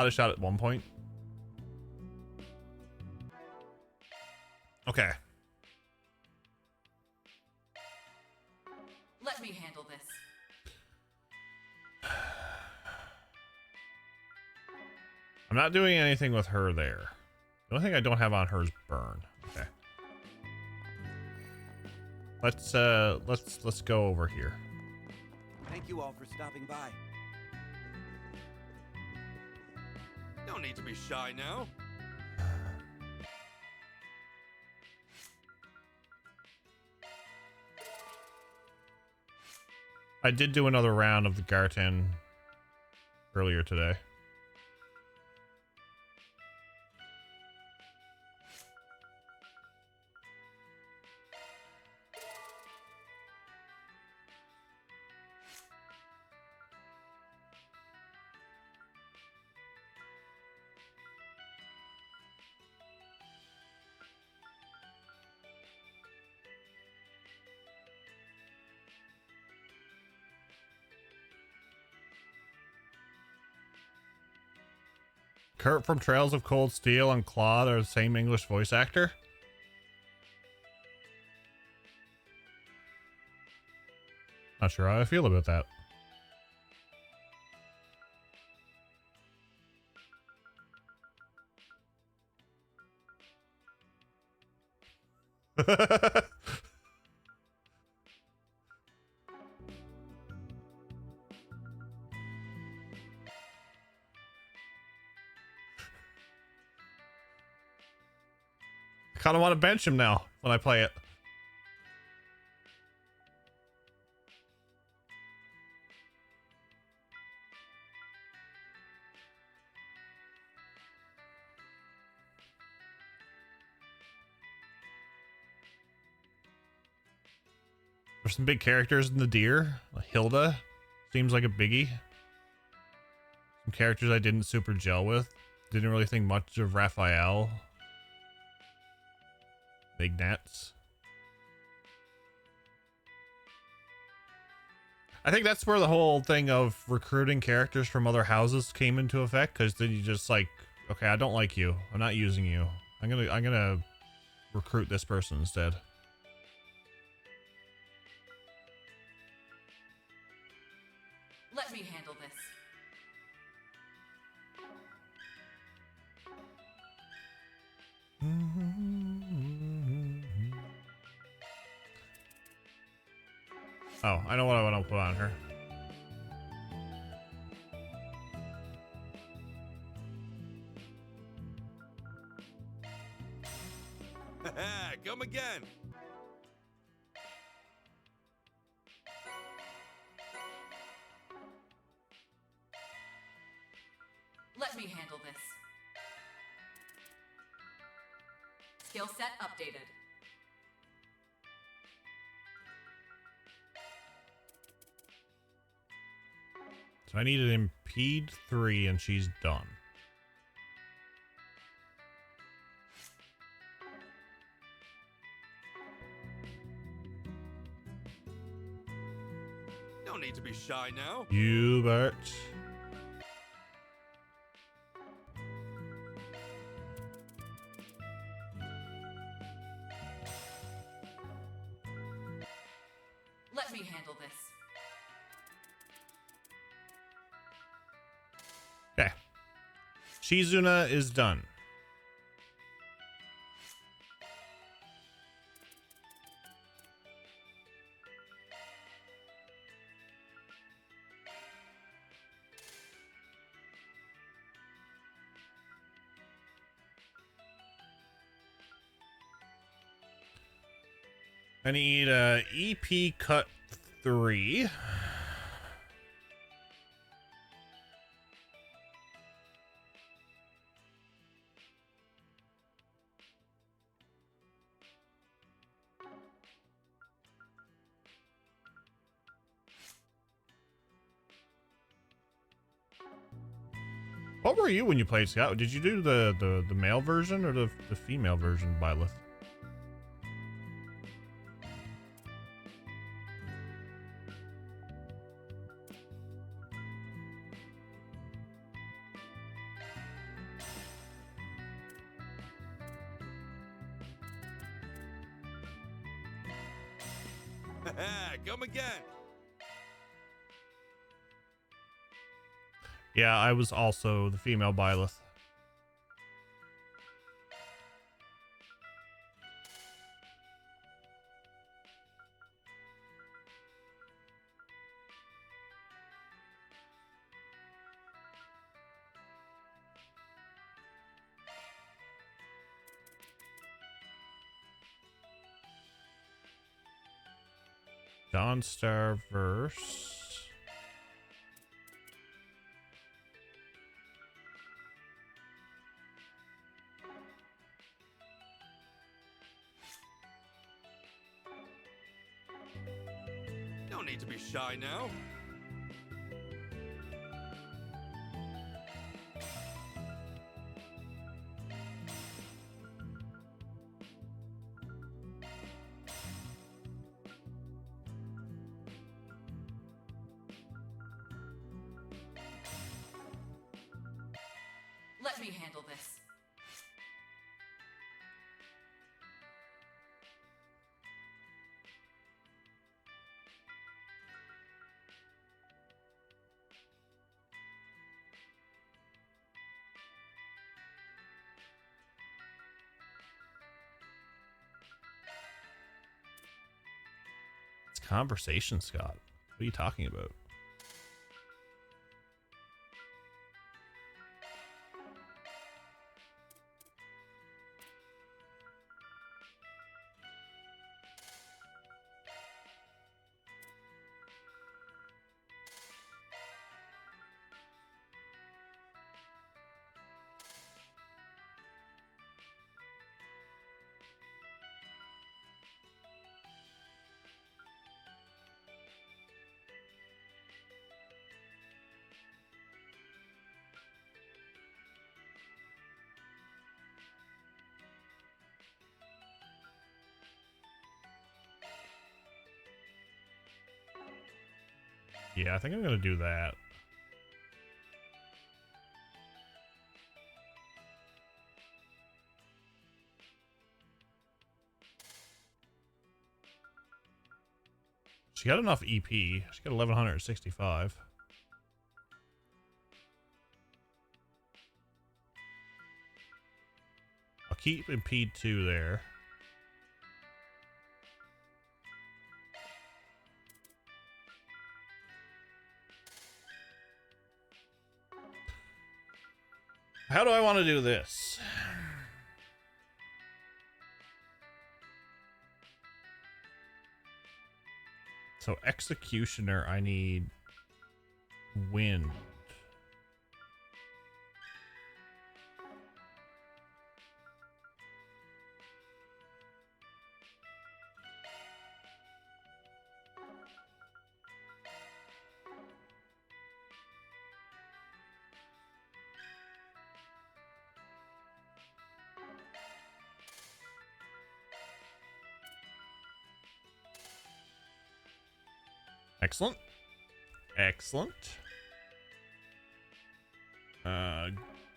a shot at one point. Okay. Let me handle this. I'm not doing anything with her there. The only thing I don't have on her is burn. Okay. Let's go over here. Thank you all for stopping by. No need to be shy now. I did do another round of the Garten earlier today. Kurt from Trails of Cold Steel and Claude are the same English voice actor? Not sure how I feel about that. I kind of want to bench him now when I play it. There's some big characters in the deer. Hilda seems like a biggie. Some characters I didn't super gel with. Didn't really think much of Raphael. Big nets. I think that's where the whole thing of recruiting characters from other houses came into effect, because then you just like, okay, I don't like you. I'm not using you. I'm gonna recruit this person instead. Let me handle this. Oh, I know what I want to put on her. Come again. Let me handle this. Skill set updated. So I need an impede 3 and she's done. No need to be shy now. Hubert. Let me handle this. Okay. Shizuna is done. I need a EP cut 3. What were you when you played Scout? Did you do the male version or the female version, Byleth? Come again. Yeah, I was also the female Byleth. Dawnstar verse. No need to be shy now. Let me handle this. It's conversation, Scott. What are you talking about? Yeah, I think I'm gonna do that. She got enough EP. She got 1165. I'll keep impede 2 there. How do I want to do this? So Executioner, I need wind. Excellent. Excellent.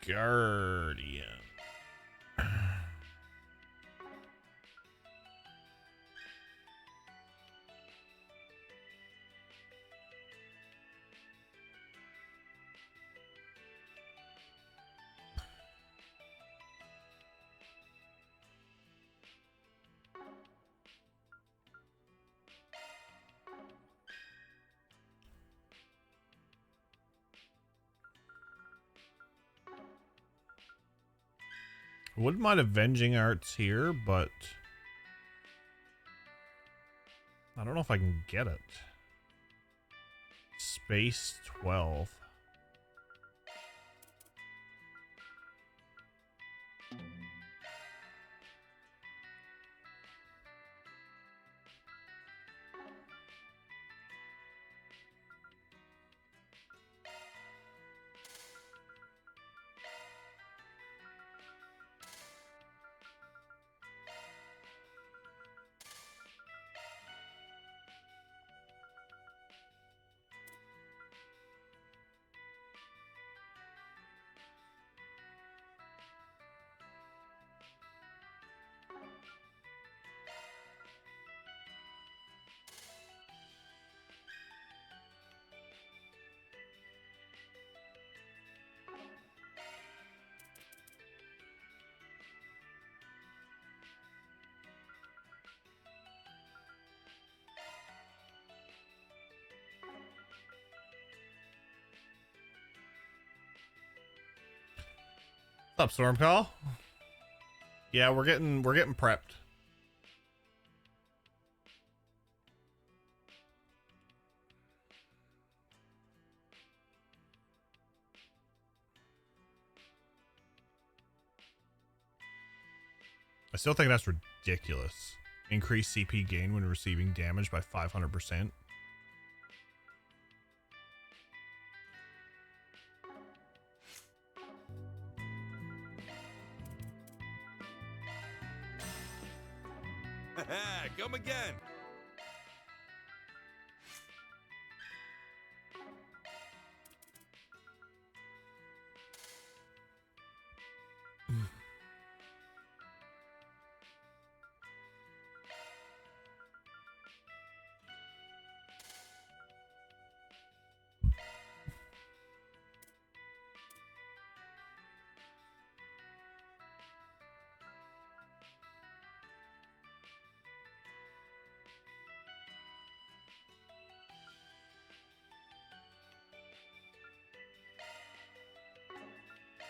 Guardian. Wouldn't mind Avenging Arts here, but I don't know if I can get it. Space 12. What's up, Stormcall? Yeah, we're getting prepped. I still think that's ridiculous. Increase CP gain when receiving damage by 500%. Come again.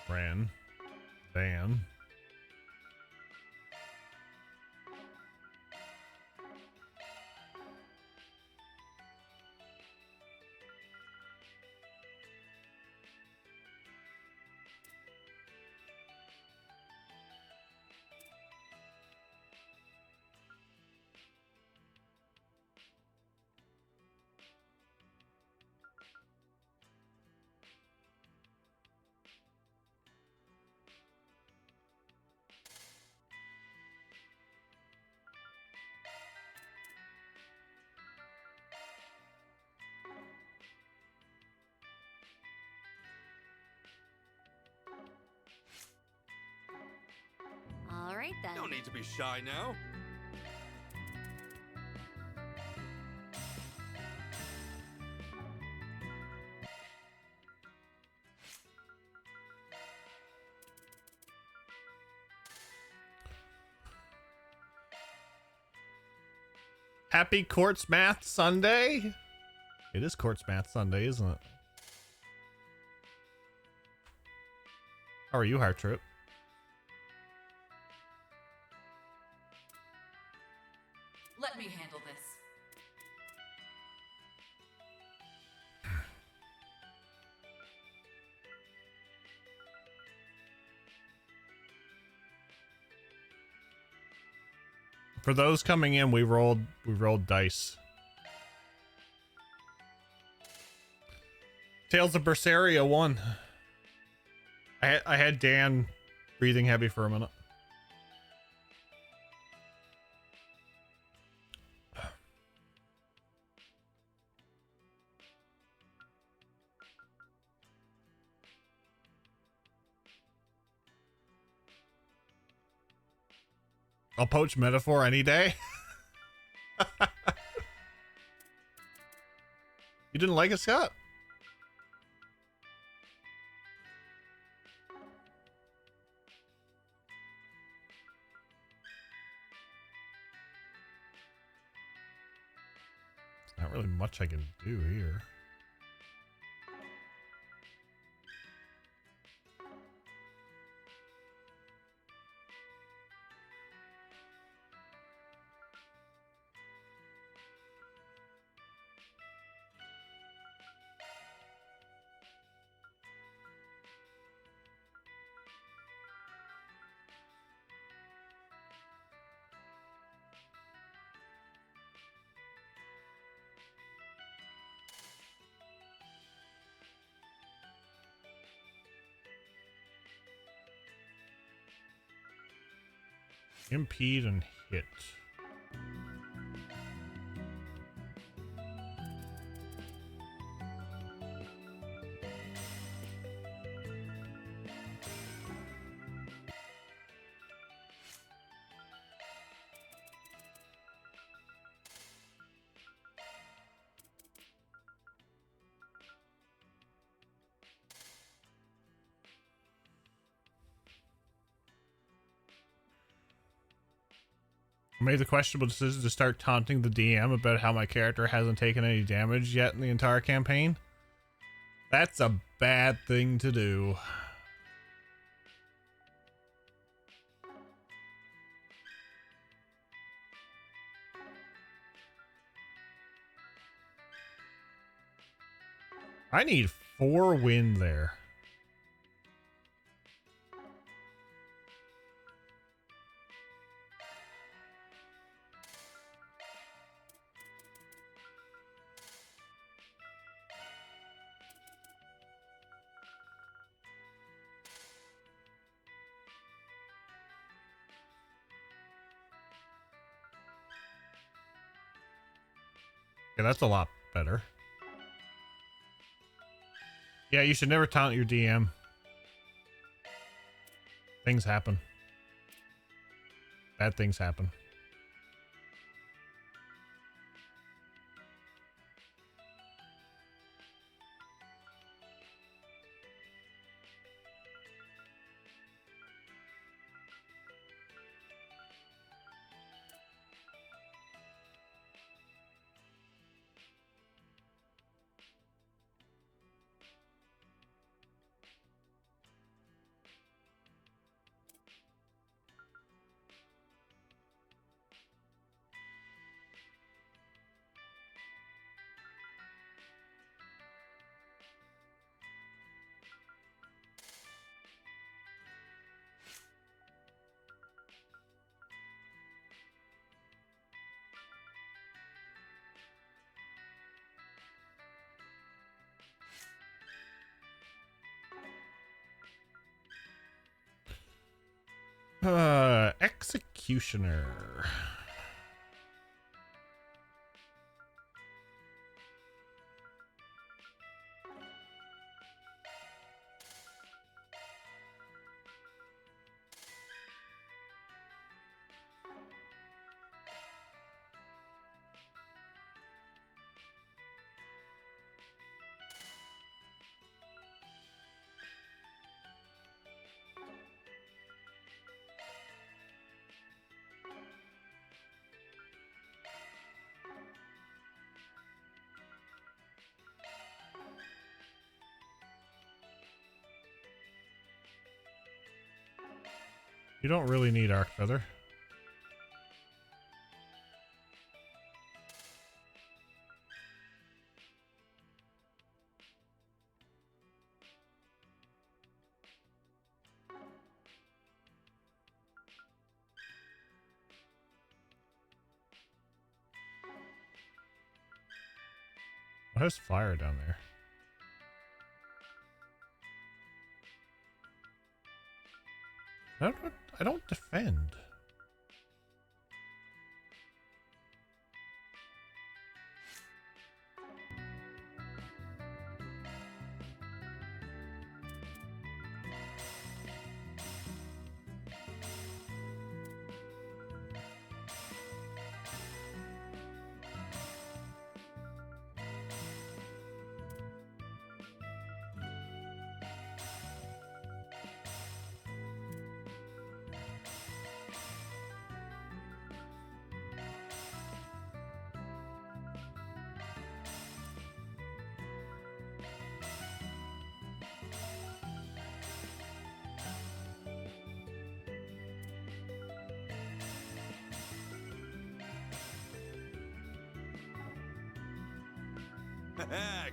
Ran. Van. All right then. No need to be shy now. Happy Quartz Math Sunday. It is Quartz Math Sunday, isn't it? How are you, Heart Trip? Let me handle this. For those coming in, we rolled dice. Tales of Berseria won. I had Dan breathing heavy for a minute. I'll poach metaphor any day. You didn't like it, Scott? Not really much I can do here. Impede and hit. I made the questionable decision to start taunting the DM about how my character hasn't taken any damage yet in the entire campaign. That's a bad thing to do. I need 4 wind there. Okay, that's a lot better. Yeah, you should never taunt your DM. Things happen. Bad things happen. Executioner. You don't really need Arc Feather. What has fire down there? I don't defend.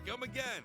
Come again.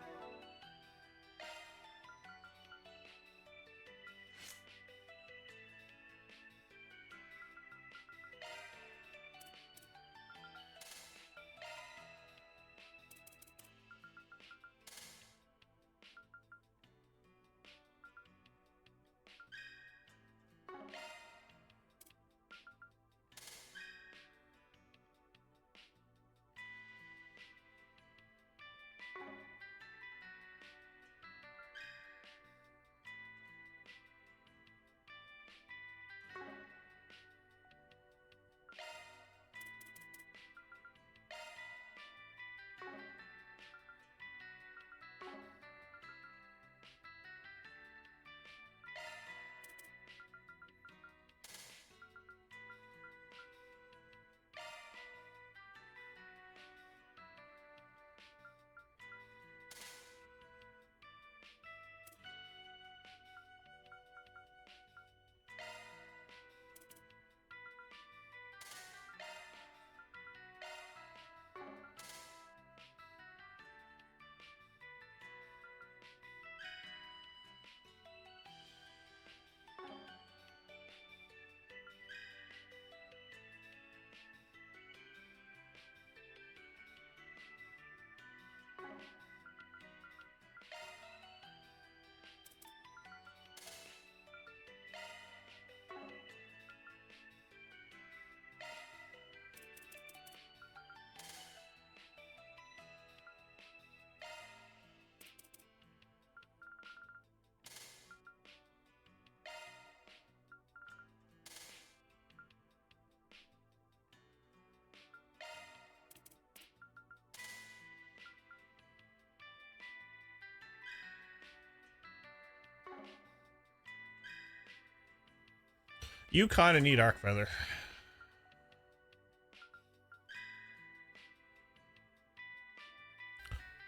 You kind of need Arc Feather.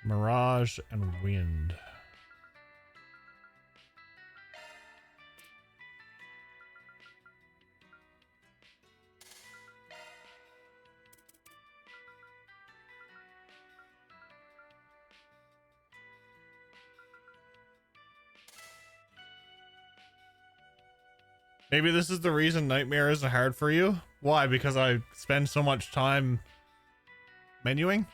Mirage and Wind. Maybe this is the reason Nightmare isn't hard for you? Why? Because I spend so much time menuing?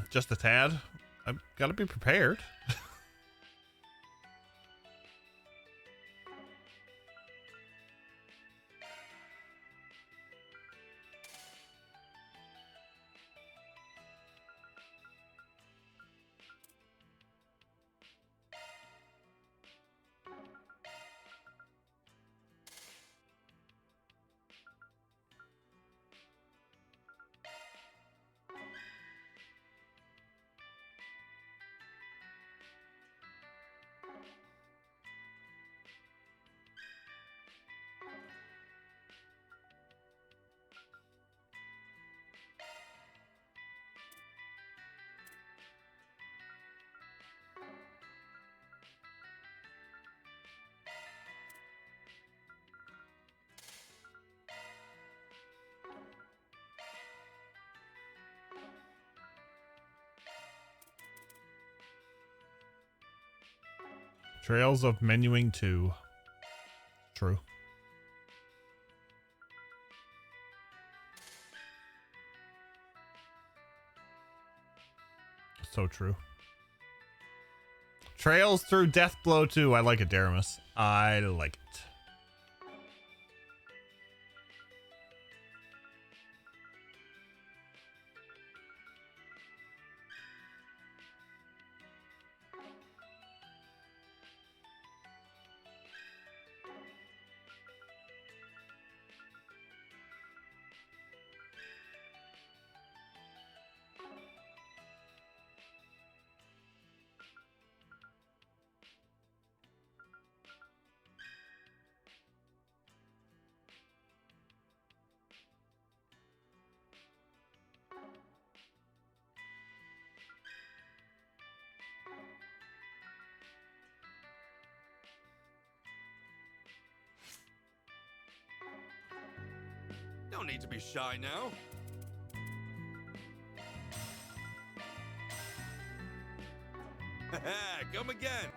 Just a tad. I've got to be prepared. Trails of Menuing 2. True. So true. Trails through Deathblow 2. I like it, Daramus. I like it. No need to be shy now. Come again.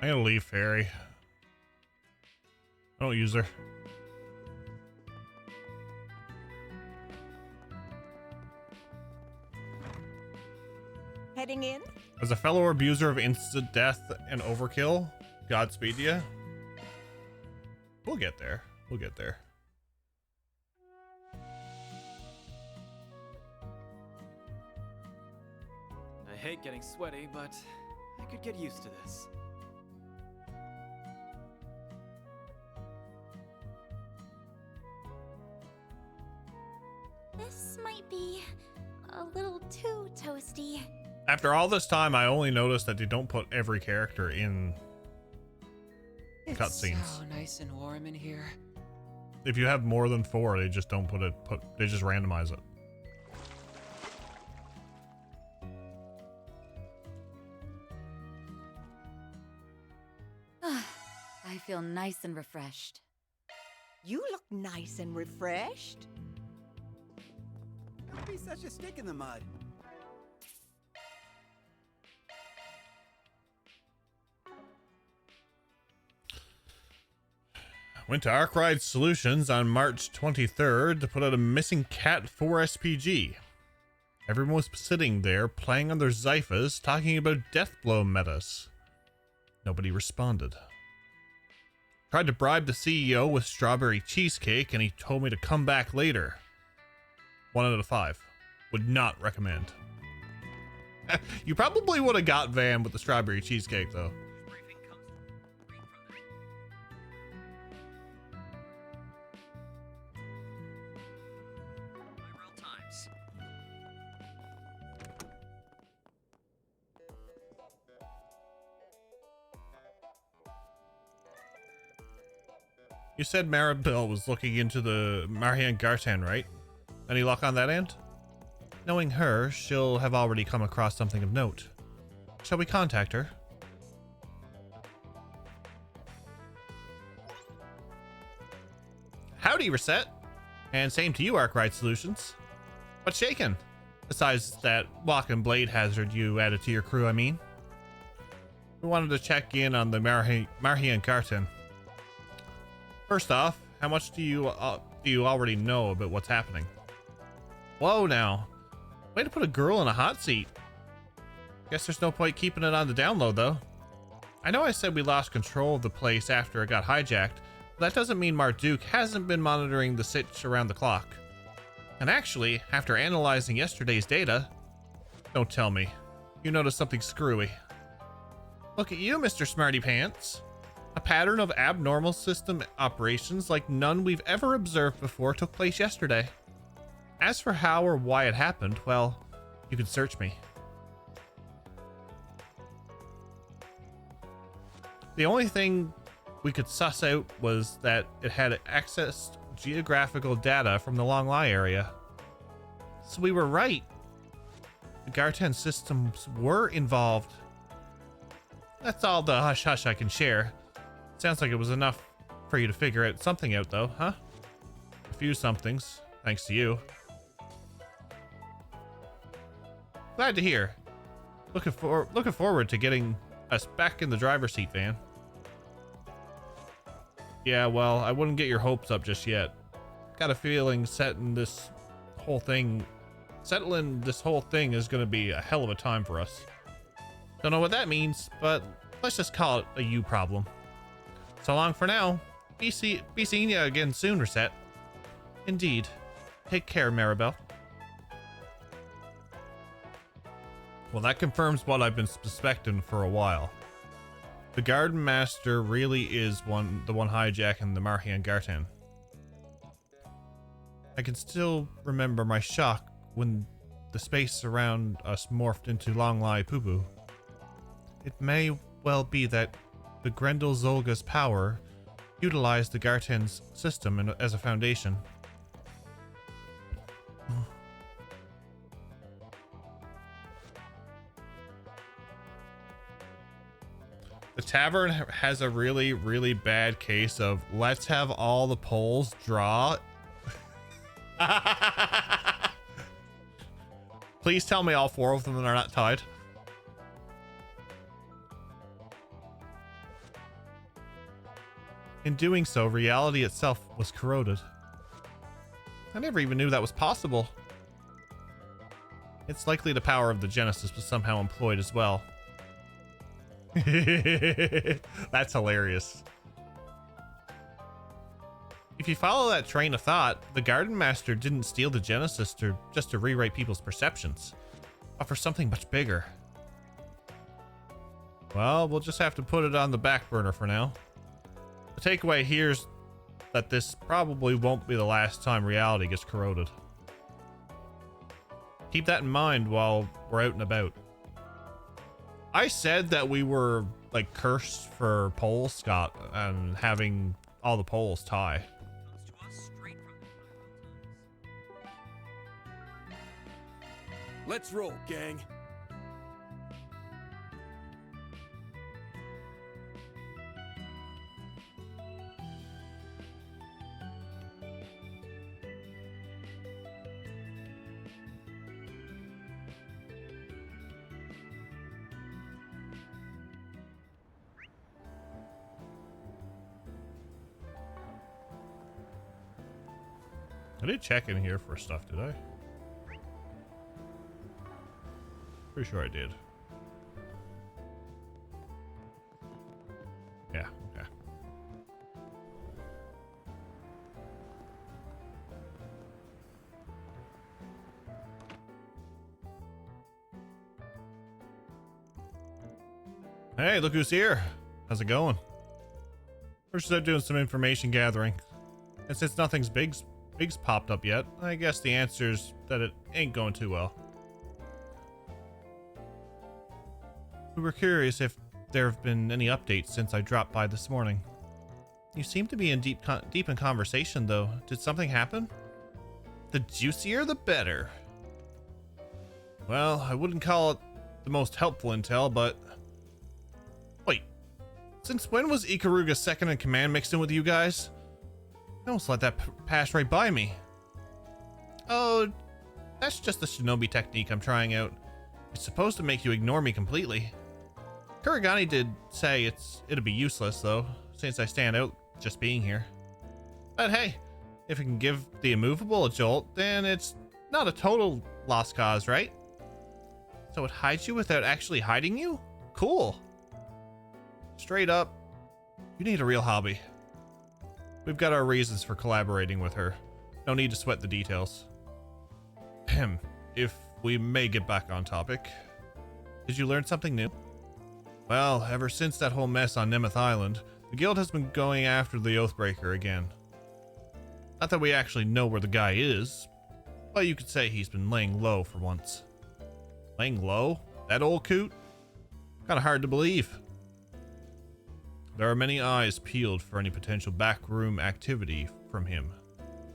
I'm gonna leave Fairy. I don't use her. Heading fitting in? As a fellow abuser of instant death and overkill, Godspeed ya. We'll get there. We'll get there. I hate getting sweaty, but I could get used to this. This might be a little too toasty. After all this time, I only noticed that they don't put every character in cutscenes. It's so nice and warm in here. If you have more than 4, they just don't they just randomize it. I feel nice and refreshed. You look nice and refreshed. Don't be such a stick in the mud. Went to Arkwright Solutions on March 23rd to put out a missing cat 4 SPG. Everyone was sitting there playing on their Zyphas talking about Deathblow metas. Nobody responded. Tried to bribe the CEO with strawberry cheesecake and he told me to come back later. 1 out of 5. Would not recommend. You probably would have got Van with the strawberry cheesecake though. You said Maribel was looking into the Marianne Gartan, right? Any luck on that end? Knowing her, she'll have already come across something of note. Shall we contact her? Howdy, Reset. And same to you, Arkwright Solutions. What's shaking? Besides that walking blade hazard you added to your crew, I mean. We wanted to check in on the Marianne Gartan. First off, how much do you already know about what's happening? Whoa now. Way to put a girl in a hot seat. Guess there's no point keeping it on the download though. I know I said we lost control of the place after it got hijacked, but that doesn't mean Marduk hasn't been monitoring the sitch around the clock. And actually, after analyzing yesterday's data, don't tell me, you noticed something screwy. Look at you, Mr. Smarty Pants. A pattern of abnormal system operations like none we've ever observed before took place yesterday. As for how or why it happened, well, you can search me. The only thing we could suss out was that it had accessed geographical data from the Long Lie area. So we were right. The Gartan systems were involved. That's all the hush-hush I can share. Sounds like it was enough for you to figure something out though, huh? A few somethings, thanks to you. Glad to hear. Looking forward to getting us back in the driver's seat, Van. Yeah, well, I wouldn't get your hopes up just yet. Got a feeling settling this whole thing is gonna be a hell of a time for us. Don't know what that means, but let's just call it a you problem. So long for now. Be seeing you again soon, Reset. Indeed. Take care, Maribel. Well, that confirms what I've been suspecting for a while. The Garden Master really is the one hijacking the Marianne Gartan. I can still remember my shock when the space around us morphed into Long Lie Poo-Poo. It may well be that the Grendel Zolga's power utilized the Gartan's system as a foundation. The tavern has a really, really bad case of let's have all the poles draw. Please tell me all 4 of them are not tied. In doing so, reality itself was corroded. I never even knew that was possible. It's likely the power of the Genesis was somehow employed as well. That's hilarious. If you follow that train of thought, the Garden Master didn't steal the Genesis just to rewrite people's perceptions, but for something much bigger. Well, we'll just have to put it on the back burner for now. The takeaway here is that this probably won't be the last time reality gets corroded. Keep that in mind while we're out and about. I said that we were like cursed for poles, Scott, and having all the poles tie. Let's roll, gang. I did check in here for stuff, did I? Pretty sure I did. Yeah, okay. Hey, look who's here. How's it going? We're just out doing some information gathering. And since nothing's big's popped up yet, I guess the answer's that it ain't going too well. We were curious if there have been any updates since I dropped by this morning. You seem to be in deep in conversation, though. Did something happen? The juicier, the better. Well, I wouldn't call it the most helpful intel, but... Wait, since when was Ikaruga's second in command mixed in with you guys? I almost let that pass right by me. Oh, that's just the shinobi technique I'm trying out. It's supposed to make you ignore me completely. Kurigane did say it'd be useless though, since I stand out just being here. But hey, if it can give the immovable a jolt, then it's not a total lost cause, right? So it hides you without actually hiding you? Cool. Straight up, you need a real hobby. We've got our reasons for collaborating with her. No need to sweat the details. Ahem. If we may get back on topic. Did you learn something new? Well, ever since that whole mess on Nemeth Island, the guild has been going after the Oathbreaker again. Not that we actually know where the guy is, but you could say he's been laying low for once. Laying low? That old coot? Kinda hard to believe. There are many eyes peeled for any potential backroom activity from him.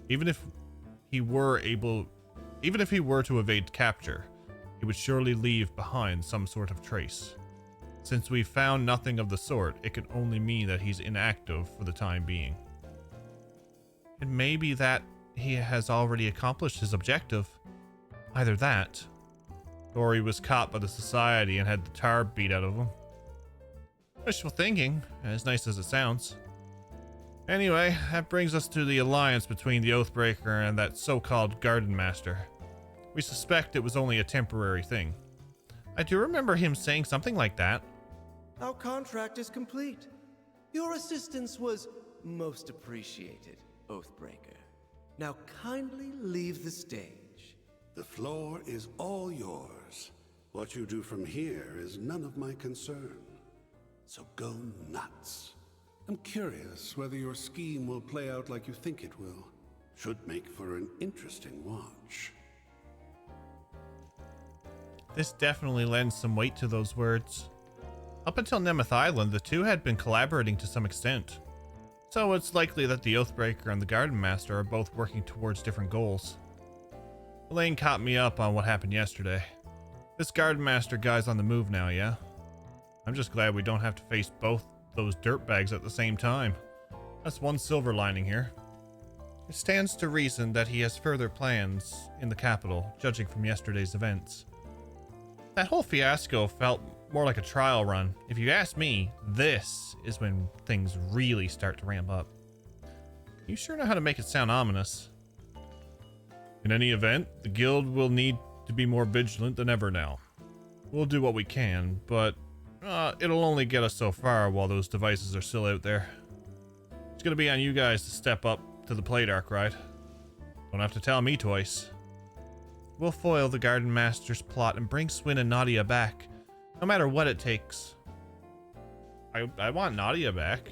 Even if he were to evade capture, he would surely leave behind some sort of trace. Since we found nothing of the sort, it could only mean that he's inactive for the time being. It may be that he has already accomplished his objective. Either that, or he was caught by the society and had the tar beat out of him. Wishful thinking, as nice as it sounds. Anyway, that brings us to the alliance between the Oathbreaker and that so-called Garden Master. We suspect it was only a temporary thing. I do remember him saying something like that. Our contract is complete. Your assistance was most appreciated, Oathbreaker. Now kindly leave the stage. The floor is all yours. What you do from here is none of my concern. So go nuts. I'm curious whether your scheme will play out like you think it will. Should make for an interesting watch. This definitely lends some weight to those words. Up until Nemeth Island, the two had been collaborating to some extent. So it's likely that the Oathbreaker and the Garden Master are both working towards different goals. Elaine caught me up on what happened yesterday. This Garden Master guy's on the move now, yeah? I'm just glad we don't have to face both those dirtbags at the same time. That's one silver lining here. It stands to reason that he has further plans in the capital, judging from yesterday's events. That whole fiasco felt more like a trial run. If you ask me, this is when things really start to ramp up. You sure know how to make it sound ominous. In any event, the guild will need to be more vigilant than ever now. We'll do what we can, but it'll only get us so far while those devices are still out there. It's gonna be on you guys to step up to the plate, Arkwright. Don't have to tell me twice. We'll foil the Garden Master's plot and bring Swin and Nadia back, no matter what it takes. I want Nadia back.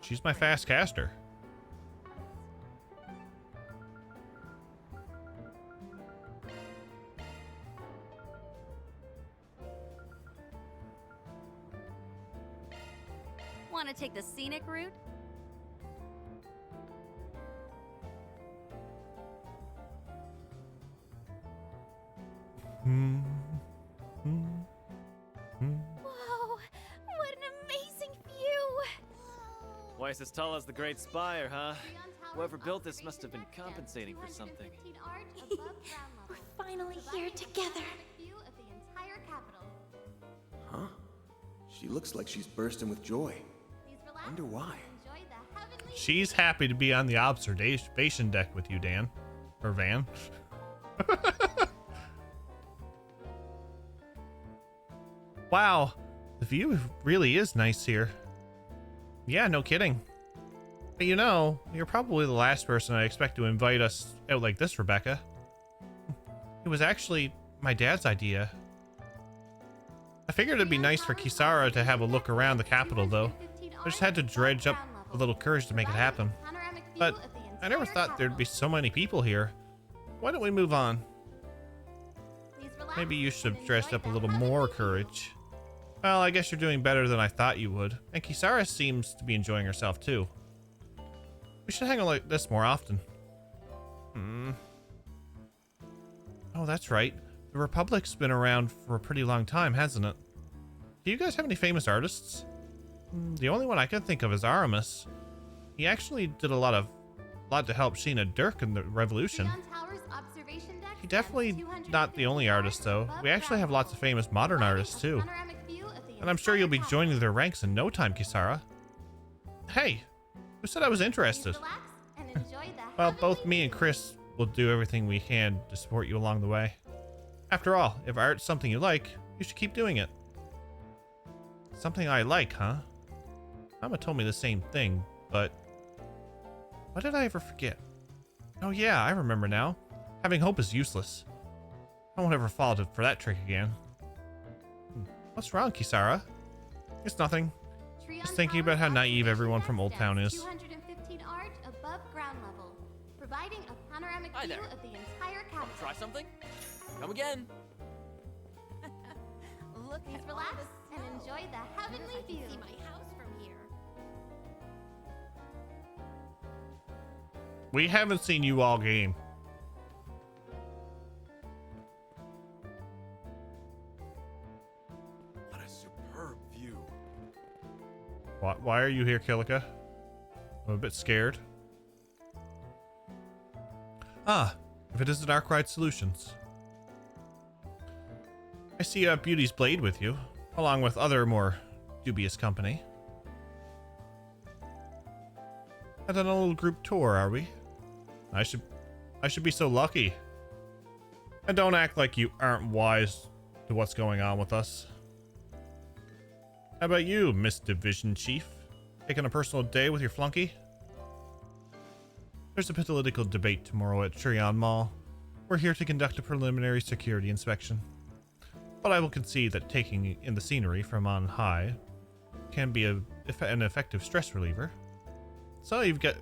She's my fast caster. Want to take the scenic route? Whoa, what an amazing view! Twice as tall as the Great Spire, huh? Whoever built this must have been compensating for something. We're finally here together. Huh? She looks like she's bursting with joy. Wonder why. She's happy to be on the observation deck with you, Dan. Or Van. Wow, the view really is nice here. Yeah, no kidding. But you know, you're probably the last person I expect to invite us out like this, Rebecca. It was actually my dad's idea. I figured it'd be nice for Kisara to have a look around the capital, though. I just had to dredge up a little courage to make it happen. But I never thought there'd be so many people here. Why don't we move on? Maybe you should have dressed up a little more courage. Well, I guess you're doing better than I thought you would. And Kisara seems to be enjoying herself, too. We should hang out like this more often. Oh, that's right. The Republic's been around for a pretty long time, hasn't it? Do you guys have any famous artists? The only one I can think of is Aramis. He actually did a lot to help Sheena Dirk in the Revolution. He definitely not the only artist, though. We actually have lots of famous modern artists, too. And I'm sure you'll be joining their ranks in no time, Kisara. Hey, who said I was interested? Well, both me and Chris will do everything we can to support you along the way. After all, if art's something you like, you should keep doing it. Something I like, huh? Mama told me the same thing, but what did I ever forget? Oh yeah, I remember now. Having hope is useless. I won't ever fall for that trick again. What's wrong, Kisara? It's nothing. Just thinking about how naive everyone from Old Town is. 215 art above ground level, providing a panoramic Hi view there. of the entire capital. Try something? Come again. Look, please relax and enjoy the heavenly view. See my house from here. We haven't seen you all game. What a superb view. Why are you here, Kilika? I'm a bit scared. Ah, if it isn't Arkwright Solutions. I see you have Beauty's Blade with you, along with other more dubious company. And on a little group tour, are we? I should be so lucky. And don't act like you aren't wise to what's going on with us. How about you, Miss Division Chief? Taking a personal day with your flunky? There's a political debate tomorrow at Trion Mall. We're here to conduct a preliminary security inspection. But I will concede that taking in the scenery from on high can be an effective stress reliever. So you've got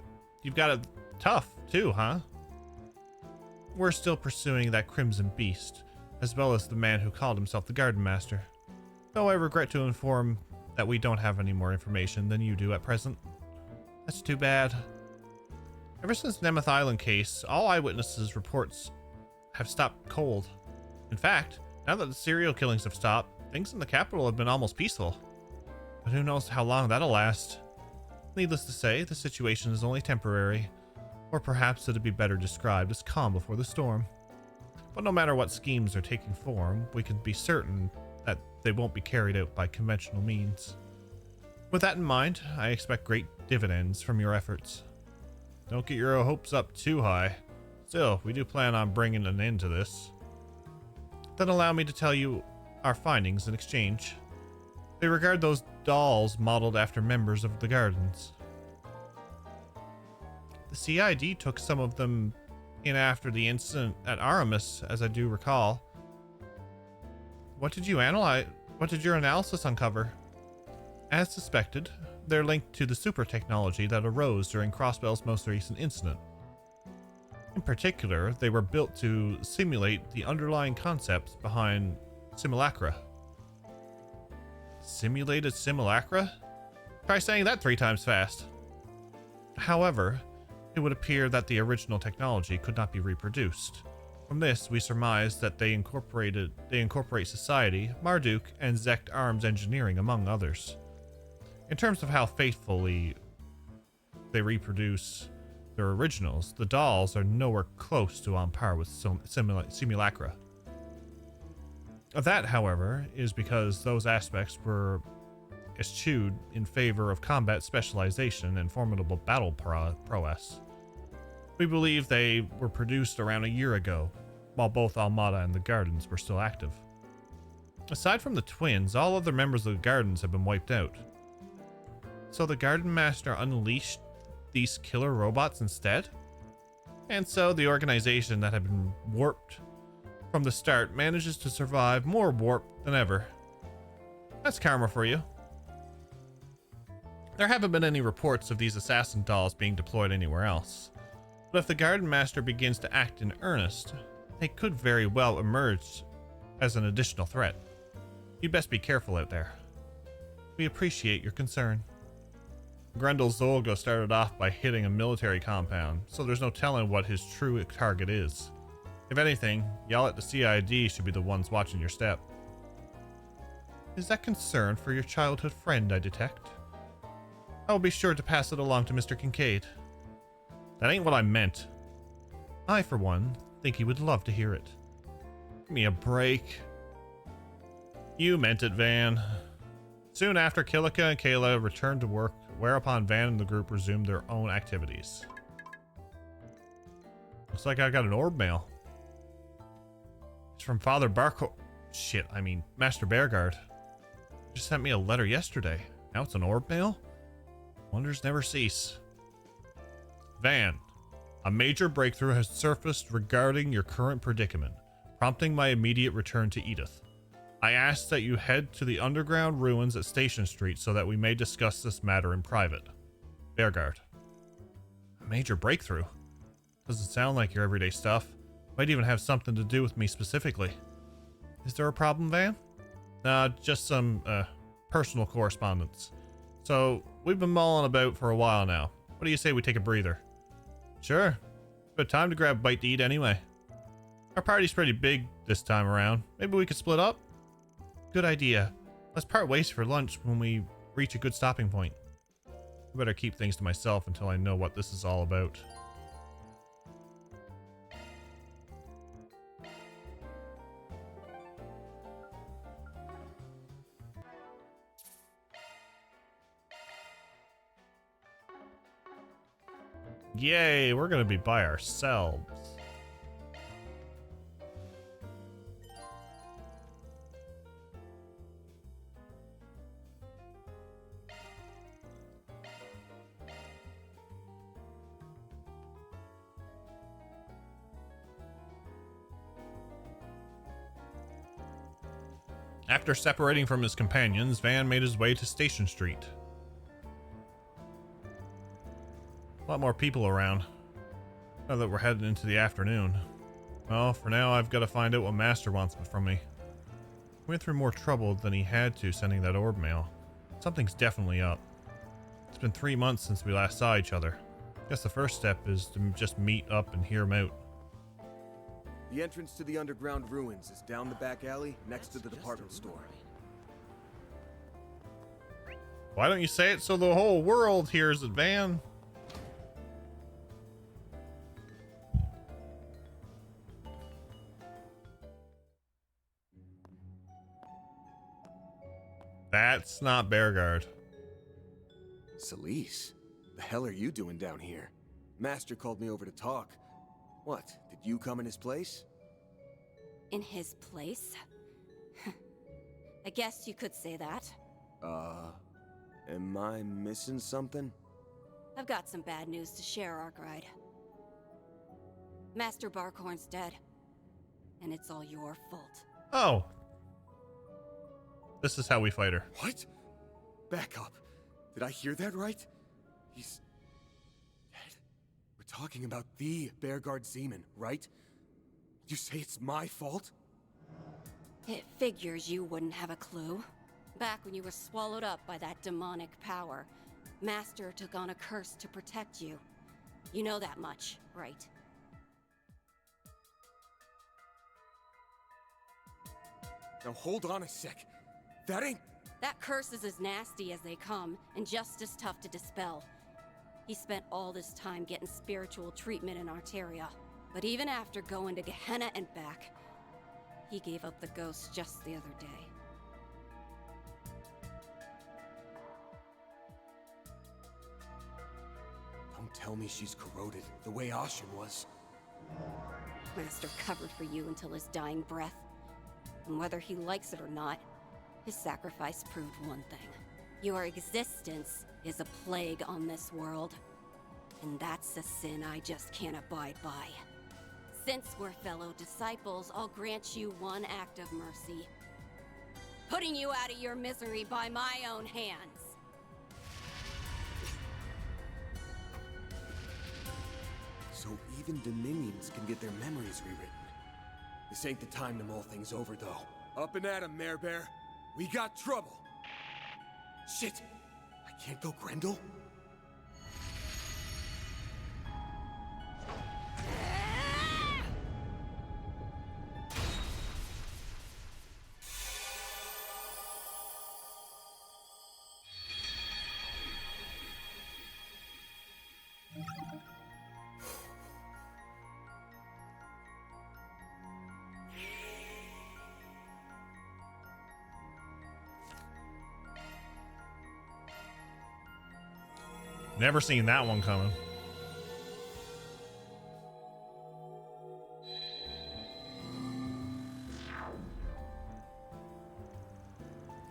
it tough too, huh? We're still pursuing that Crimson Beast, as well as the man who called himself the Garden Master. Though I regret to inform that we don't have any more information than you do at present. That's too bad. Ever since Nemeth Island case, all eyewitnesses' reports have stopped cold. In fact, now that the serial killings have stopped, things in the capital have been almost peaceful. But who knows how long that'll last. Needless to say, the situation is only temporary, or perhaps it'd be better described as calm before the storm. But no matter what schemes are taking form, we can be certain that they won't be carried out by conventional means. With that in mind, I expect great dividends from your efforts. Don't get your hopes up too high. Still, we do plan on bringing an end to this. Then allow me to tell you our findings in exchange. They regard those dolls modeled after members of the Gardens. The CID took some of them in after the incident at Aramis, as I do recall. What did you analyze? What did your analysis uncover? As suspected, they're linked to the super technology that arose during Crossbell's most recent incident. In particular, they were built to simulate the underlying concepts behind simulacra. Simulated simulacra? Try saying that 3 times fast. However, it would appear that the original technology could not be reproduced. From this, we surmise that they incorporate society, Marduk, and Zect Arms Engineering, among others. In terms of how faithfully they reproduce their originals, the dolls are nowhere close to on par with simulacra. That, however, is because those aspects were eschewed in favor of combat specialization and formidable battle prowess. We believe they were produced around a year ago, while both Almada and the Gardens were still active. Aside from the twins, all other members of the Gardens have been wiped out. So the Garden Master unleashed these killer robots instead? And so the organization that had been warped from the start manages to survive more warped than ever. That's karma for you. There haven't been any reports of these assassin dolls being deployed anywhere else. But if the Garden Master begins to act in earnest, they could very well emerge as an additional threat. You'd best be careful out there. We appreciate your concern. Grendel Zolga started off by hitting a military compound, so there's no telling what his true target is. If anything, y'all at the CID should be the ones watching your step. Is that concern for your childhood friend, I detect? I will be sure to pass it along to Mr. Kincaid. That ain't what I meant. I, for one, think he would love to hear it. Give me a break. You meant it, Van. Soon after, Kilika and Kayla returned to work, whereupon Van and the group resumed their own activities. Looks like I got an orb mail. It's from Father Master Bearguard. Just sent me a letter yesterday. Now it's an orb mail? Wonders never cease. Van, a major breakthrough has surfaced regarding your current predicament, prompting my immediate return to Edith. I ask that you head to the underground ruins at Station Street so that we may discuss this matter in private. Bearguard. A major breakthrough? Doesn't sound like your everyday stuff. Might even have something to do with me specifically. Is there a problem, Van? Just some, personal correspondence. So, we've been mulling about for a while now. What do you say we take a breather? Sure. But time to grab a bite to eat anyway. Our party's pretty big this time around. Maybe we could split up? Good idea. Let's part ways for lunch when we reach a good stopping point. I better keep things to myself until I know what this is all about. Yay, we're gonna be by ourselves. After separating from his companions, Van made his way to Station Street. A lot more people around, now that we're heading into the afternoon. Well, for now, I've got to find out what Master wants from me. He went through more trouble than he had to sending that orb mail. Something's definitely up. It's been 3 months since we last saw each other. Guess the first step is to just meet up and hear him out. The entrance to the underground ruins is down the back alley next to the department store. Why don't you say it so the whole world hears it, Van? That's not Bearguard. Celise, the hell are you doing down here? Master called me over to talk. What, did you come in his place? in his place? I guess you could say that. Am I missing something? I've got some bad news to share, Arkwright. Master Barkhorn's dead. And it's all your fault. Oh. This is how we fight her. What? Back up. Did I hear that right? He's dead. We're talking about the Bearguard Zeman, right? You say it's my fault? It figures you wouldn't have a clue. Back when you were swallowed up by that demonic power, Master took on a curse to protect you. You know that much, right? Now hold on a sec. That curse is as nasty as they come, and just as tough to dispel. He spent all this time getting spiritual treatment in Arteria. But even after going to Gehenna and back, he gave up the ghost just the other day. Don't tell me she's corroded, the way Ashen was. Master covered for you until his dying breath. And whether he likes it or not, his sacrifice proved one thing. Your existence is a plague on this world. And that's a sin I just can't abide by. Since we're fellow disciples, I'll grant you one act of mercy. Putting you out of your misery by my own hands. So even Dominions can get their memories rewritten. This ain't the time to mull things over, though. Up and at 'em, Mare Bear. We got trouble. Shit! I can't go Grendel? Never seen that one coming.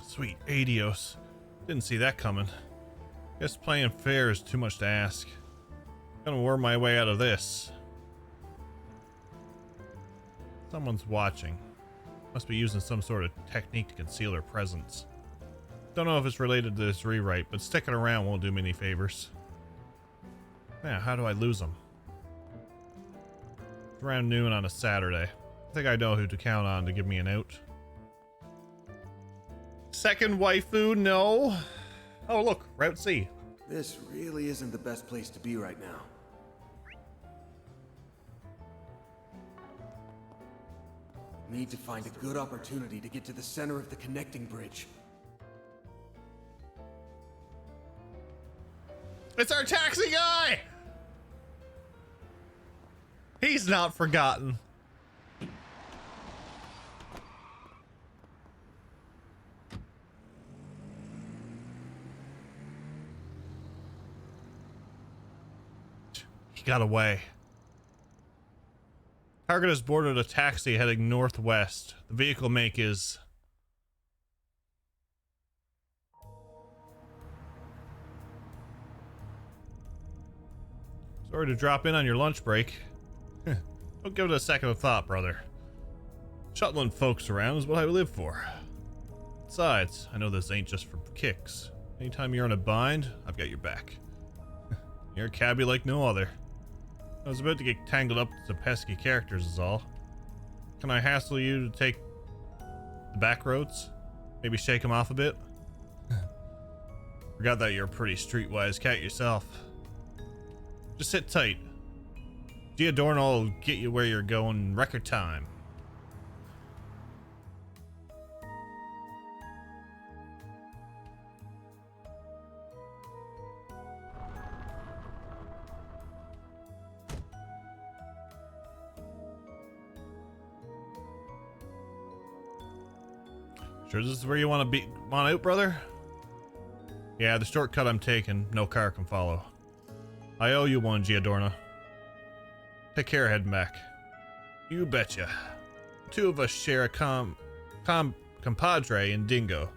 Sweet Adios. Didn't see that coming. Guess playing fair is too much to ask. Gonna worm my way out of this. Someone's watching. Must be using some sort of technique to conceal her presence. Don't know if it's related to this rewrite, but sticking around won't do me any favors. Yeah, how do I lose them? It's around noon on a Saturday. I think I know who to count on to give me an out. Second waifu, no. Oh look, Route C. This really isn't the best place to be right now. Need to find a good opportunity to get to the center of the connecting bridge. It's our taxi guy! He's not forgotten. He got away. Target has boarded a taxi heading northwest. The vehicle make is... Sorry to drop in on your lunch break. Don't give it a second of thought, brother. Shuttling folks around is what I live for. Besides, I know this ain't just for kicks. Anytime you're in a bind, I've got your back. You're a cabbie like no other. I was about to get tangled up with some pesky characters is all. Can I hassle you to take the back roads? Maybe shake them off a bit? Forgot that you're a pretty streetwise cat yourself. Just sit tight. Giordano will get you where you're going in record time. Sure this is where you want to be? Want out, brother? Yeah, the shortcut I'm taking, no car can follow. I owe you one, Giordano. Take care heading back. You betcha. two of us share a compadre in Dingo.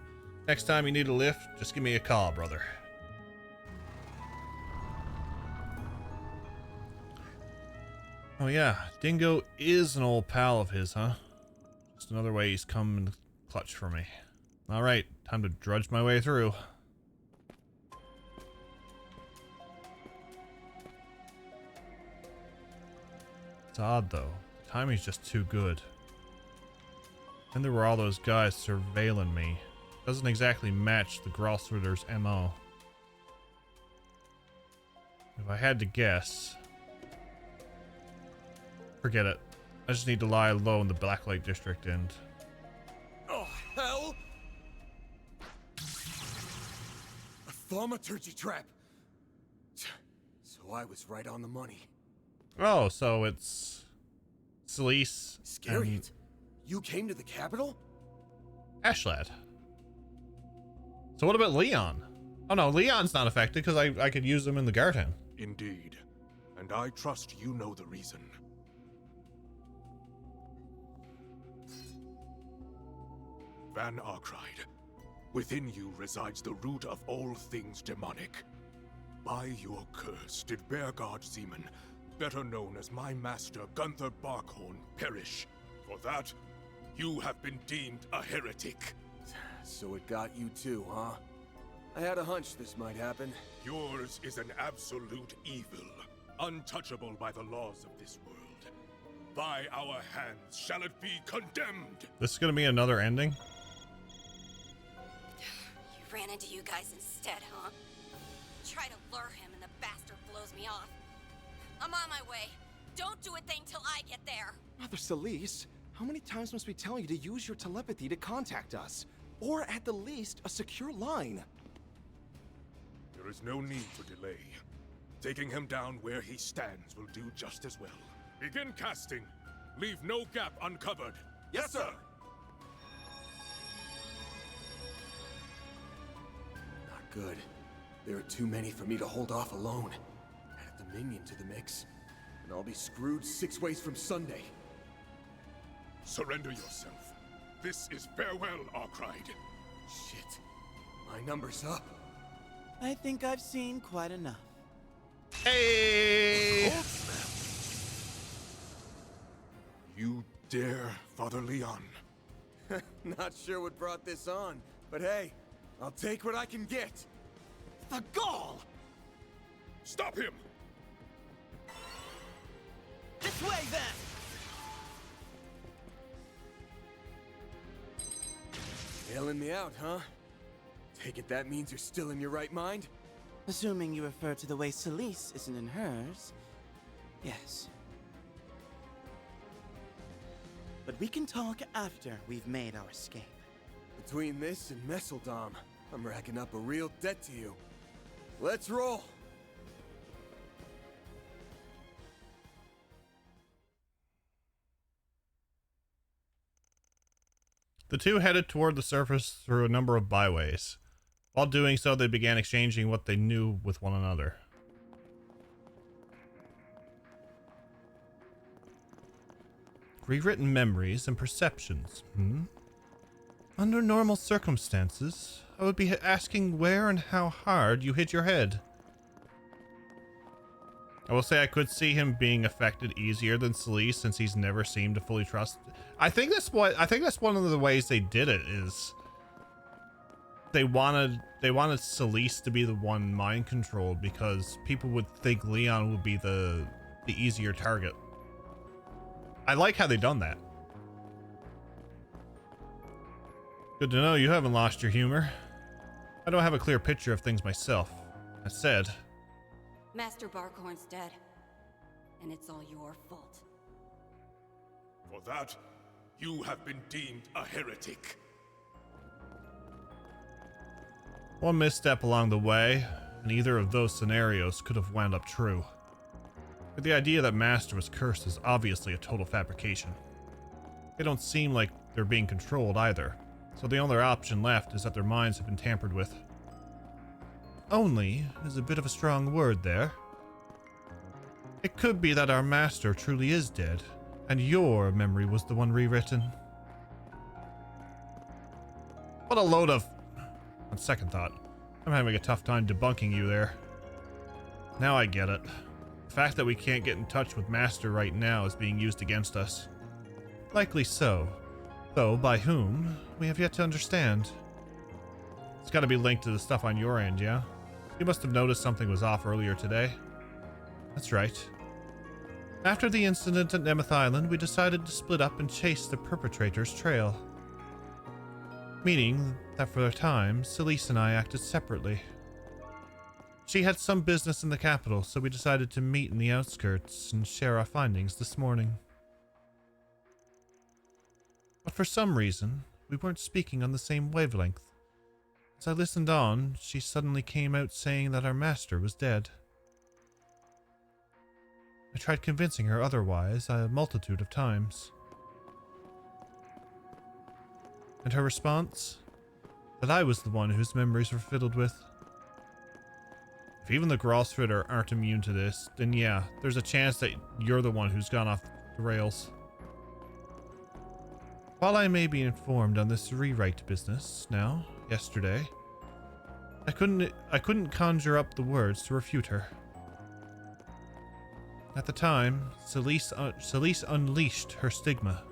Next time you need a lift, just give me a call, brother. Oh yeah, Dingo is an old pal of his, huh? Just another way he's come in clutch for me. Alright, time to drudge my way through. It's odd though. The timing's just too good. Then there were all those guys surveilling me. Doesn't exactly match the Grossritter's MO. If I had to guess... Forget it. I just need to lie low in the Blacklight District and... Oh, hell! A thaumaturgy trap! So I was right on the money. Oh, so it's... Celise Scary. and You came to the capital? Ashlad. So what about Leon? Oh no, Leon's not affected because I could use him in the Garden. Indeed. And I trust you know the reason. Van Arkride, within you resides the root of all things demonic. By your curse did Bearguard Zeman, better known as my master Gunther Barkhorn, perish. For that, you have been deemed a heretic. So it got you too, huh? I had a hunch this might happen. Yours is an absolute evil, untouchable by the laws of this world. By our hands shall it be condemned. This is gonna be another ending? Ran into you guys instead, huh? Try to lure him and the bastard blows me off. I'm on my way. Don't do a thing till I get there. Mother Celise, how many times must we tell you to use your telepathy to contact us? Or at the least, a secure line. There is no need to delay. Taking him down where he stands will do just as well. Begin casting. Leave no gap uncovered. Yes, sir! Not good. There are too many for me to hold off alone. Add a Dominion to the mix, and I'll be screwed 6 ways from Sunday. Surrender yourself. This is farewell, Arkride. Shit. My number's up. I think I've seen quite enough. Hey! You dare, Father Leon? Not sure what brought this on, but hey, I'll take what I can get. The gall! Stop him! This way, then! Bailing me out, huh? Take it that means you're still in your right mind? Assuming you refer to the way Celise isn't in hers, yes. But we can talk after we've made our escape. Between this and Messeldom, I'm racking up a real debt to you. Let's roll! The two headed toward the surface through a number of byways. While doing so, they began exchanging what they knew with one another. Rewritten memories and perceptions, Under normal circumstances, I would be asking where and how hard you hit your head. I will say I could see him being affected easier than Celise since he's never seemed to fully trust. I think that's one of the ways they did it is they wanted Celise to be the one mind controlled because people would think Leon would be the easier target. I like how they done that. Good to know you haven't lost your humor. I don't have a clear picture of things myself. That said, Master Barkhorn's dead. And it's all your fault. For that, you have been deemed a heretic. one misstep along the way, and either of those scenarios could have wound up true. But the idea that Master was cursed is obviously a total fabrication. They don't seem like they're being controlled either, so the only option left is that their minds have been tampered with. Only is a bit of a strong word there. It could be that our master truly is dead, and your memory was the one rewritten. What a load of... On second thought, I'm having a tough time debunking you there. Now I get it. The fact that we can't get in touch with Master right now is being used against us. Likely so. Though, by whom, we have yet to understand. It's gotta be linked to the stuff on your end, yeah? You must have noticed something was off earlier today. That's right. After the incident at Nemeth Island, we decided to split up and chase the perpetrator's trail. Meaning that for a time, Celise and I acted separately. She had some business in the capital, so we decided to meet in the outskirts and share our findings this morning. But for some reason, we weren't speaking on the same wavelength. As I listened on, she suddenly came out saying that our master was dead. I tried convincing her otherwise a multitude of times. And her response? That I was the one whose memories were fiddled with. If even the Grosritter aren't immune to this, then yeah, there's a chance that you're the one who's gone off the rails. While I may be informed on this rewrite business now, yesterday, I couldn't conjure up the words to refute her. At the time, Celise unleashed her stigma.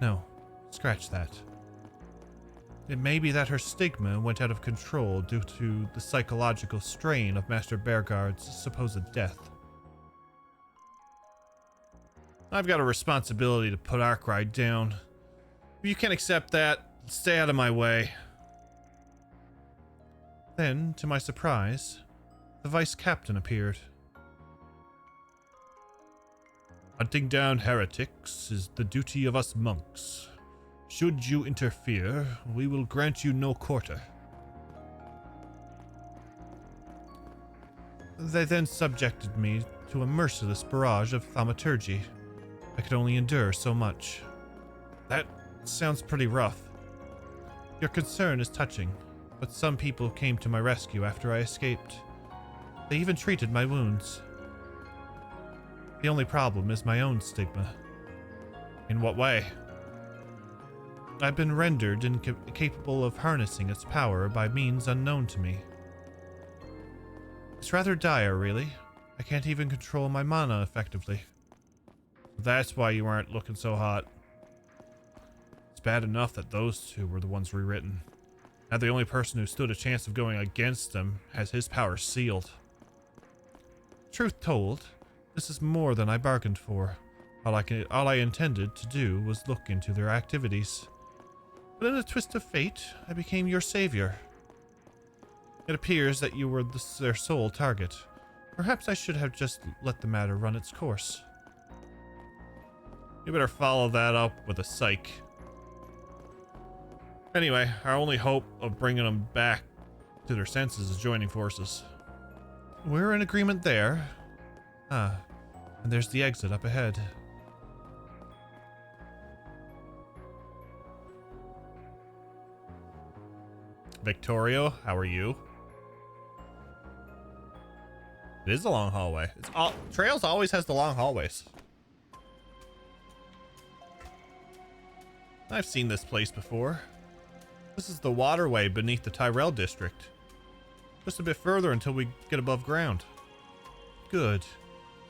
No, scratch that. It may be that her stigma went out of control due to the psychological strain of Master Bearguard's supposed death. I've got a responsibility to put Arkwright down. If you can't accept that, stay out of my way. Then, to my surprise, the vice captain appeared. Hunting down heretics is the duty of us monks. Should you interfere, we will grant you no quarter. They then subjected me to a merciless barrage of thaumaturgy. I could only endure so much. That sounds pretty rough. Your concern is touching, but some people came to my rescue after I escaped. They even treated my wounds. The only problem is my own stigma. In what way? I've been rendered incapable of harnessing its power by means unknown to me. It's rather dire, really. I can't even control my mana effectively. That's why you aren't looking so hot. It's bad enough that those two were the ones rewritten. Now the only person who stood a chance of going against them has his power sealed. Truth told, this is more than I bargained for. All I intended to do was look into their activities. But in a twist of fate, I became your savior. It appears that you were their sole target. Perhaps I should have just let the matter run its course. You better follow that up with a psych. Anyway, our only hope of bringing them back to their senses is joining forces. We're in agreement there. Ah, and there's the exit up ahead. Victorio, how are you? It is a long hallway. Trails always has the long hallways. I've seen this place before. This is the waterway beneath the Tyrell district. Just a bit further until we get above ground. Good.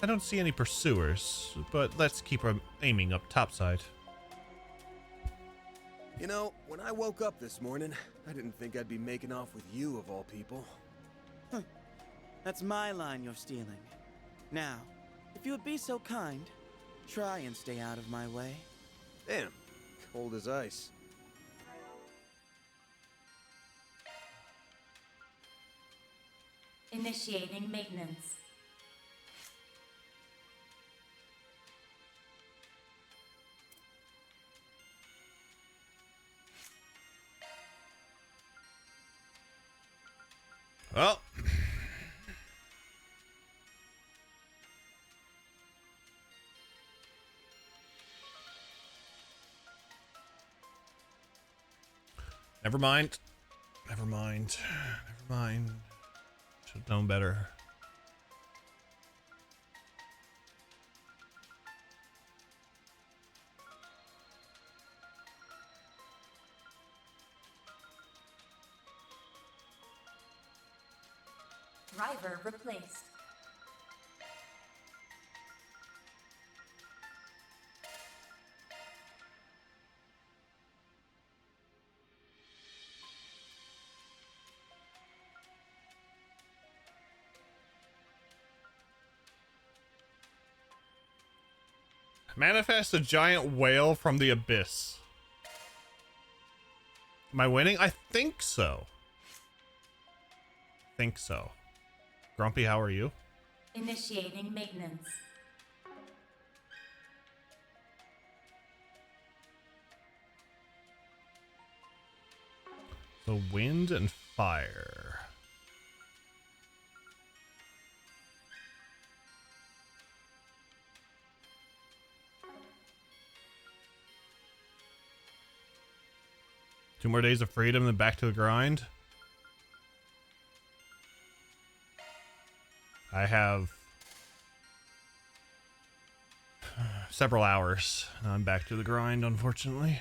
I don't see any pursuers, but let's keep aiming up topside. You know, when I woke up this morning, I didn't think I'd be making off with you of all people. Huh. That's my line you're stealing. Now, if you would be so kind, try and stay out of my way. Damn, cold as ice. Initiating maintenance. Well, never mind. Never mind. Never mind. Should have known better. Driver replaced. Manifest a giant whale from the abyss. Am I winning? I think so. Grumpy, how are you? Initiating maintenance. So wind and fire. Two more days of freedom, then back to the grind. I have several hours. I'm back to the grind, unfortunately.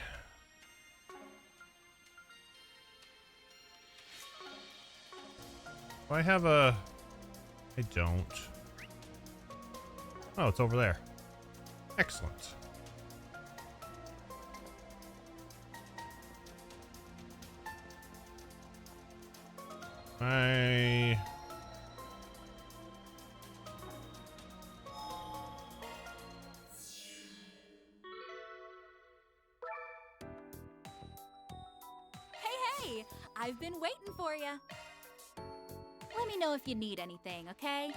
Do I have a... I don't. Oh, it's over there. Excellent. I... Hey, I've been waiting for you. Let me know if you need anything, okay?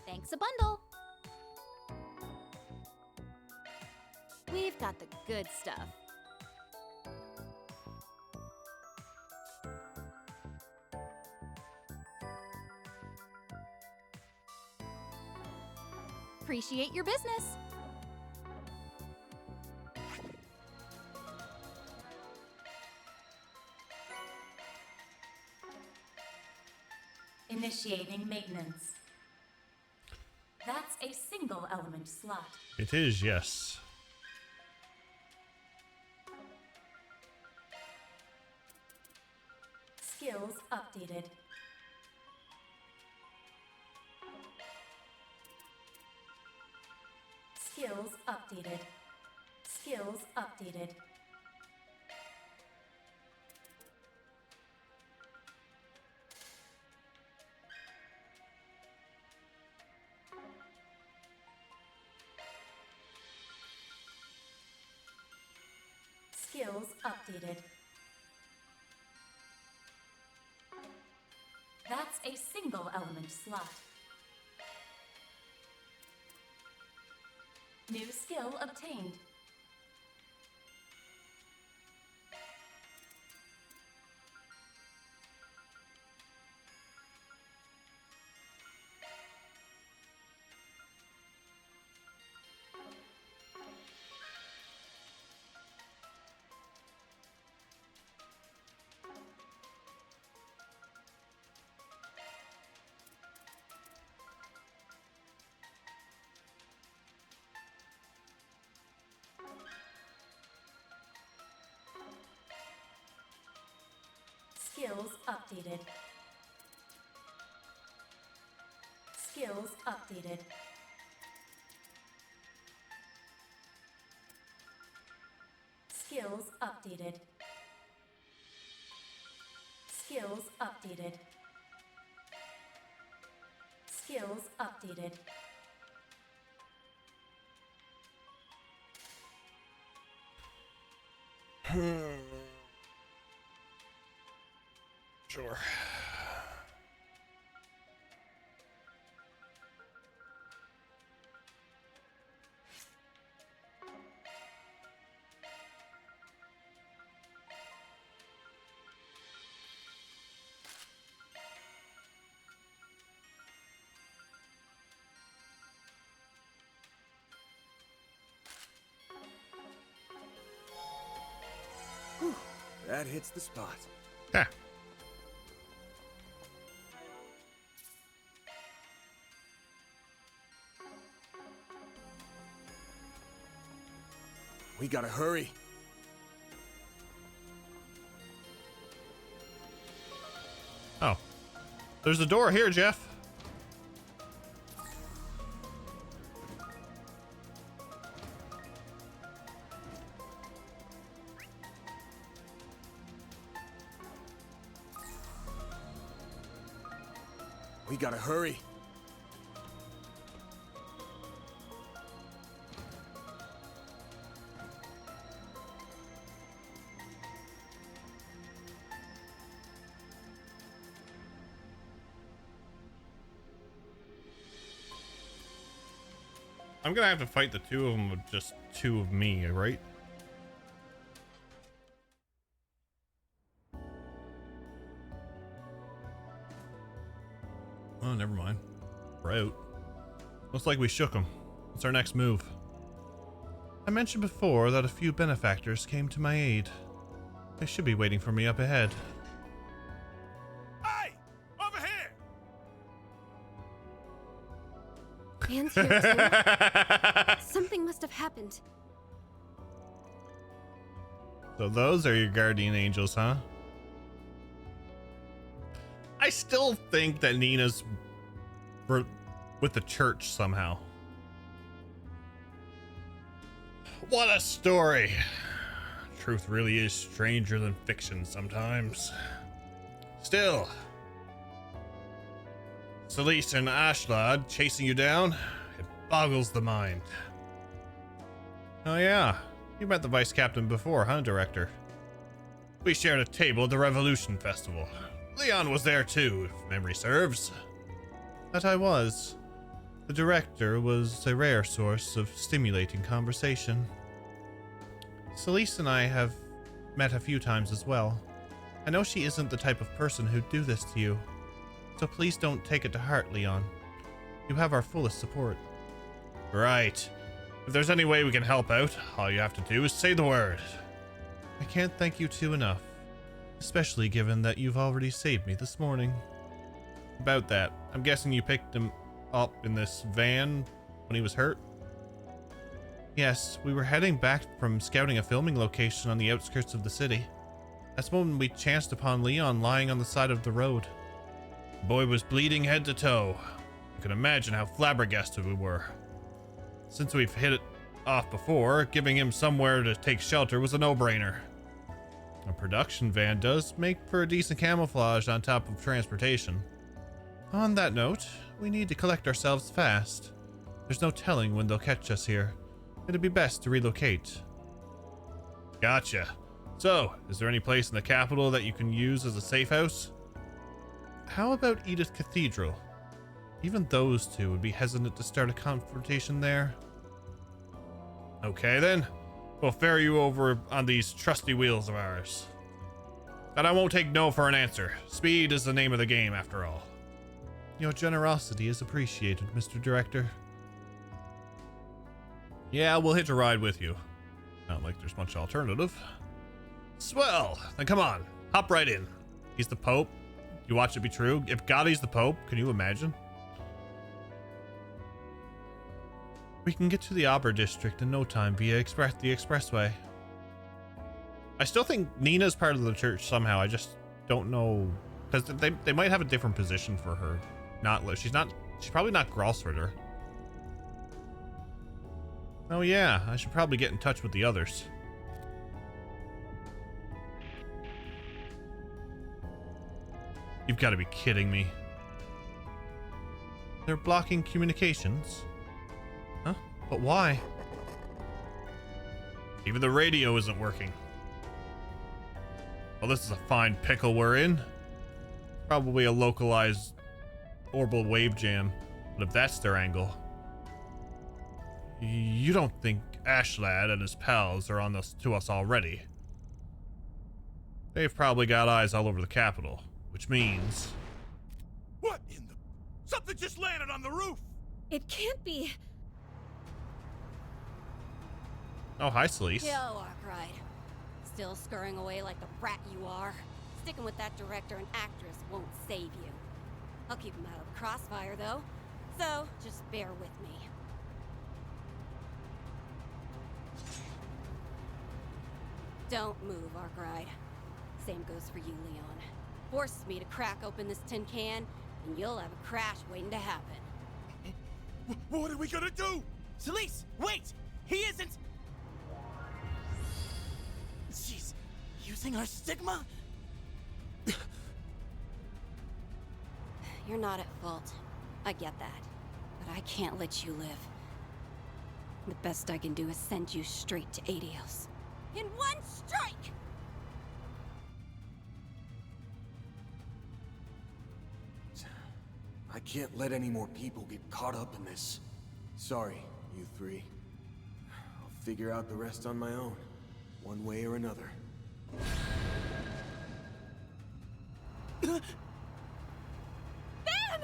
Thanks a bundle. We've got the good stuff. Appreciate your business. Initiating maintenance. That's a single element slot. It is, yes. Skills updated. Skills updated. Skills updated. Skills updated. That's a single element slot. New skill obtained. Skills updated. Skills updated. Skills updated. Skills updated. Skills updated. Sure. Whew, that hits the spot. Yeah. We gotta hurry. Oh. There's a door here, Jeff. We gotta hurry. I'm gonna have to fight the two of them with just two of me, right? Oh, never mind. We're out. Looks like we shook them. What's our next move? I mentioned before that a few benefactors came to my aid. They should be waiting for me up ahead. Hey! Over here! Anne's here too? Something must have happened. So those are your guardian angels, huh? I still think that Nina's with the church somehow. What a story. Truth really is stranger than fiction sometimes. Still, Celeste and Ashlad chasing you down, it boggles the mind. Oh yeah, you met the vice captain before, huh, Director? We shared a table at the Revolution Festival. Leon was there too, if memory serves. That I was. The director was a rare source of stimulating conversation. Celeste and I have met a few times as well. I know she isn't the type of person who'd do this to you. So please don't take it to heart, Leon. You have our fullest support. Right. If there's any way we can help out, all you have to do is say the word. I can't thank you two enough. Especially given that you've already saved me this morning. About that, I'm guessing you picked him up in this van when he was hurt? Yes, we were heading back from scouting a filming location on the outskirts of the city. That's when we chanced upon Leon lying on the side of the road. The boy was bleeding head to toe. You can imagine how flabbergasted we were. Since we've hit it off before, giving him somewhere to take shelter was a no-brainer. A production van does make for a decent camouflage on top of transportation. On that note, we need to collect ourselves fast. There's no telling when they'll catch us here. It'd be best to relocate. Gotcha. So, is there any place in the capital that you can use as a safe house? How about Edith Cathedral? Even those two would be hesitant to start a confrontation there. Okay then. We'll ferry you over on these trusty wheels of ours. But I won't take no for an answer. Speed is the name of the game, after all. Your generosity is appreciated, Mr. Director. Yeah, we'll hitch a ride with you. Not like there's much alternative. Swell! Then come on, hop right in. He's the Pope. You watch it be true. If Gotti's the Pope, can you imagine? We can get to the Auber district in no time via the expressway. I still think Nina's part of the church somehow. I just don't know, because they might have a different position for her. She's probably not Grosritter. Oh yeah, I should probably get in touch with the others. You've got to be kidding me. They're blocking communications? Huh? But why? Even the radio isn't working. Well, this is a fine pickle we're in. Probably a localized orbital wave jam. But if that's their angle... You don't think Ashlad and his pals are on this to us already? They've probably got eyes all over the capital, which means... What in the... Something just landed on the roof! It can't be. Oh, hi, Sleece. Yo, Arkwright. Still scurrying away like the rat you are. Sticking with that director and actress won't save you. I'll keep them out of the crossfire, though. So, just bear with me. Don't move, Arkwright. Same goes for you, Leon. Force me to crack open this tin can, and you'll have a crash waiting to happen. What are we gonna do? Celise, wait! He isn't... She's using our stigma? You're not at fault. I get that. But I can't let you live. The best I can do is send you straight to Adios. In one strike! I can't let any more people get caught up in this. Sorry, you three. I'll figure out the rest on my own, one way or another. Ben! Ben!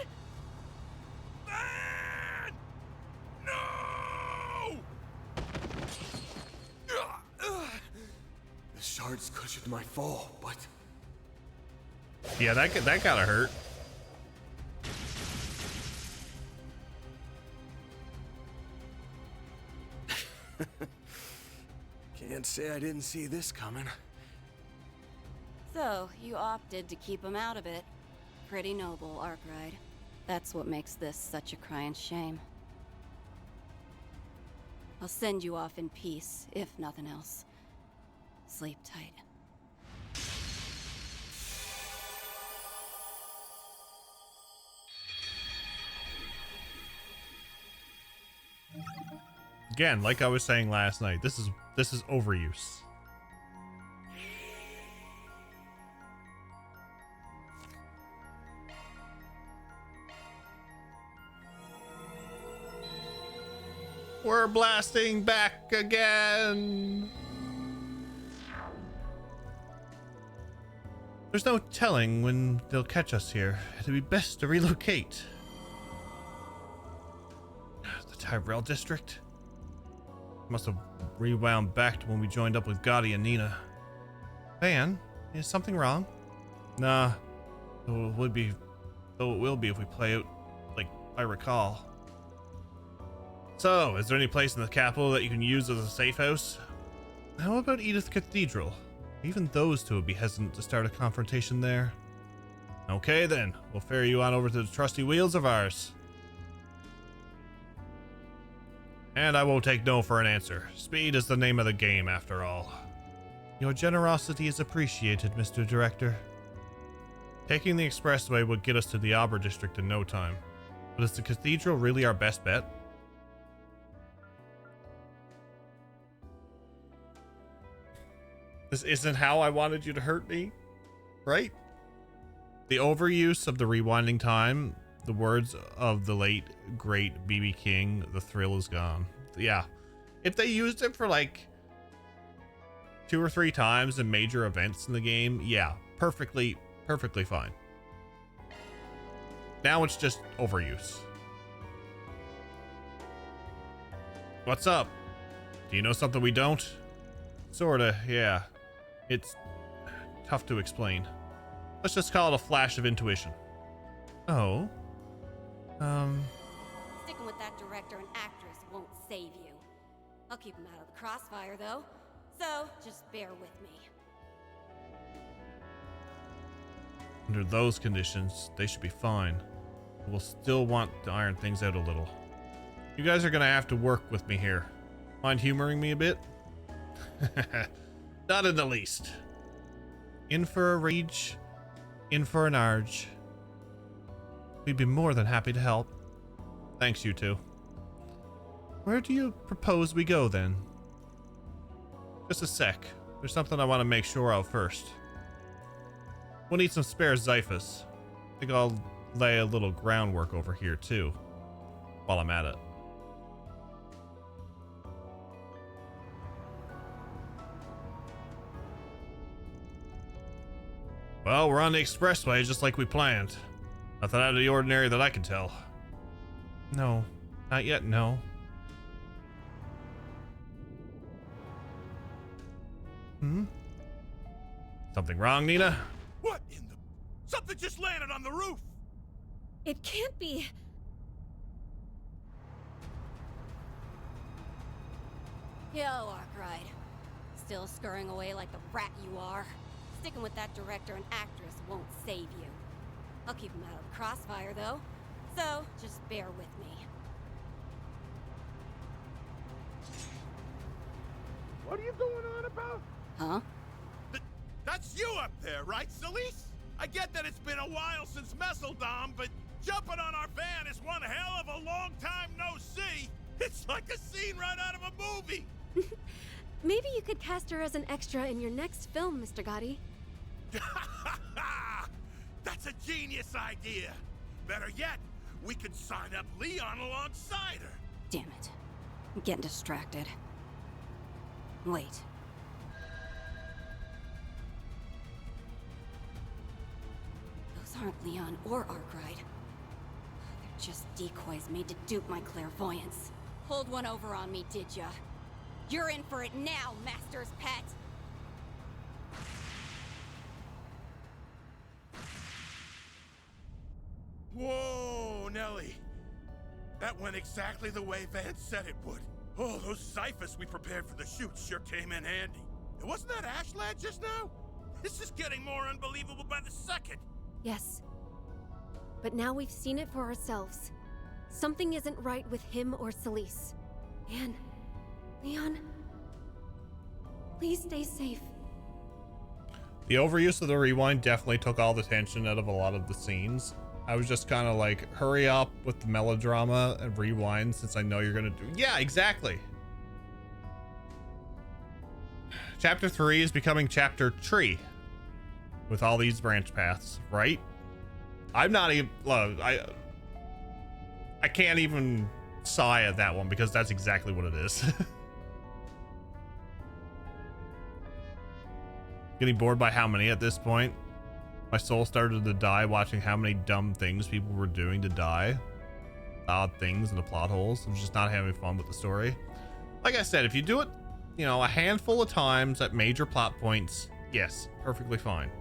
No! The shards cushioned my fall, but... Yeah, that gotta hurt. Can't say I didn't see this coming. So, you opted to keep him out of it. Pretty noble, Arkwright. That's what makes this such a crying shame. I'll send you off in peace, if nothing else. Sleep tight. Again, like I was saying last night, this is overuse. We're blasting back again. There's no telling when they'll catch us here. It'd be best to relocate. The Tyrell district? Must have rewound back to when we joined up with Gotti and Nina. Van, is something wrong? Nah. Though it will be if we play out like I recall. So, is there any place in the capital that you can use as a safe house? How about Edith Cathedral? Even those two would be hesitant to start a confrontation there. Okay then, we'll ferry you on over to the trusty wheels of ours. And I won't take no for an answer. Speed is the name of the game, after all. Your generosity is appreciated, Mr. Director. Taking the expressway would get us to the Auber district in no time. But is the cathedral really our best bet? This isn't how I wanted you to hurt me, right? The overuse of the rewinding time, the words of the late, great B.B. King, the thrill is gone. Yeah. If they used it for like 2 or 3 times in major events in the game, yeah, perfectly fine. Now it's just overuse. What's up? Do you know something we don't? Sorta, yeah. It's tough to explain. Let's just call it a flash of intuition. Oh? Sticking with that director and actress won't save you. I'll keep them out of the crossfire, though. So, just bear with me. Under those conditions, they should be fine. We'll still want to iron things out a little. You guys are gonna have to work with me here. Mind humoring me a bit? Not in the least. In for a rage? in for an Arge. We'd be more than happy to help. Thanks, you two. Where do you propose we go, then? Just a sec. There's something I want to make sure of first. We'll need some spare Xiphus. I think I'll lay a little groundwork over here, too, while I'm at it. Well, we're on the expressway just like we planned. Nothing out of the ordinary that I can tell. No, not yet, no. Something wrong, Nina? What in the... Something just landed on the roof! It can't be. Yo, Arkwright. Still scurrying away like the rat you are. Sticking with that director and actress won't save you. I'll keep him out of the crossfire, though. So, just bear with me. What are you going on about? Huh? That's you up there, right, Celise? I get that it's been a while since Messeldom, but jumping on our van is one hell of a long time no see. It's like a scene right out of a movie. Maybe you could cast her as an extra in your next film, Mr. Gotti. That's a genius idea. Better yet, we could sign up Leon alongside her. Damn it. I'm getting distracted. Wait. Those aren't Leon or Arkwright. They're just decoys made to dupe my clairvoyance. Pulled one over on me, did ya? You're in for it now, Master's pet! Whoa, Nelly. That went exactly the way Vance said it would. Oh, those Xiphus we prepared for the shoot sure came in handy. Wasn't that Ash lad just now? This is getting more unbelievable by the second. Yes. But now we've seen it for ourselves. Something isn't right with him or Celise. And Leon, please stay safe. The overuse of the rewind definitely took all the tension out of a lot of the scenes. I was just kind of like, hurry up with the melodrama and rewind since I know you're gonna do. Yeah, exactly. Chapter 3 is becoming chapter 3 with all these branch paths, right? I'm not even, I can't even sigh at that one because that's exactly what it is. Getting bored by how many at this point? My soul started to die watching how many dumb things people were doing to die. Odd things in the plot holes. I'm just not having fun with the story. Like I said, if you do it, you know, a handful of times at major plot points, yes, perfectly fine.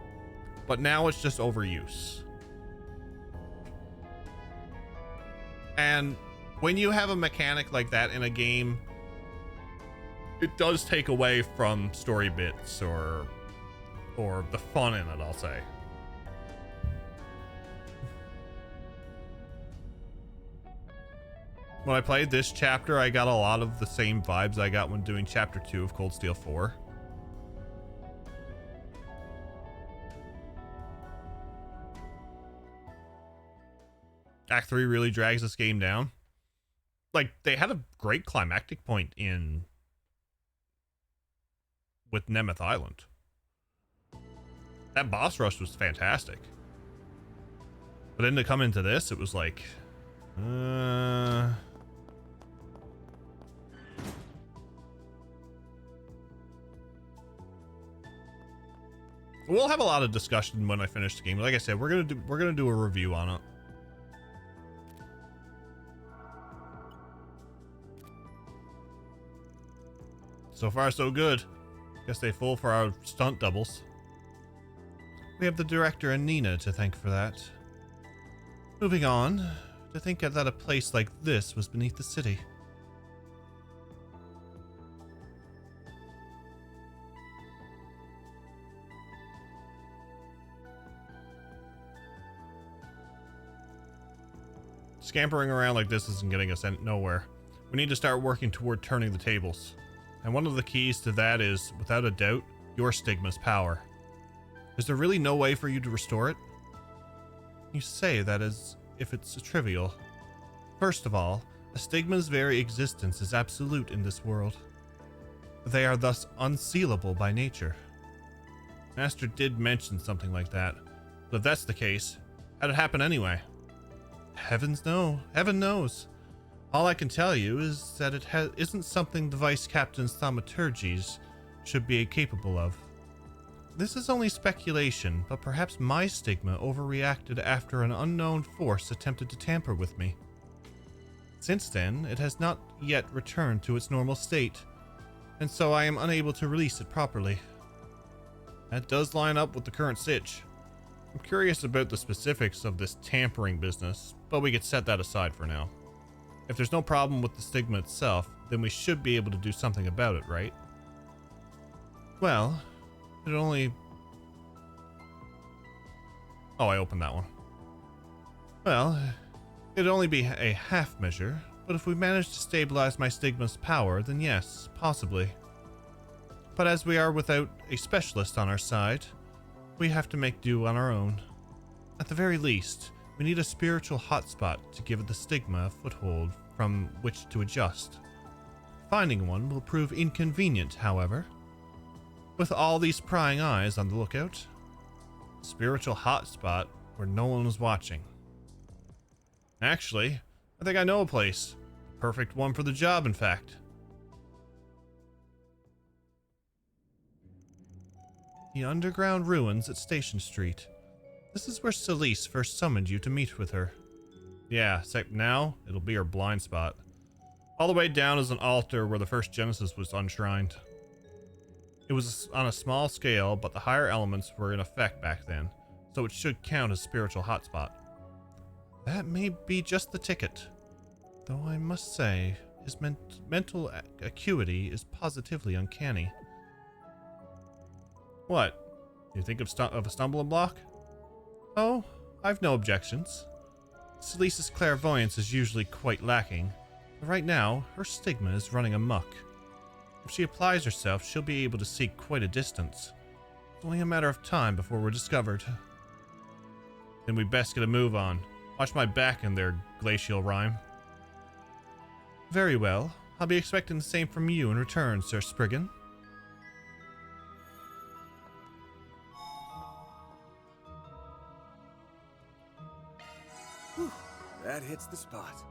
But now it's just overuse. And when you have a mechanic like that in a game, it does take away from story bits or the fun in it, I'll say. When I played this chapter, I got a lot of the same vibes I got when doing chapter 2 of Cold Steel 4. Act 3 really drags this game down. Like, they had a great climactic point with Nemeth Island. That boss rush was fantastic. But then to come into this, it was like, we'll have a lot of discussion when I finish the game. Like I said, we're gonna do a review on it. So far, so good. Guess they full for our stunt doubles. We have the director and Nina to thank for that. Moving on, to think that a place like this was beneath the city. Scampering around like this isn't getting us nowhere. We need to start working toward turning the tables. And one of the keys to that is, without a doubt, your stigma's power. Is there really no way for you to restore it? You say that as if it's trivial. First of all, a stigma's very existence is absolute in this world. They are thus unsealable by nature. Master did mention something like that, but if that's the case, how'd it happen anyway? Heaven knows. All I can tell you is that it isn't something the Vice Captain's thaumaturgies should be capable of. This is only speculation, but perhaps my stigma overreacted after an unknown force attempted to tamper with me. Since then, it has not yet returned to its normal state, and so I am unable to release it properly. That does line up with the current sitch. I'm curious about the specifics of this tampering business, but we could set that aside for now. If there's no problem with the stigma itself, then we should be able to do something about it, right? Well, it only... Oh, I opened that one. Well, it'd only be a half measure, but if we manage to stabilize my stigma's power, then yes, possibly. But as we are without a specialist on our side, we have to make do on our own. At the very least, we need a spiritual hotspot to give the stigma a foothold from which to adjust. Finding one will prove inconvenient, however. With all these prying eyes on the lookout, spiritual hotspot where no one is watching. Actually, I think I know a place. The perfect one for the job, in fact. The underground ruins at Station Street. This is where Celise first summoned you to meet with her. Yeah, except now, it'll be her blind spot. All the way down is an altar where the first Genesis was enshrined. It was on a small scale, but the higher elements were in effect back then, so it should count as spiritual hotspot. That may be just the ticket, though I must say, his mental acuity is positively uncanny. What? You think of a stumbling block? Oh, I've no objections. Celise's clairvoyance is usually quite lacking, but right now, her stigma is running amok. If she applies herself, she'll be able to see quite a distance. It's only a matter of time before we're discovered. Then we best get a move on. Watch my back in there, glacial rhyme. Very well. I'll be expecting the same from you in return, Sir Spriggan. Whew, that hits the spot.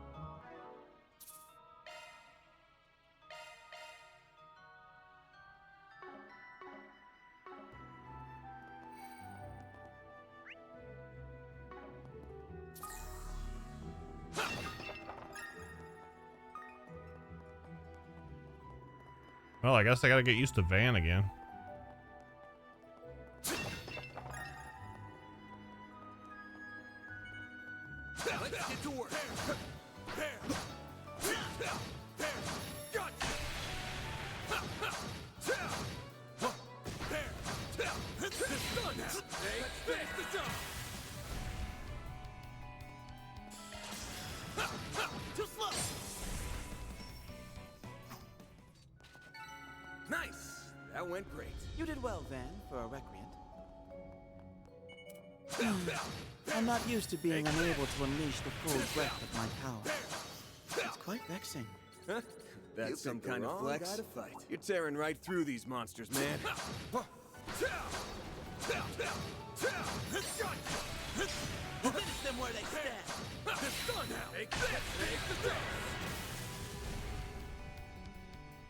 Well, I guess I gotta get used to Van again. Let's get to work. Too slow. Nice. That went great. You did well, Van, for a recreant. I'm not used to being unable to unleash the full breadth of my power. It's quite vexing. Huh? That's some kind of flex. Guy to fight. You're tearing right through these monsters, man. Finish them where they stand.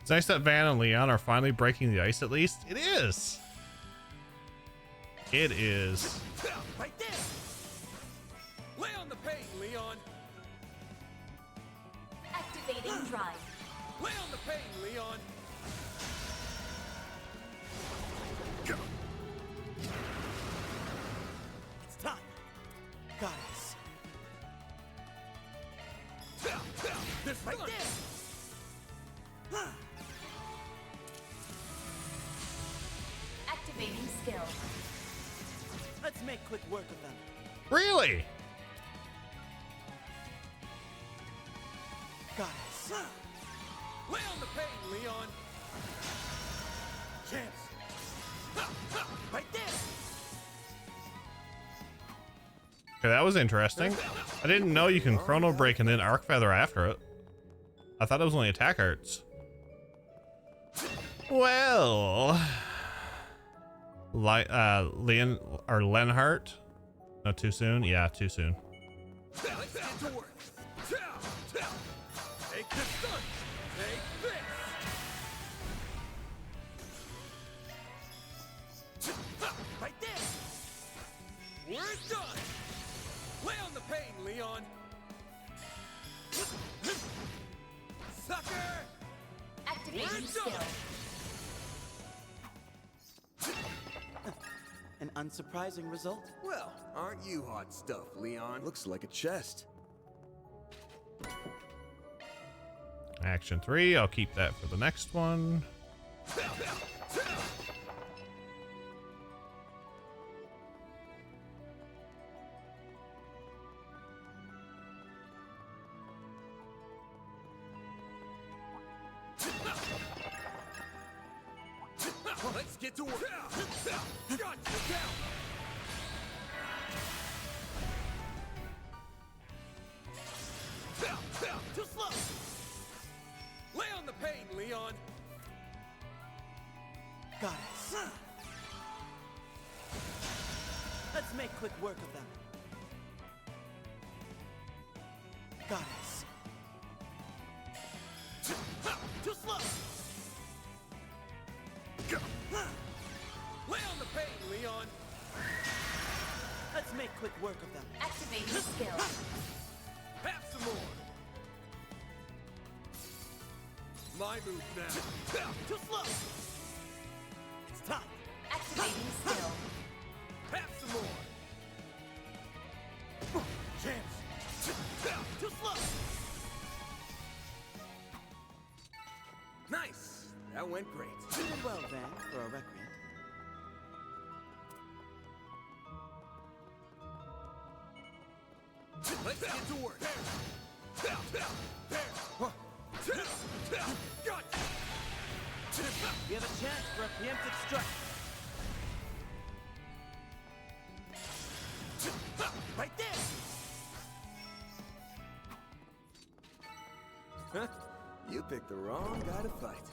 It's nice that Van and Leon are finally breaking the ice at least. It is. It is. Right there. Lay on the pain, Leon. Activating drive. Lay on the pain, Leon. It's time. Goddess. This right there. Activating skill. Let's make quick work of them. Really? Goddess. Lay on the pain, Leon. Chance. Right there. Okay, that was interesting. I didn't know you can chrono break and then arc feather after it. I thought it was only attack arts. Well, Leon or Lenhart? No, too soon. Yeah, too soon. Let's get to work. Take this gun. Take this. Right there. We're done. Lay on the pain, Leon. Sucker. Activating skill. An unsurprising result? Well, aren't you hot stuff, Leon? Looks like a chest. Action 3. I'll keep that for the next one. Let's get to work. Got you down. Too slow. Lay on the pain, Leon. Got it. Let's make quick work of them. Got it. Too slow. Lay on the pain, Leon. Let's make quick work of them. Activating skill. Have some more. My move now. Too slow. It's time. Activating skill. Have some more. Chance. Too slow. Nice. That went great. You did well, Van, for a recreant. Let's get to work. We have a chance for a preemptive strike. Right there. You picked the wrong guy to fight.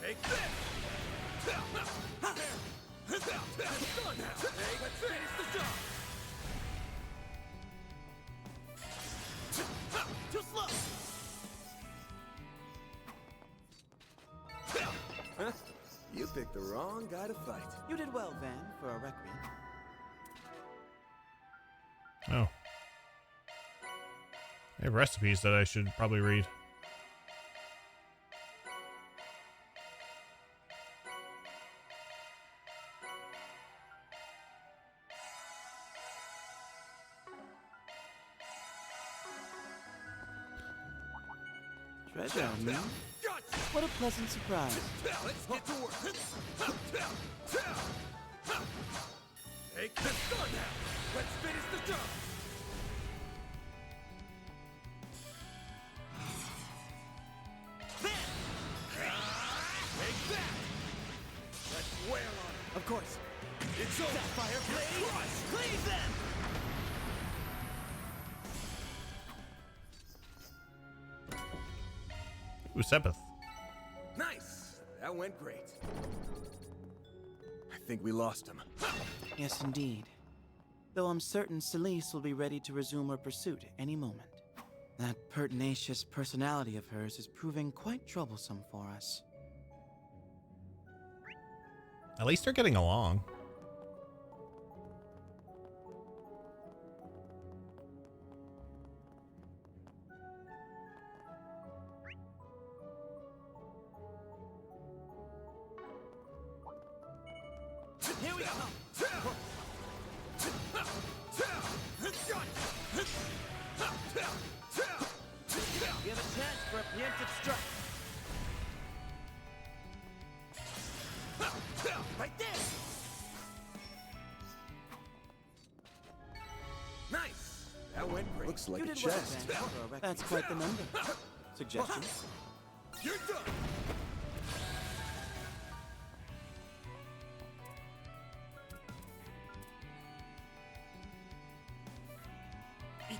Take this. Let's finish the job. Too slow. You picked the wrong guy to fight. You did well, Van, for a recreant. Oh. I have recipes that I should probably read. Treasure, man. What a pleasant surprise. Let's get to work. Take this gun now. Let's finish the job. Take that. Let's wail on it. Of course. It's over. Sapphire Blade. Please then. Ooh, Sepith. Nice. That went great. I think we lost him. Yes, indeed. Though I'm certain Celise will be ready to resume her pursuit any moment. That pertinacious personality of hers is proving quite troublesome for us. At least they're getting along. Here we go. We have a chance for a preemptive strike. Right there. Nice. That went great. Looks like You a did well, chest. Van, for a recreant. That's quite the number. Suggestions? You're done.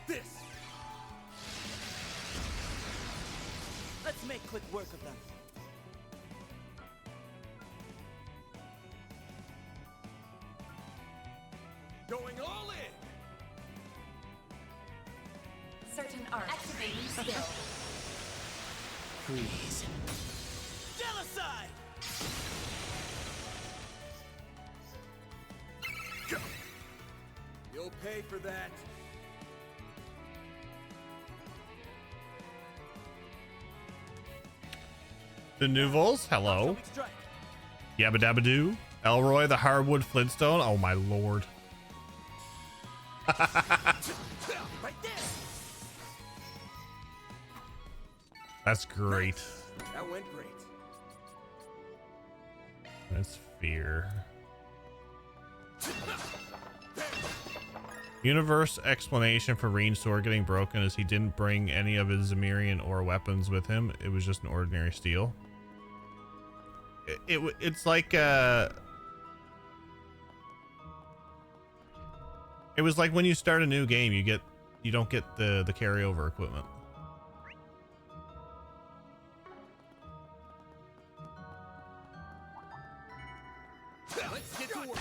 this? Let's make quick work of them. Going all in! Certain art. Activating skill. Freeze. Genocide! You'll pay for that. The Nouvelles, hello. Yabba Dabba Doo. Elroy the Hardwood Flintstone. Oh my lord. That's great. That went great. That's fear. Universe explanation for Reen's sword getting broken is he didn't bring any of his Zemirian or weapons with him. It was just an ordinary steel. It's like it was like when you start a new game, you don't get the carryover equipment. Let's get to work.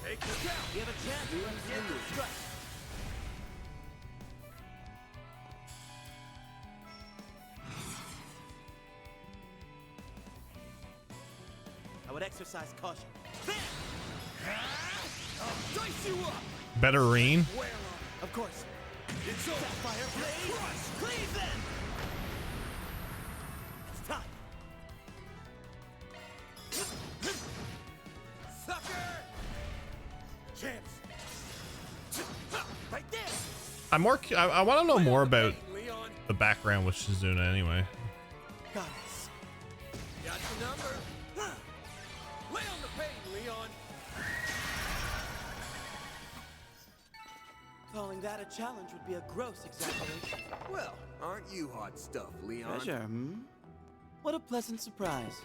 Take this out. You have a chance to get this strike. I would exercise caution. I'll dice you up. Better Reen. Of course. It's over. Fire blade. Crush. Cleave them. It's time. Sucker. Chance. Right there. I'm more. I want to know more about Leon. the background with Shizuna anyway. Goddess. Got your number. Lay on the pain, Leon. Calling that a challenge would be a gross exaggeration. Well, aren't you hot stuff, Leon? Treasure, hmm? What a pleasant surprise.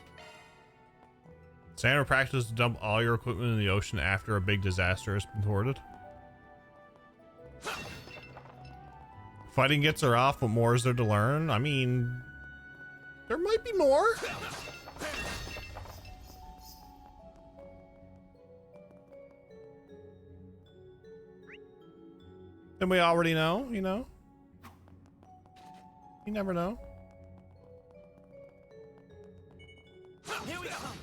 Standard practice to dump all your equipment in the ocean after a big disaster has been thwarted. Fighting gets her off, but more is there to learn? I mean, there might be more. Than we already know, you know? You never know. Here we come.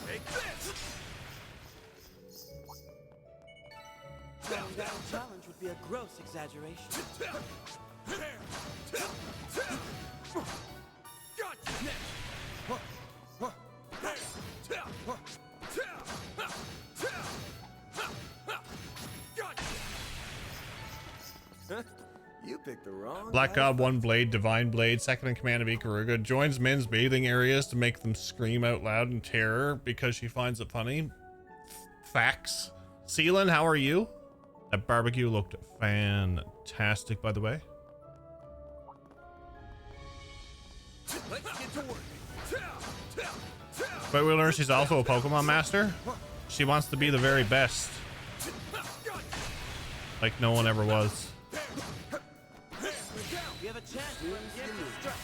Take this. Calling that a challenge would be a gross exaggeration. Gotcha. You picked the wrong Black guy. God, one blade, divine blade, second in command of Ikaruga, joins men's bathing areas to make them scream out loud in terror because she finds it funny. Facts. Seelan, how are you? That barbecue looked fantastic, by the way. Let's get to work. But we learned she's also a Pokemon master. She wants to be the very best. Like no one ever was. You have a chance to get this strike.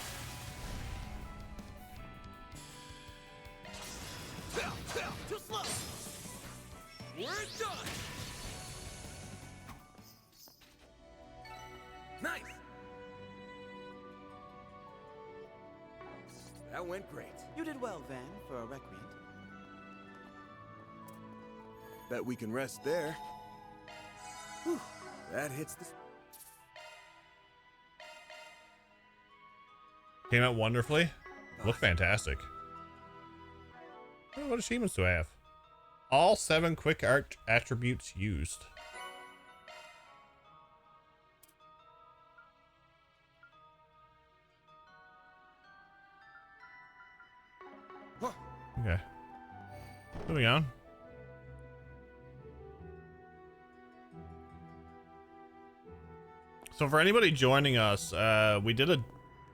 Too slow. We're done. Nice. That went great. You did well, Van, for a recreant. Bet we can rest there. Whew. That hits the... Came out wonderfully. Look fantastic. Oh, what achievements do I have? All 7 quick art attributes used. Okay. Moving on. So for anybody joining us, we did a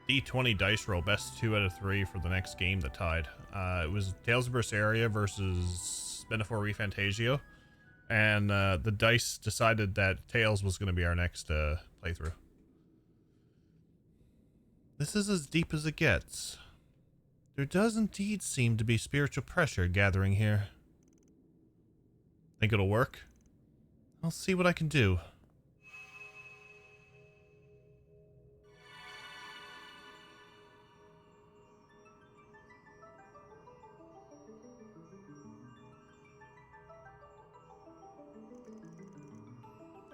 D20 dice roll, best 2 out of 3 for the next game that tied. It was Tales of Berseria versus Benefor Refantasio, and the dice decided that Tales was going to be our next playthrough. This is as deep as it gets. There does indeed seem to be spiritual pressure gathering here. Think it'll work? I'll see what I can do.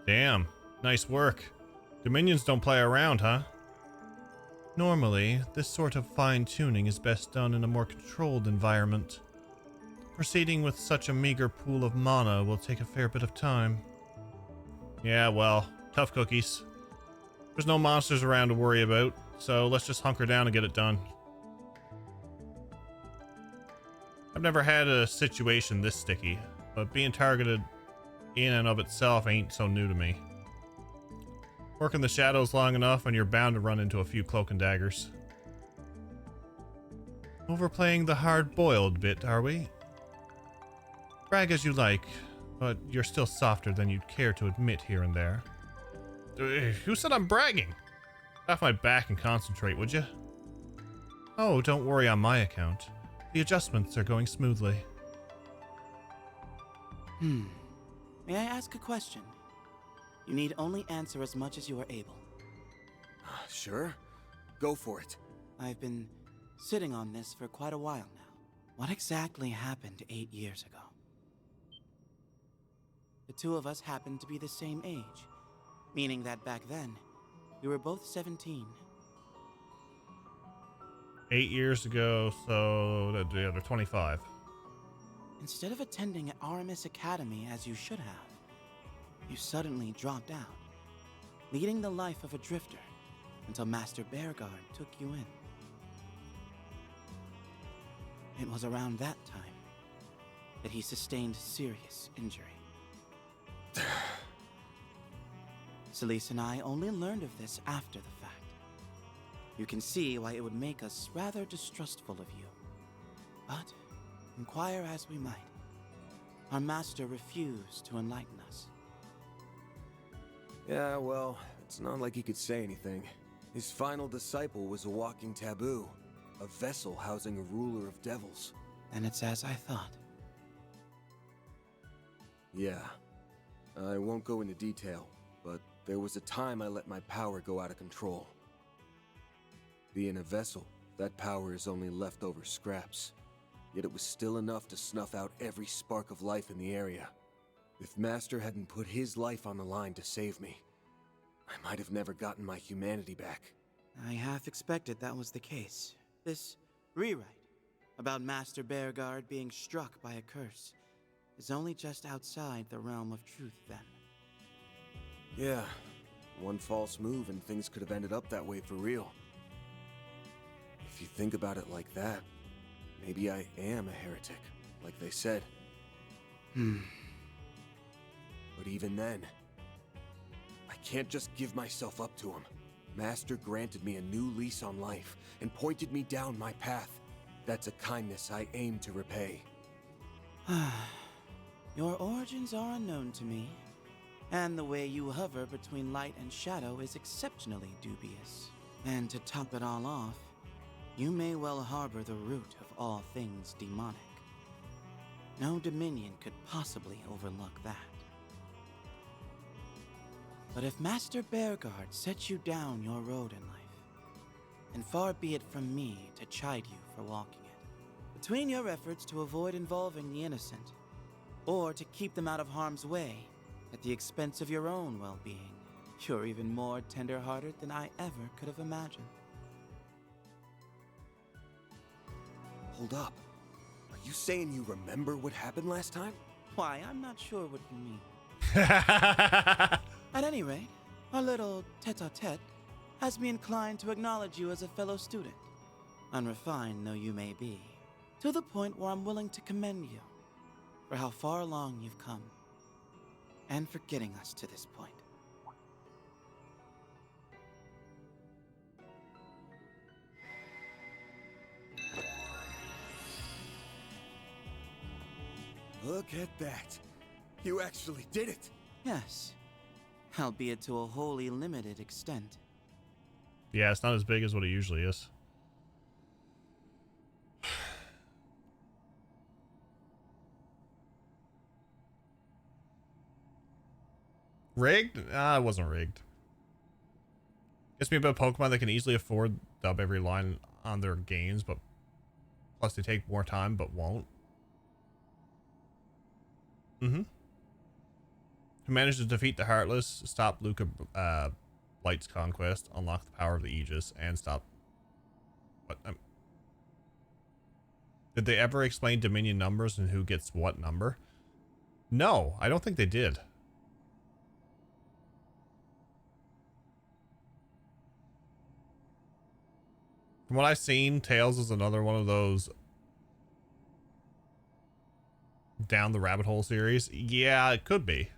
Damn, nice work. Dominions don't play around, huh? Normally, this sort of fine-tuning is best done in a more controlled environment. Proceeding with such a meager pool of mana will take a fair bit of time. Yeah, well, tough cookies. There's no monsters around to worry about, so let's just hunker down and get it done. I've never had a situation this sticky, but being targeted in and of itself ain't so new to me. Work in the shadows long enough and you're bound to run into a few cloak and daggers. Overplaying the hard-boiled bit, are we? Brag as you like, but you're still softer than you'd care to admit here and there. Who said I'm bragging? Get off my back and concentrate, would you? Oh, don't worry on my account. The adjustments are going smoothly. May I ask a question? You need only answer as much as you are able. Sure. Go for it. I've been sitting on this for quite a while now. What exactly happened 8 years ago? The two of us happened to be the same age, meaning that back then, we were both 17. 8 years ago, so they're 25. Instead of attending Aramis Academy as you should have, you suddenly dropped out, leading the life of a drifter until Master Bearguard took you in. It was around that time that he sustained serious injury. Celise and I only learned of this after the fact. You can see why it would make us rather distrustful of you. But, inquire as we might, our master refused to enlighten us. Yeah, well, it's not like he could say anything. His final disciple was a walking taboo, a vessel housing a ruler of devils. And it's as I thought. Yeah. I won't go into detail, but there was a time I let my power go out of control. Being a vessel, that power is only leftover scraps. Yet it was still enough to snuff out every spark of life in the area. If Master hadn't put his life on the line to save me, I might have never gotten my humanity back. I half expected that was the case. This rewrite about Master Bearguard being struck by a curse is only just outside the realm of truth then. Yeah, one false move and things could have ended up that way for real. If you think about it like that, maybe I am a heretic, like they said. But even then, I can't just give myself up to him. Master granted me a new lease on life and pointed me down my path. That's a kindness I aim to repay. Your origins are unknown to me, and the way you hover between light and shadow is exceptionally dubious. And to top it all off, you may well harbor the root of all things demonic. No Dominion could possibly overlook that. But if Master Bearguard sets you down your road in life, and far be it from me to chide you for walking it, between your efforts to avoid involving the innocent, or to keep them out of harm's way at the expense of your own well-being, you're even more tender-hearted than I ever could have imagined. Hold up. Are you saying you remember what happened last time? Why, I'm not sure what you mean. At any rate, our little tete-a-tete has me inclined to acknowledge you as a fellow student, unrefined though you may be, to the point where I'm willing to commend you for how far along you've come, and for getting us to this point. Look at that. You actually did it. Yes, albeit to a wholly limited extent. Yeah, it's not as big as what it usually is. Rigged? Ah, it wasn't rigged. Gets me about Pokemon that can easily afford dub every line on their games, but plus they take more time but won't. Mm-hmm. Who managed to defeat the Heartless, stop Luca Blight's conquest, unlock the power of the Aegis, and stop... What? Did they ever explain Dominion numbers and who gets what number? No, I don't think they did. From what I've seen, Tails is another one of those down the rabbit hole series. Yeah, it could be.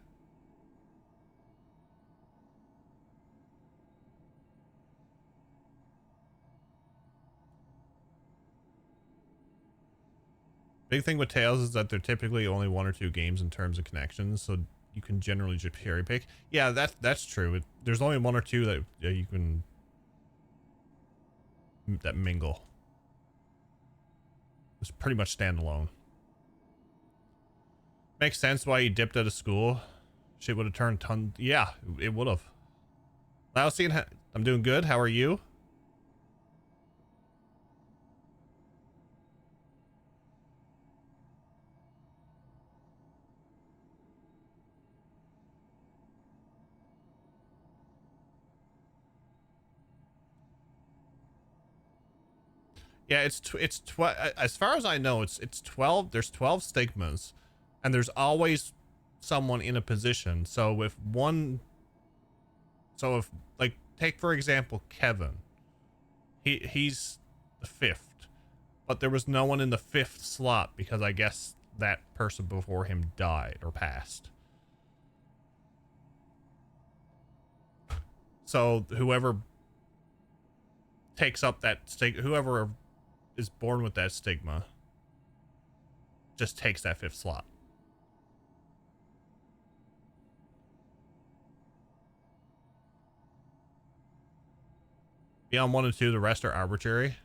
Big thing with Tails is that they're typically only 1 or 2 games in terms of connections, so you can generally just cherry pick. Yeah, that's true. There's only 1 or 2 that you can that mingle. It's pretty much standalone. Makes sense why he dipped out of school. Shit would have turned ton. Yeah, it would have. Lausian, I'm doing good. How are you? Yeah, it's 12. As far as I know, it's 12. There's 12 stigmas, and there's always someone in a position. So if like take for example Kevin, he's the 5th, but there was no one in the 5th slot because I guess that person before him died or passed. So whoever takes up that whoever is born with that stigma just takes that 5th slot. Beyond 1 and 2, the rest are arbitrary.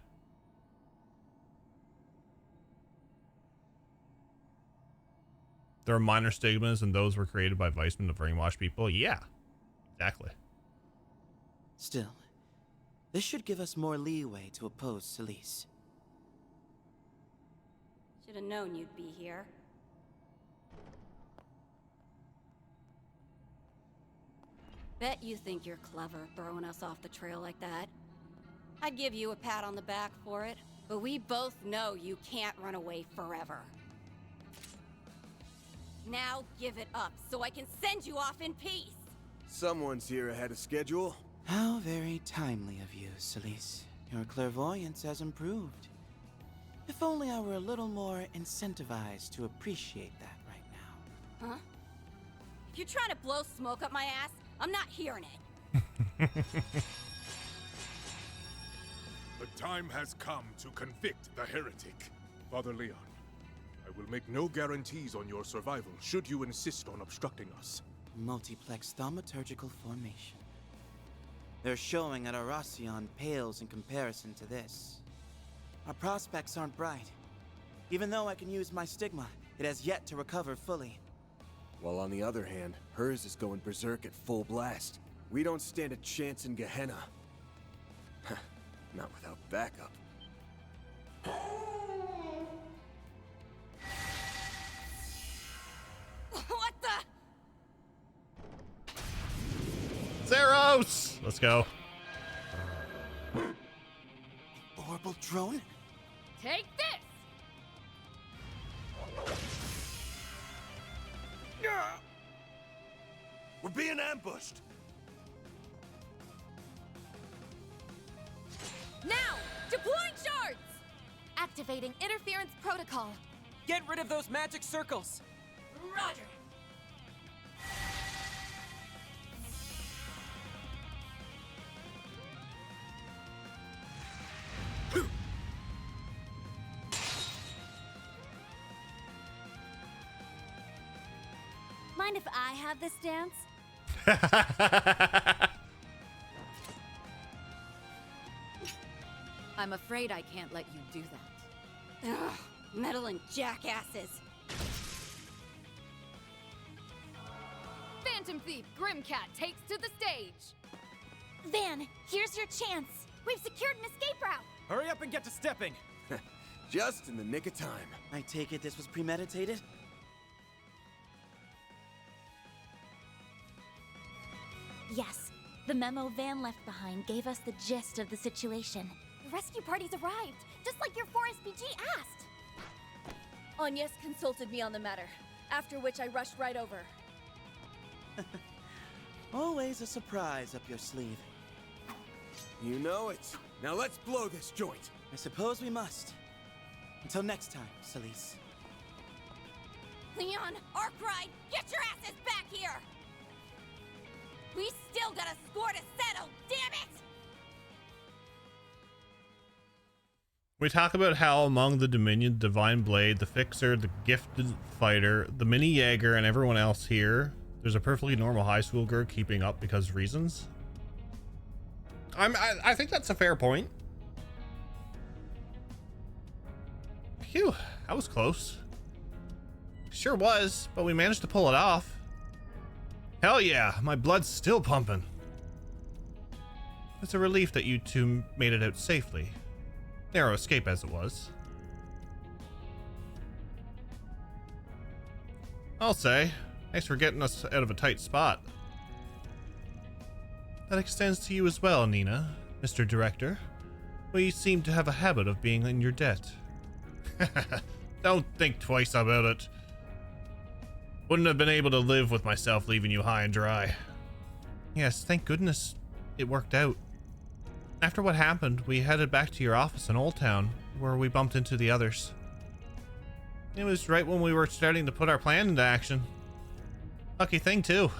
There are minor stigmas, and those were created by Weissman to brainwash people. Yeah, exactly. Still, this should give us more leeway to oppose Celise. Should have known you'd be here. Bet you think you're clever throwing us off the trail like that. I'd give you a pat on the back for it, but we both know you can't run away forever. Now give it up so I can send you off in peace. Someone's here ahead of schedule. How very timely of you, Celise. Your clairvoyance has improved. If only I were a little more incentivized to appreciate that right now. Huh? If you're trying to blow smoke up my ass, I'm not hearing it. The time has come to convict the heretic. Father Leon, I will make no guarantees on your survival should you insist on obstructing us. Multiplex thaumaturgical formation. Their showing at Arasion pales in comparison to this. Our prospects aren't bright. Even though I can use my stigma, it has yet to recover fully. While on the other hand, hers is going berserk at full blast. We don't stand a chance in Gehenna. Not without backup. What the? Zeros! Let's go. Orbital drone? Take this! We're being ambushed! Now! Deploying shards! Activating interference protocol. Get rid of those magic circles! Roger! mind if I have this dance? I'm afraid I can't let you do that. Ugh, meddling jackasses. Phantom Thief Grimcat takes to the stage. Van, here's your chance. We've secured an escape route. Hurry up and get to stepping. Just in the nick of time. I take it this was premeditated? Yes, the memo Van left behind gave us the gist of the situation. The rescue party's arrived, just like your 4SPG asked. Agnes consulted me on the matter, after which I rushed right over. Always a surprise up your sleeve. You know it. Now let's blow this joint. I suppose we must. Until next time, Celise. Leon, Arkwright, get your asses back here! We still got a score to settle, damn it! We talk about how among the Dominion, Divine Blade, the Fixer, the Gifted Fighter, the Mini Jaeger, and everyone else here, there's a perfectly normal high school girl keeping up because of reasons. I think that's a fair point. Phew, that was close. Sure was, but we managed to pull it off. Hell yeah, my blood's still pumping. It's a relief that you two made it out safely. Narrow escape as it was. I'll say, thanks for getting us out of a tight spot. That extends to you as well, Nina, Mr. Director. We seem to have a habit of being in your debt. Don't think twice about it. Wouldn't have been able to live with myself leaving you high and dry. Yes, thank goodness it worked out. After what happened, we headed back to your office in Old Town, where we bumped into the others. It was right when we were starting to put our plan into action. Lucky thing, too.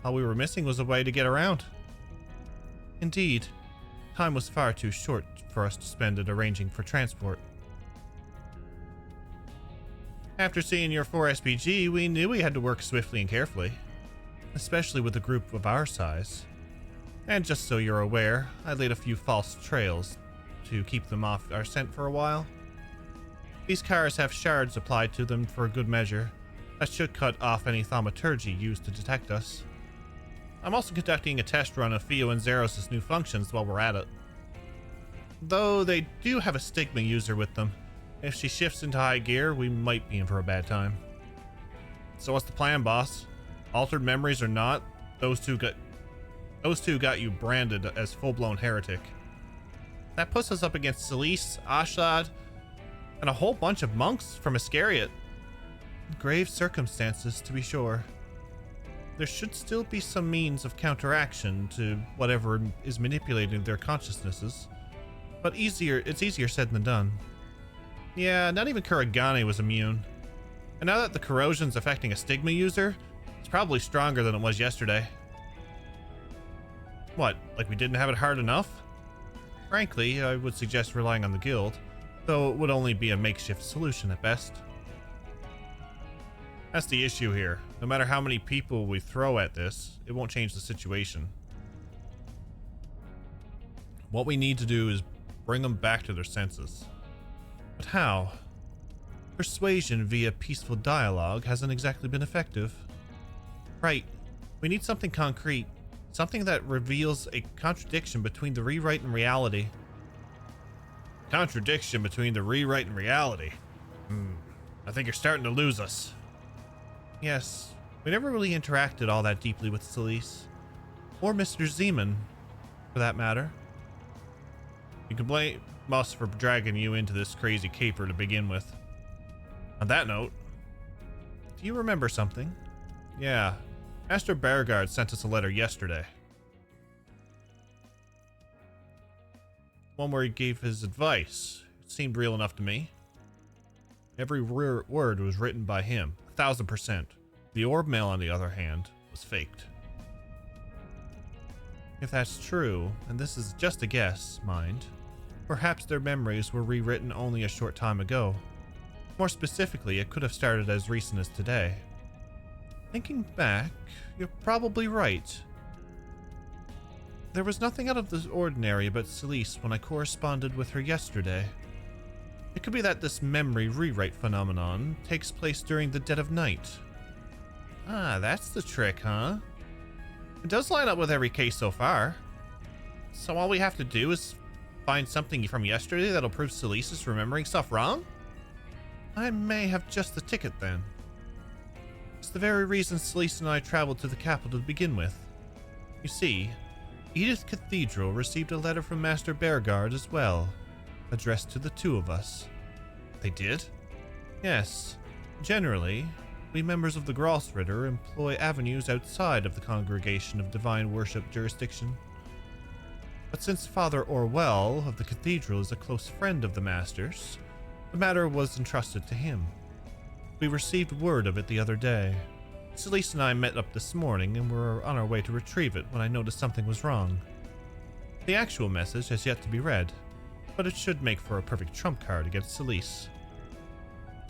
All we were missing was a way to get around. Indeed, time was far too short for us to spend it arranging for transport. After seeing your 4SPG, we knew we had to work swiftly and carefully, especially with a group of our size. And just so you're aware, I laid a few false trails to keep them off our scent for a while. These cars have shards applied to them for good measure that should cut off any thaumaturgy used to detect us. I'm also conducting a test run of Theo and Zeros' new functions while we're at it. Though they do have a Stigma user with them. If she shifts into high gear, we might be in for a bad time. So what's the plan, boss? Altered memories or not, those two got you branded as full-blown heretic. That puts us up against Celise, Ashlad, and a whole bunch of monks from Iscariot. Grave circumstances, to be sure. There should still be some means of counteraction to whatever is manipulating their consciousnesses, but it's easier said than done. Yeah, not even Kuragane was immune. And now that the corrosion's affecting a Stigma user, it's probably stronger than it was yesterday. What, like we didn't have it hard enough? Frankly, I would suggest relying on the guild, though it would only be a makeshift solution at best. That's the issue here. No matter how many people we throw at this, it won't change the situation. What we need to do is bring them back to their senses. But how? Persuasion via peaceful dialogue hasn't exactly been effective. Right. We need something concrete. Something that reveals a contradiction between the rewrite and reality. Contradiction between the rewrite and reality? I think you're starting to lose us. Yes, we never really interacted all that deeply with Celise. Or Mr. Zeman, for that matter. You can blame us for dragging you into this crazy caper to begin with. On that note, do you remember something? Yeah, Master Beauregard sent us a letter yesterday. One where he gave his advice. It seemed real enough to me. Every word was written by him, 1000%. The orb mail, on the other hand, was faked. If that's true, and this is just a guess, mind, perhaps their memories were rewritten only a short time ago. More specifically, it could have started as recent as today. Thinking back, you're probably right. There was nothing out of the ordinary about Celeste when I corresponded with her yesterday. It could be that this memory rewrite phenomenon takes place during the dead of night. Ah, that's the trick, huh? It does line up with every case so far. So all we have to do is find something from yesterday that'll prove Celeste is remembering stuff wrong? I may have just the ticket then. It's the very reason Celeste and I traveled to the capital to begin with. You see, Edith Cathedral received a letter from Master Beauregard as well, addressed to the two of us. They did? Yes. Generally, we members of the Grossritter employ avenues outside of the Congregation of Divine Worship jurisdiction. But since Father Orwell of the Cathedral is a close friend of the Master's, the matter was entrusted to him. We received word of it the other day. Celeste and I met up this morning and were on our way to retrieve it when I noticed something was wrong. The actual message has yet to be read, but it should make for a perfect trump card against Celeste.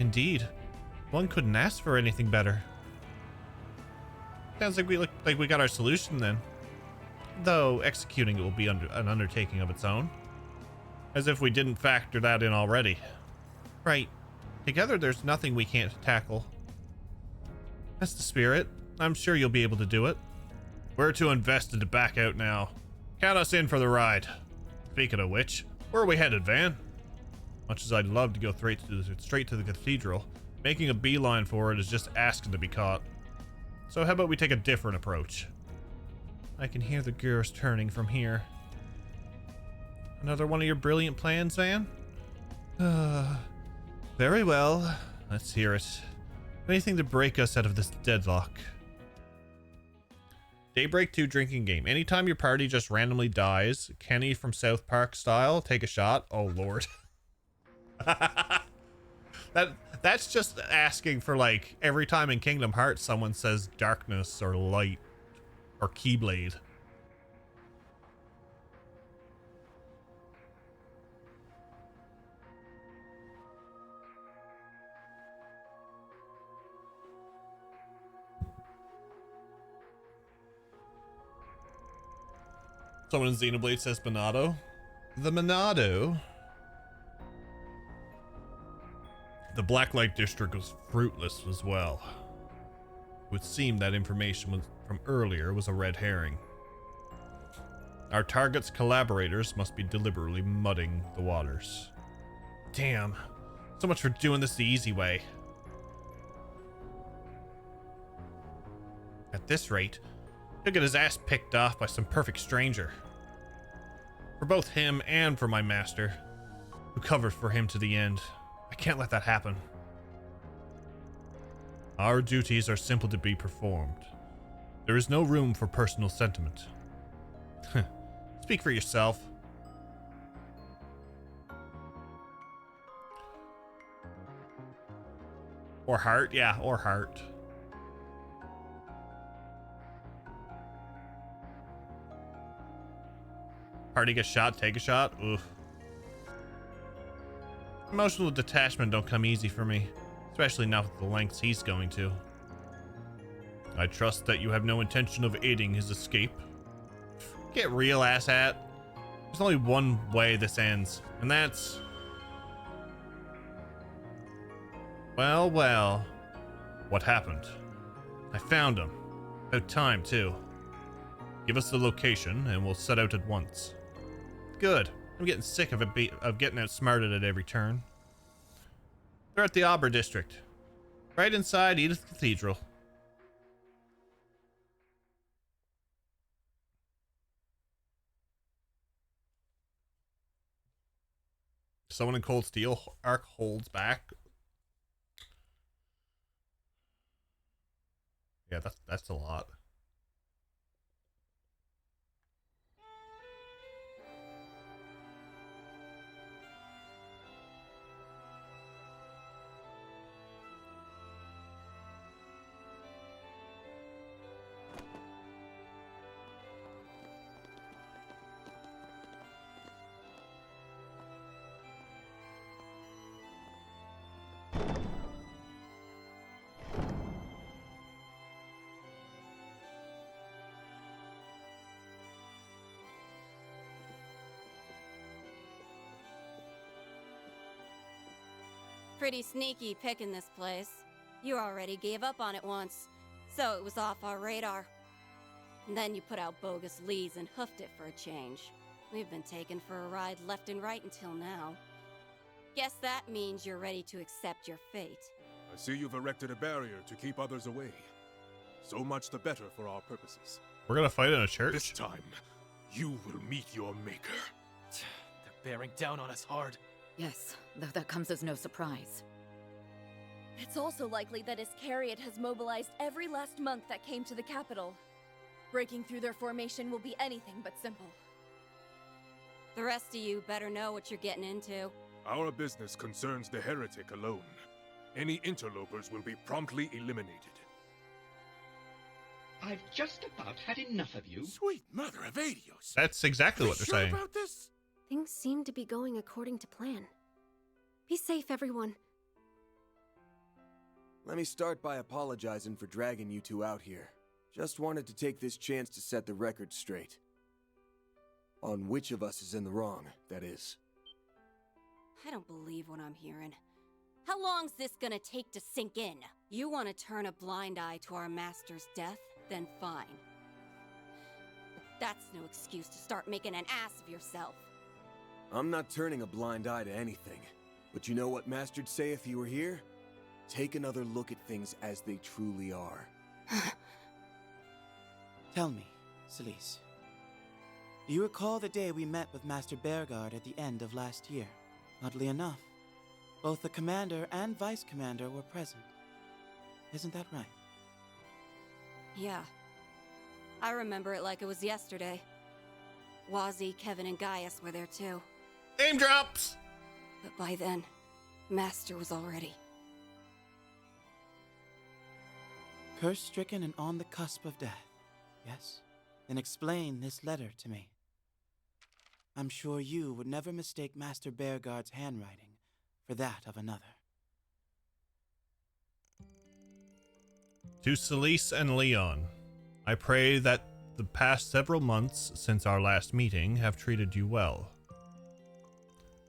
Indeed, one couldn't ask for anything better. Sounds like we got our solution then. Though executing it will be an undertaking of its own. As if we didn't factor that in already. Right. Together there's nothing we can't tackle. That's the spirit. I'm sure you'll be able to do it. We're too invested to back out now. Count us in for the ride. Speaking of which, where are we headed, Van? Much as I'd love to go straight to the cathedral, making a beeline for it is just asking to be caught. So how about we take a different approach? I can hear the gears turning from here. Another one of your brilliant plans, Van? Very well. Let's hear it. Anything to break us out of this deadlock. Daybreak 2 drinking game. Anytime your party just randomly dies, Kenny from South Park style, take a shot. Oh, Lord. That's just asking for, like, every time in Kingdom Hearts someone says darkness or light or Keyblade. Someone in Xenoblade says Monado. The Monado. The Blacklight District was fruitless as well. It would seem that information from earlier was a red herring. Our target's collaborators must be deliberately mudding the waters. Damn. So much for doing this the easy way. At this rate, he'll get his ass picked off by some perfect stranger. For both him and for my master, who covered for him to the end. I can't let that happen. Our duties are simple to be performed. There is no room for personal sentiment. Speak for yourself. Or heart, yeah, or heart. Party gets shot, take a shot? Oof. Emotional detachment don't come easy for me, especially not with the lengths he's going to. I trust that you have no intention of aiding his escape. Get real, asshat. There's only one way this ends, and that's... Well, well. What happened? I found him. About time, too. Give us the location, and we'll set out at once. Good. I'm getting sick of getting outsmarted at every turn. They're at the Auber district. Right inside Edith Cathedral. Someone in Cold Steel arc holds back. Yeah, that's a lot. Pretty sneaky picking this place. You already gave up on it once, so it was off our radar. And then you put out bogus leads and hoofed it for a change. We've been taken for a ride left and right until now. Guess that means you're ready to accept your fate. I see you've erected a barrier to keep others away. So much the better for our purposes. We're gonna fight in a church? This time, you will meet your maker. They're bearing down on us hard. Yes, though that comes as no surprise. It's also likely that Iscariot has mobilized every last monk that came to the capital. Breaking through their formation will be anything but simple. The rest of you better know what you're getting into. Our business concerns the heretic alone. Any interlopers will be promptly eliminated. I've just about had enough of you. Sweet mother of Adios. That's exactly what they're Sure saying. about this? Things seem to be going according to plan. Be safe, everyone. Let me start by apologizing for dragging you two out here. Just wanted to take this chance to set the record straight. On which of us is in the wrong, that is. I don't believe what I'm hearing. How long's this gonna take to sink in? You want to turn a blind eye to our master's death? Then fine. But that's no excuse to start making an ass of yourself. I'm not turning a blind eye to anything. But you know what Master'd say if he were here? Take another look at things as they truly are. Tell me, Celise. Do you recall the day we met with Master Bearguard at the end of last year? Oddly enough, both the commander and vice commander were present. Isn't that right? Yeah. I remember it like it was yesterday. Wazzy, Kevin, and Gaius were there too. Name drops! But by then, Master was already... Curse-stricken and on the cusp of death, yes? Then explain this letter to me. I'm sure you would never mistake Master Bearguard's handwriting for that of another. To Celise and Leon, I pray that the past several months since our last meeting have treated you well.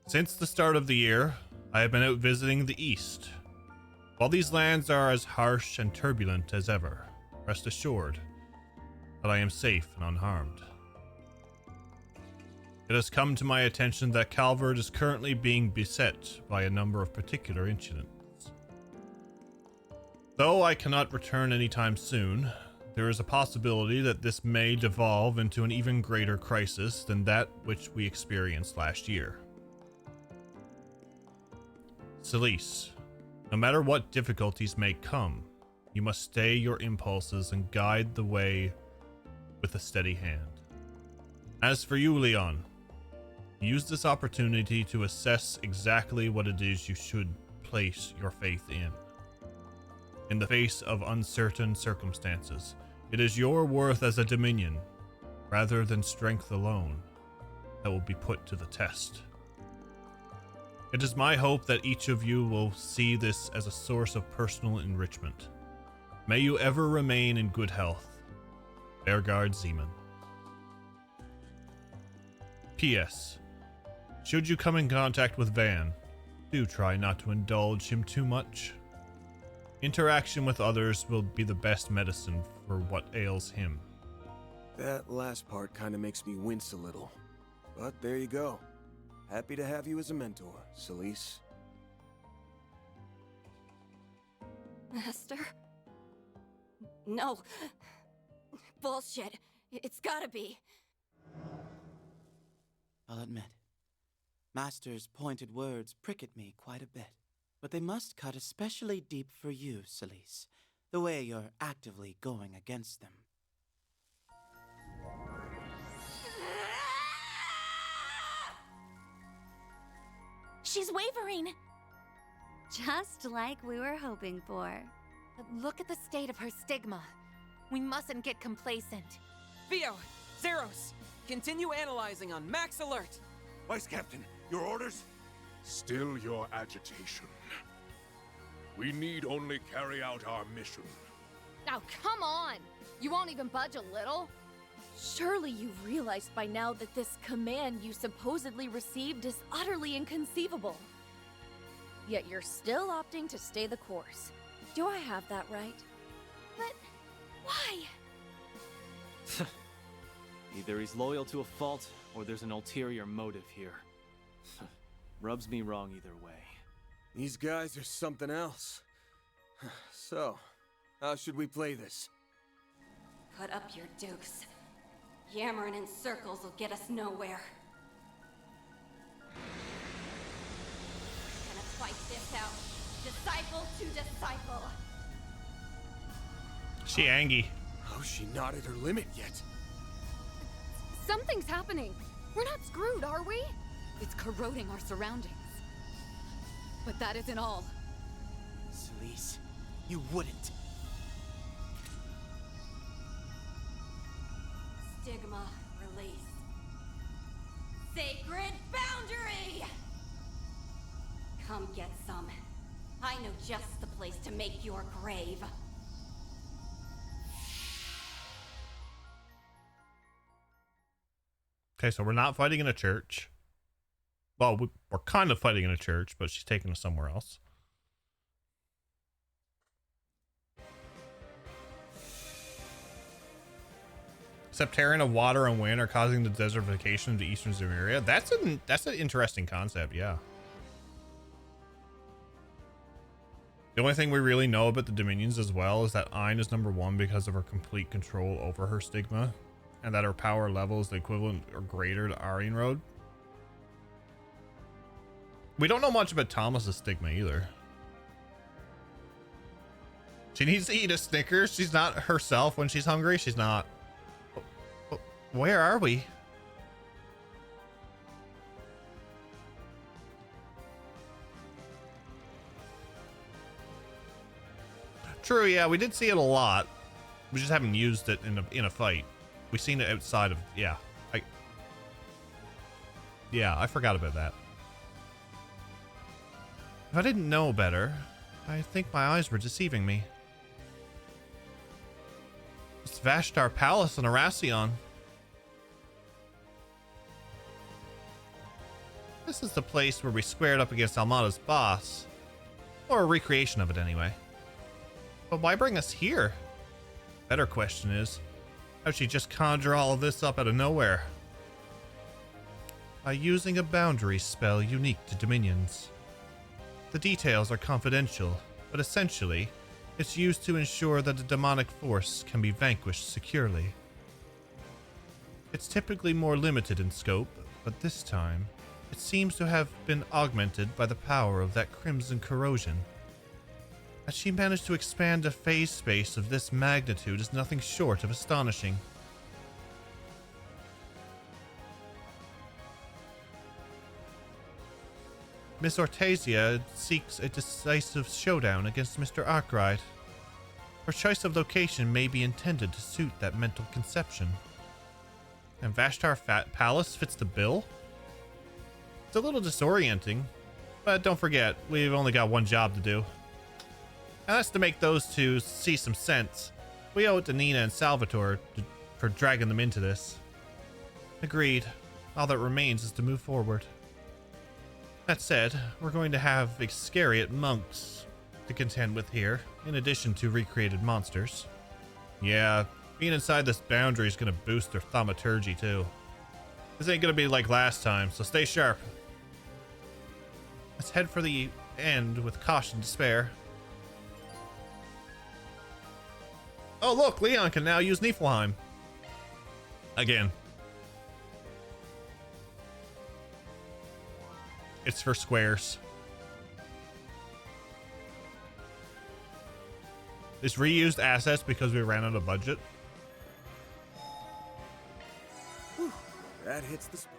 Since the start of the year, I have been out visiting the East. While these lands are as harsh and turbulent as ever, rest assured that I am safe and unharmed. It has come to my attention that Calvert is currently being beset by a number of particular incidents. Though I cannot return anytime soon, there is a possibility that this may devolve into an even greater crisis than that which we experienced last year. Celise, no matter what difficulties may come, you must stay your impulses and guide the way with a steady hand. As for you, Leon, use this opportunity to assess exactly what it is you should place your faith in. In the face of uncertain circumstances, it is your worth as a Dominion, rather than strength alone, that will be put to the test. It is my hope that each of you will see this as a source of personal enrichment. May you ever remain in good health. Bearguard Zeman. P.S. Should you come in contact with Van, do try not to indulge him too much. Interaction with others will be the best medicine for what ails him. That last part kind of makes me wince a little. But there you go. Happy to have you as a mentor, Celise. Master? No. Bullshit. It's gotta be. I'll admit, Master's pointed words prick at me quite a bit. But they must cut especially deep for you, Celise, the way you're actively going against them. She's wavering! Just like we were hoping for. But look at the state of her stigma. We mustn't get complacent. Theo, Zeros, continue analyzing on max alert. Vice Captain, your orders? Still your agitation. We need only carry out our mission. Now, come on! You won't even budge a little? Surely you've realized by now that this command you supposedly received is utterly inconceivable. Yet you're still opting to stay the course. Do I have that right? But why? Either he's loyal to a fault, or there's an ulterior motive here. Rubs me wrong either way. These guys are something else. So, how should we play this? Put up your dukes. Yammering in circles will get us nowhere. Gonna fight this out. Disciple to disciple. She angry. How's she not at her limit yet? Something's happening. We're not screwed, are we? It's corroding our surroundings. But that isn't all. Celise, you wouldn't. Stigma release. Sacred boundary! Come get some. I know just the place to make your grave. Okay, so we're not fighting in a church. Well, we're kind of fighting in a church, but she's taking us somewhere else. Septarian of water and wind are causing the desertification of the eastern Zemuria. That's an interesting concept, yeah. The only thing we really know about the Dominions as well is that Ayn is #1 because of her complete control over her stigma, and that her power level is the equivalent or greater to Aryan Road. We don't know much about Thomas's stigma either. She needs to eat a Snickers. She's not herself when she's hungry. She's not. Where are we? True, yeah, we did see it a lot. We just haven't used it in a fight. We've seen it outside of, yeah. I forgot about that. If I didn't know better, I think my eyes were deceiving me. It's Vashtar Palace in Arasion. This is the place where we squared up against Almada's boss. Or a recreation of it anyway. But why bring us here? Better question is, how'd she just conjure all of this up out of nowhere? By using a boundary spell unique to Dominions. The details are confidential, but essentially, it's used to ensure that a demonic force can be vanquished securely. It's typically more limited in scope, but this time, it seems to have been augmented by the power of that crimson corrosion. That she managed to expand a phase space of this magnitude is nothing short of astonishing. Miss Ortesia seeks a decisive showdown against Mr. Arkwright. Her choice of location may be intended to suit that mental conception. And Vashtar Palace fits the bill? It's a little disorienting, but don't forget, we've only got one job to do. And that's to make those two see some sense. We owe it to Nina and Salvatore for dragging them into this. Agreed. All that remains is to move forward. That said, we're going to have Iscariot monks to contend with here, in addition to recreated monsters. Yeah, being inside this boundary is going to boost their thaumaturgy too. This ain't going to be like last time, so stay sharp. Let's head for the end with caution to spare. Oh look, Leon can now use Niflheim. Again. It's for squares. It's reused assets because we ran out of budget. Whew, that hits the spot.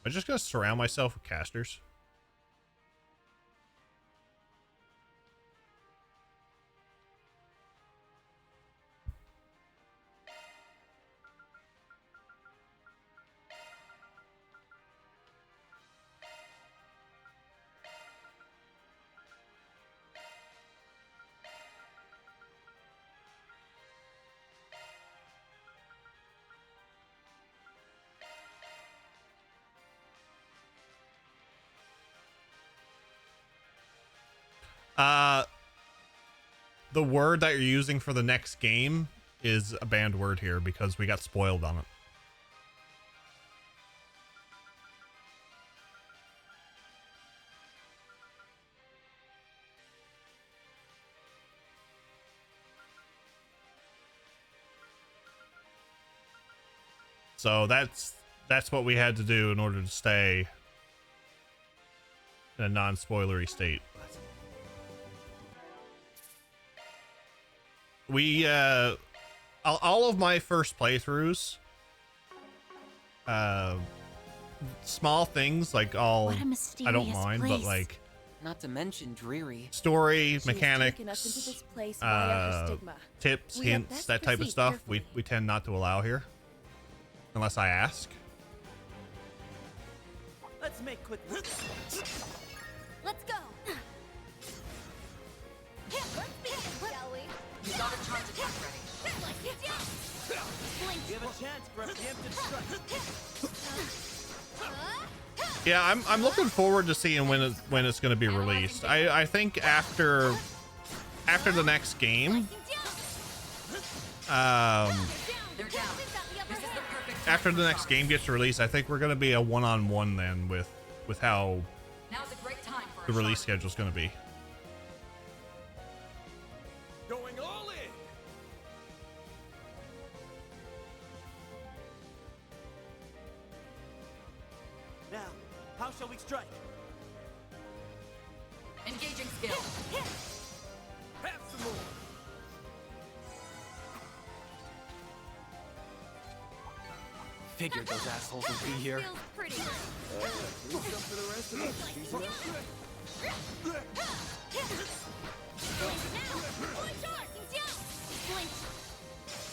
I'm just gonna surround myself with casters. The word that you're using for the next game is a banned word here because we got spoiled on it. So that's what we had to do in order to stay in a non-spoilery state. We all of my first playthroughs, small things like I don't mind, place. but like Not to mention dreary. story She has mechanics, taken us into this place via her stigma. tips, We had hints, best that type of proceed stuff carefully. we tend not to allow here unless I ask. Let's make quick work. Let's go. Let's begin, shall we? You got a charge attack ready. Give a chance for a preemptive strike. Yeah, I'm looking forward to seeing when it's going to be released. I think after the next game, after the next game gets released, I think we're going to be a one-on-one then with how Now's a great time for the release schedule is going to be. Going all in. Now, how shall we strike? Engaging skill. Have some more. Figured those assholes would be here. Feels pretty. For the rest of us. Easy enough.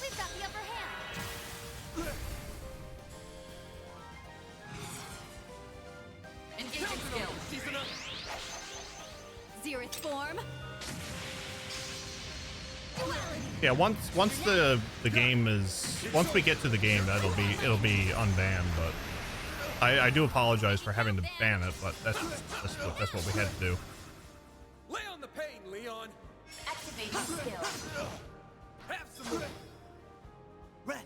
We've got the upper hand. Engaging skill. Xerath form. Yeah, once the game is once we get to the game, it'll be unbanned. But I do apologize for having to ban it, but that's what we had to do. Lay on the pain, Leon. Activating skill. Have some more. Ren,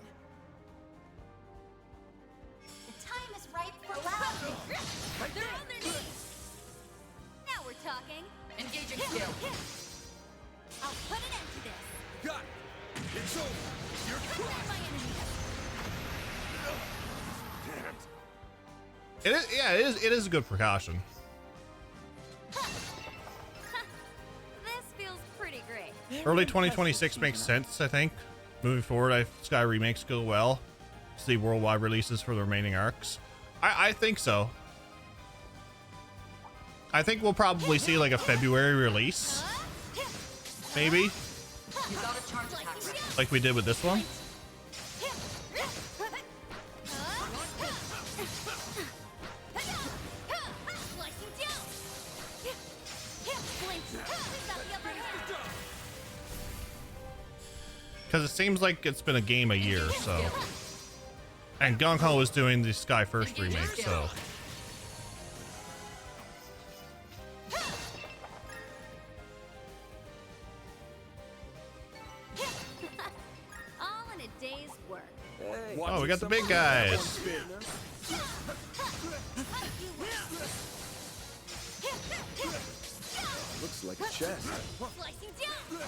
The time is ripe for loud. They're on their knees. Now we're talking. Engaging skill. I'll put an end to this. Got it. It's over. You're Prepare my enemies. damn it. It is, yeah, it is a good precaution. This feels pretty great. Early 2026 makes sense, I think. Moving forward, if Sky remakes go well, see worldwide releases for the remaining arcs. I think so. I think we'll probably see like a February release, maybe, You got a charge attack ready. like we did with this one. Because it seems like it's been a game a year, so. And Gung Ho is doing the Sky First remake, so. All in a day's work. Hey, Oh, we got the big guys. looks like a chest. Slicing down.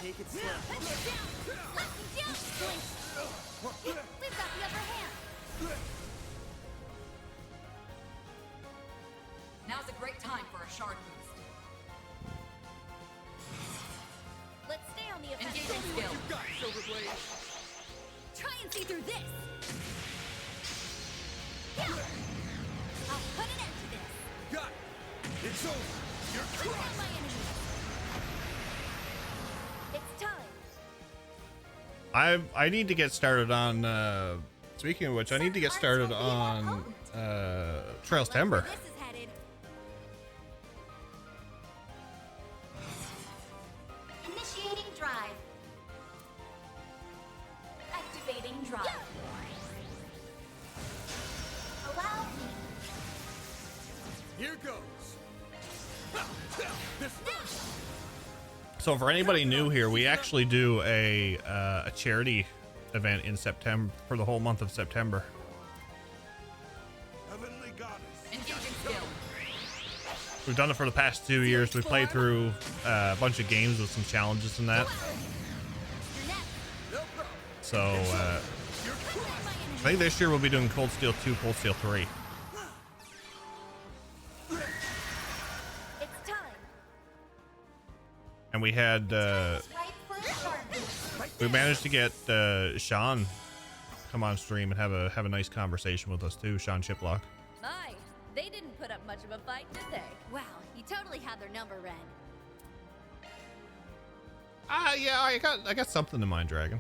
take it slow. Slicing down. Blink. We've got the upper hand. Now's a great time for a shard boost. Let's stay on the Engaging offensive. skill. You got it, Silverblade. Try and see through this. Yeah. I'll put an end to this. Got it. It's over. You're Bring down crushed. my enemies. It's time. I need to get started on. Speaking of which, I need to get started on Trails to Ember. This is headed. Initiating drive. Activating drive. Allow me. Here goes. So for anybody new here, we actually do a charity event in September for the whole month of September. Heavenly Goddess. Engaging skill. We've done it for the past 2 years. We played through a bunch of games with some challenges in that. So I think this year we'll be doing Cold Steel 2, Cold Steel 3. It's time. And we had we managed to get Sean come on stream and have a nice conversation with us too. Sean Chiplock. My, they didn't put up much of a fight, did they? Wow, you totally had their number, Ren. Yeah, I got something in mind, Dragon.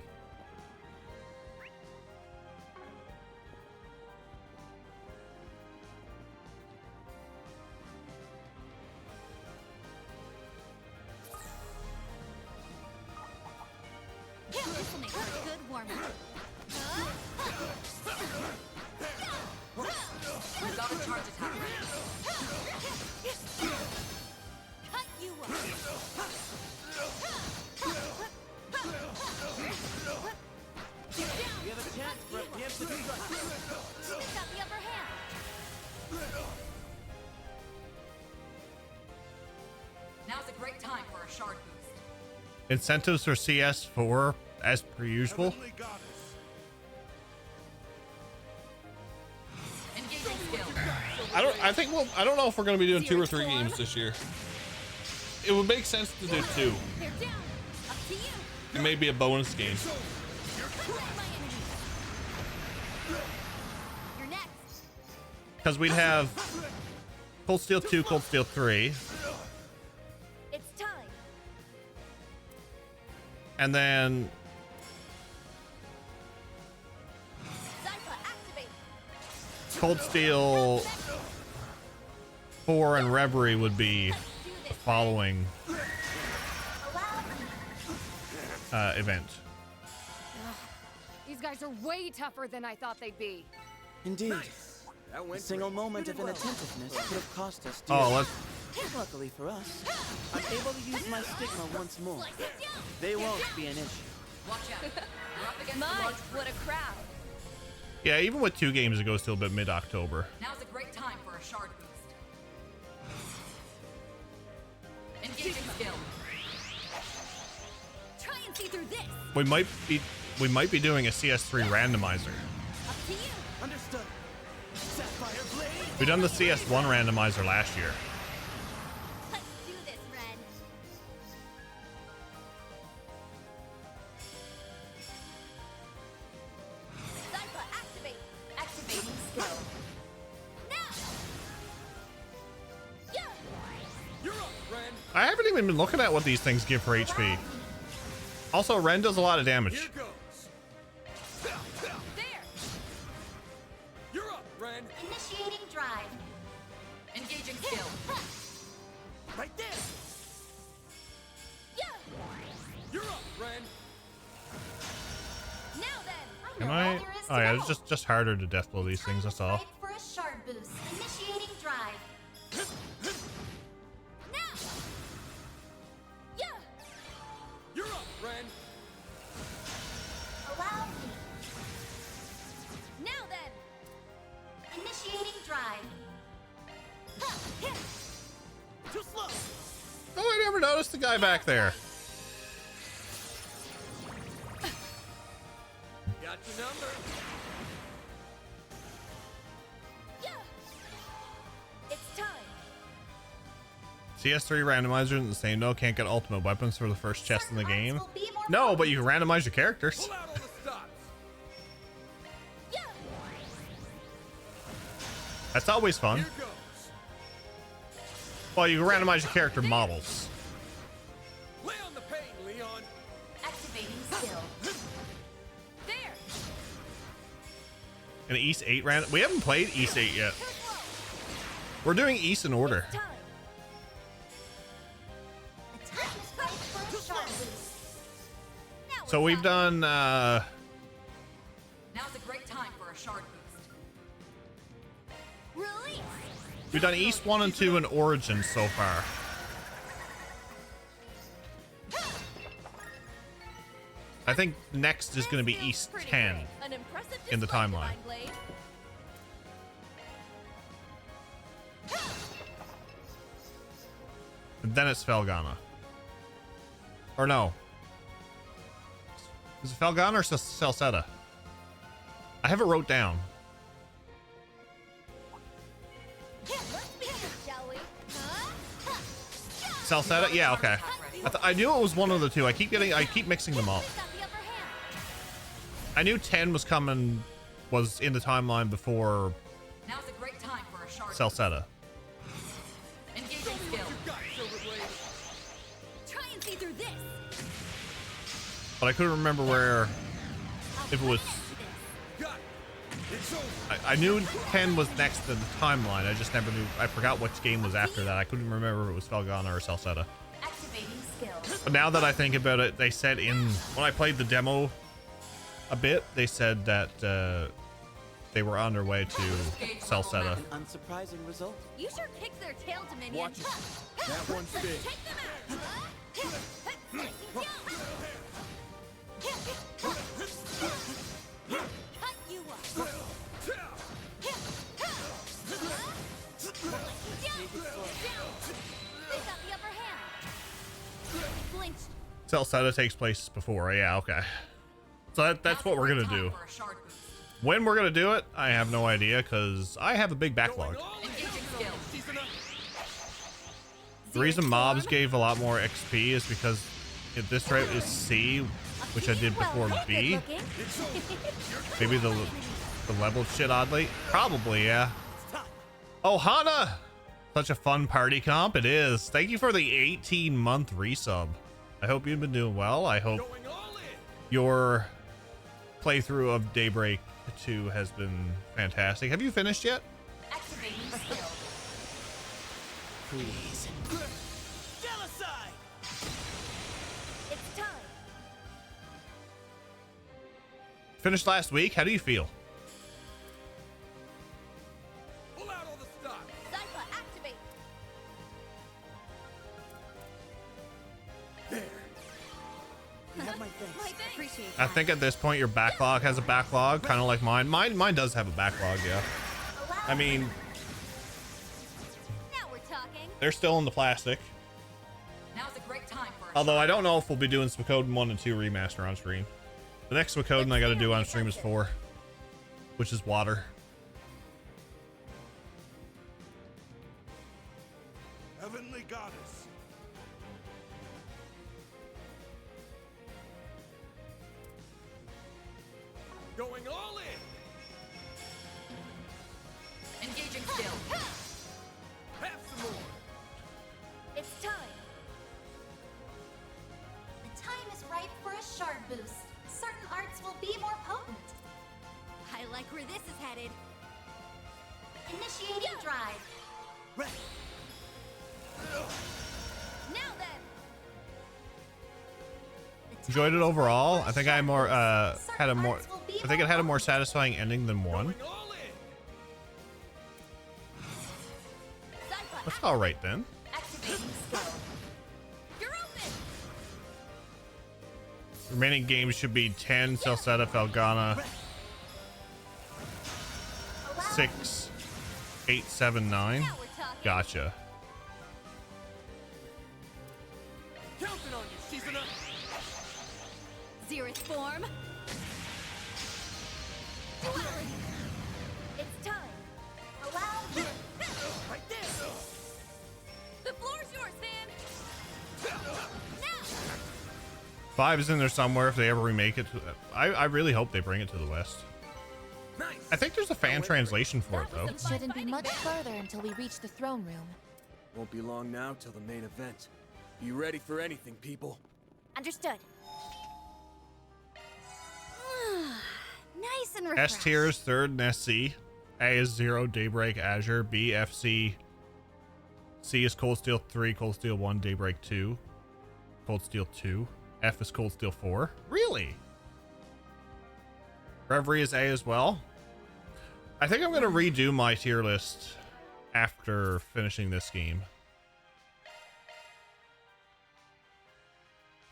This will make for a good warm-up. We've got a charge attack ready. Cut you up. We have a chance for a preemptive strike. Who's got the upper hand? Now's a great time for a shard boost. Incentives for CS4 as per usual. Heavenly Goddess. Engaging skill. I don't know if we're going to be doing 2 or 3 games this year. It would make sense to do 2. They're down. Up to you. It may be a bonus game. You're next. Because we'd have Cold Steel 2, Cold Steel 3. It's time. And then Cold Steel 4 and Reverie would be the following event. These guys are way tougher than I thought they'd be. Indeed. That A went single great. moment You of did well. inattentiveness could have cost us Oh, dearly. let's. Luckily for us, I'm able to use my stigma once more. They won't be an issue. Watch out. We're up against My, a large what a crowd. Yeah, even with 2 games, it goes till about mid-October. Now's a great time for a shard boost. Engaging skill. Try and see through this. We might be doing a CS3 randomizer. Up to you. Understood. Sapphire Blade. We done the CS1 randomizer last year. Let's do this, Ren. Cypher, activate. Activating skill. Now. Yeah. You're up, Ren. I haven't even been looking at what these things give for HP. Also, Ren does a lot of damage. Here goes. There. You're up, Ren. Initiating drive. Engaging skill. Right there. Yeah. You're up, Ren. Now then. Am I? Oh yeah, it's just harder to death blow these things. That's all. Strike for a shard boost. Initiating drive. Now. Yeah. You're up, Ren. Allow me. Now then. Initiating drive. Too slow. Oh, I never noticed the guy back there. Got your number. Yeah. It's time. CS3 randomizer isn't the same. No, can't get ultimate weapons for the first chest in the game. Will be more No, but you can randomize your characters. Pull out all the stops. Yeah. That's always fun. Here goes. Well, you can randomize your character models. Lay on the pain, Leon. Activating skill. There. An East 8 random. We haven't played East 8 yet. We're doing East in order. Time. Attack strike for a shard boost. Now So we've done Now's a great time for a shard boost. release. we've done East 1 and 2 and Origins so far. I think next is going to be East 10 in the timeline. And then it's Felghana. Or no. Is it Felghana or Celceta? I have it wrote down. Celceta? Yeah, okay. I knew it was one of the two. I keep mixing them up. I knew 10 was coming, was in the timeline before Now's a great time for a sharp Celceta. engaging skill. Try and see through this. But I couldn't remember where, if it was, I knew 10 was next in the timeline. I just never knew, I forgot which game was after that. I couldn't remember if it was Felghana or Celceta. But now that I think about it, they said when I played the demo a bit, they said that they were on their way to Celceta. An unsurprising result. You sure kicked their tail, Dominion. Watch it. That one's big. Take them out. Cut you up. They got the upper hand. Flinched. Celceta takes place before. Yeah, okay. So that's what we're gonna do. When we're gonna do it, I have no idea because I have a big backlog. The reason mobs gave a lot more XP is because if this route is C, which I did before B. Maybe the leveled shit oddly. Probably, yeah. Oh, Hana! Such a fun party comp. It is. Thank you for the 18-month resub. I hope you've been doing well. I hope your playthrough of Daybreak 2 has been fantastic. Have you finished yet? Please. It's time. Finished last week. How do you feel? Pull out all the stock. Zypha, activate. There. You have my thanks. Appreciate I think at this point your backlog has a backlog, kind of like mine. Mine does have a backlog, yeah. I mean, Now we're talking. they're still in the plastic. Now's a great time for a Although I don't know if we'll be doing Suikoden 1 and 2 remaster on stream. The next Suikoden I got to do on stream is 4, which is water. Heavenly Goddess. Going all in. engaging skill. Have some more. It's time. The time is ripe for a shard boost. Certain arts will be more potent. I like where this is headed. Initiating drive. Now then. Enjoyed it overall. I think I more had a more. I think it had a more satisfying ending than 1. That's all right then. Activating skill. You're open. Remaining games should be 10, Celceta, Felghana, 6, 8, 7, 9. Gotcha. Counting on you, Shizuna. Zereth form. It's time. Allow Right there. The floor's yours, Van. Now. 5 is in there somewhere if they ever remake it. I really hope they bring it to the West. Nice. I think there's a fan translation for it though. It shouldn't be much further until we reach the throne room. Won't be long now till the main event. Be ready for anything, people. Understood. Nice and S refreshed. tier is 3rd and SC. A is 0, Daybreak, Azure. B, FC. C is Cold Steel 3, Cold Steel 1, Daybreak 2, Cold Steel 2. F is Cold Steel 4. Really? Reverie is A as well. I think I'm going to redo my tier list after finishing this game.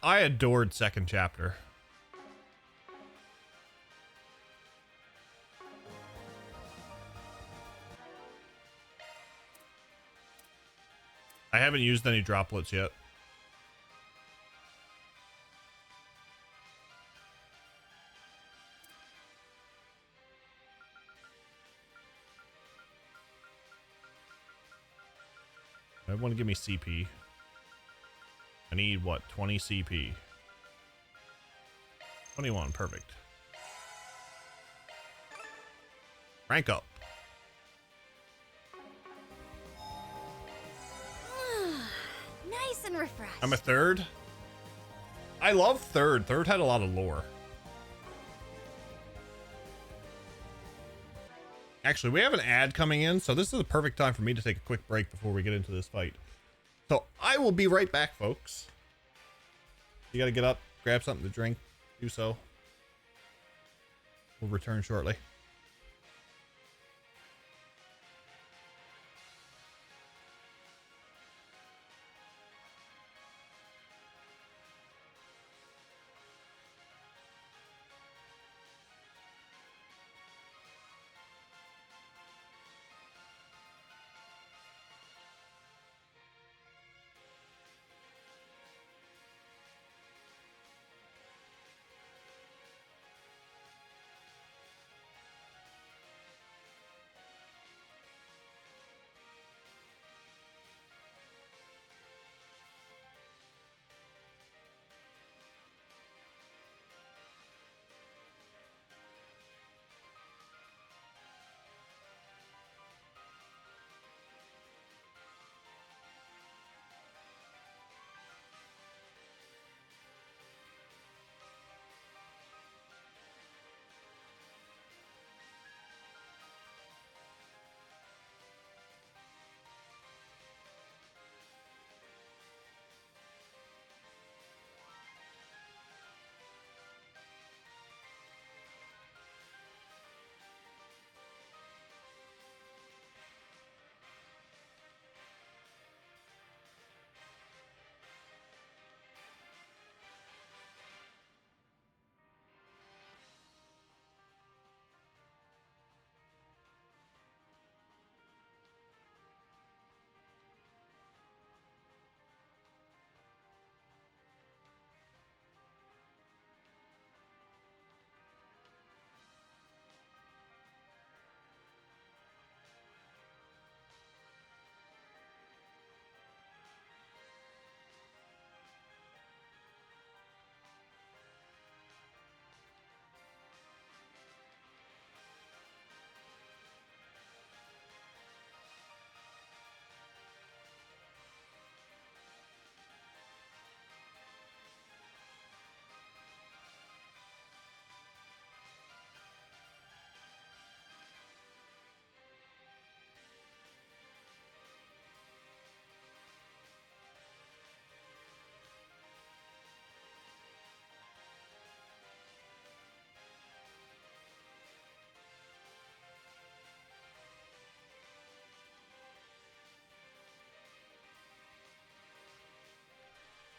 I adored second chapter. haven't used any droplets yet. Everyone give me CP. I need what? 20 CP. 21, perfect. Rank up. Nice and refreshed. I'm a third. I love third. Third had a lot of lore. Actually, we have an ad coming in, so this is the perfect time for me to take a quick break before we get into this fight. So I will be right back, folks. You gotta get up, grab something to drink, do so. We'll return shortly.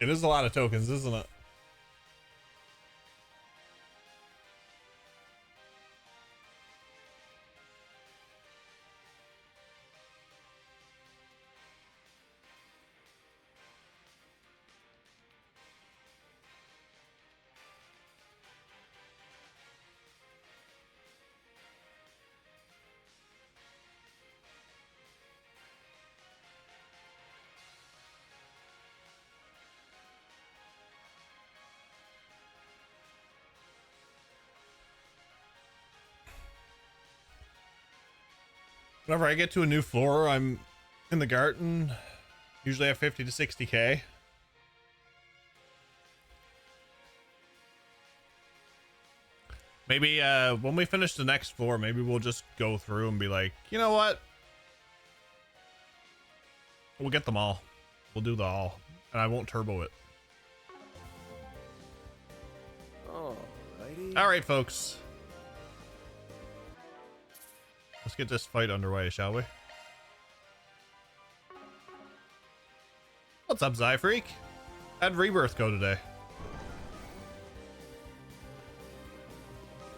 It is a lot of tokens, isn't it? Whenever I get to a new floor, I'm in the garden. Usually I have 50 to 60k. Maybe when we finish the next floor, maybe we'll just go through and be like, you know what? We'll get them all. We'll do the all. And I won't turbo it. Alrighty. All right, folks. Let's get this fight underway, shall we? What's up, Zyfreak? How'd Rebirth go today?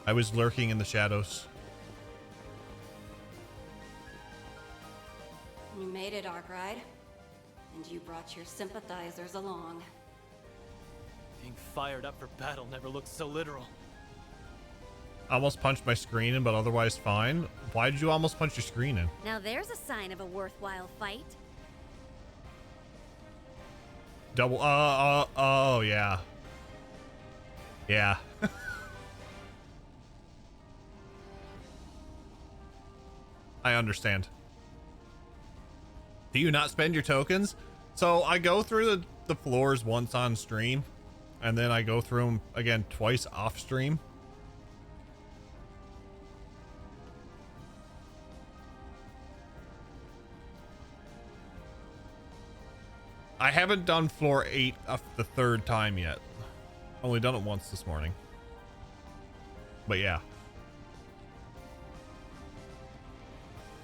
I was lurking in the shadows. You made it, Arkride. And you brought your sympathizers along. Being fired up for battle never looked so literal. I almost punched my screen in, but otherwise fine. Why did you almost punch your screen in? Now there's a sign of a worthwhile fight. Double, oh, yeah. Yeah. I understand. Do you not spend your tokens? So I go through the floors once on stream, and then I go through them again twice off stream. I haven't done floor 8 the third time yet. Only done it once this morning. But yeah.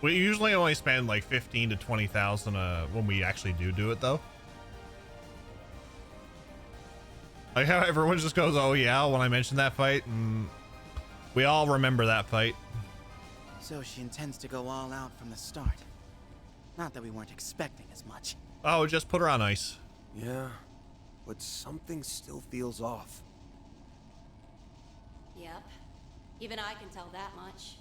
We usually only spend like 15 to 20,000 when we actually do it though. Like how everyone just goes, "Oh yeah," when I mention that fight, and we all remember that fight. So she intends to go all out from the start. Not that we weren't expecting as much. Oh, just put her on ice. Yeah, but something still feels off. Yep. Even I can tell that much.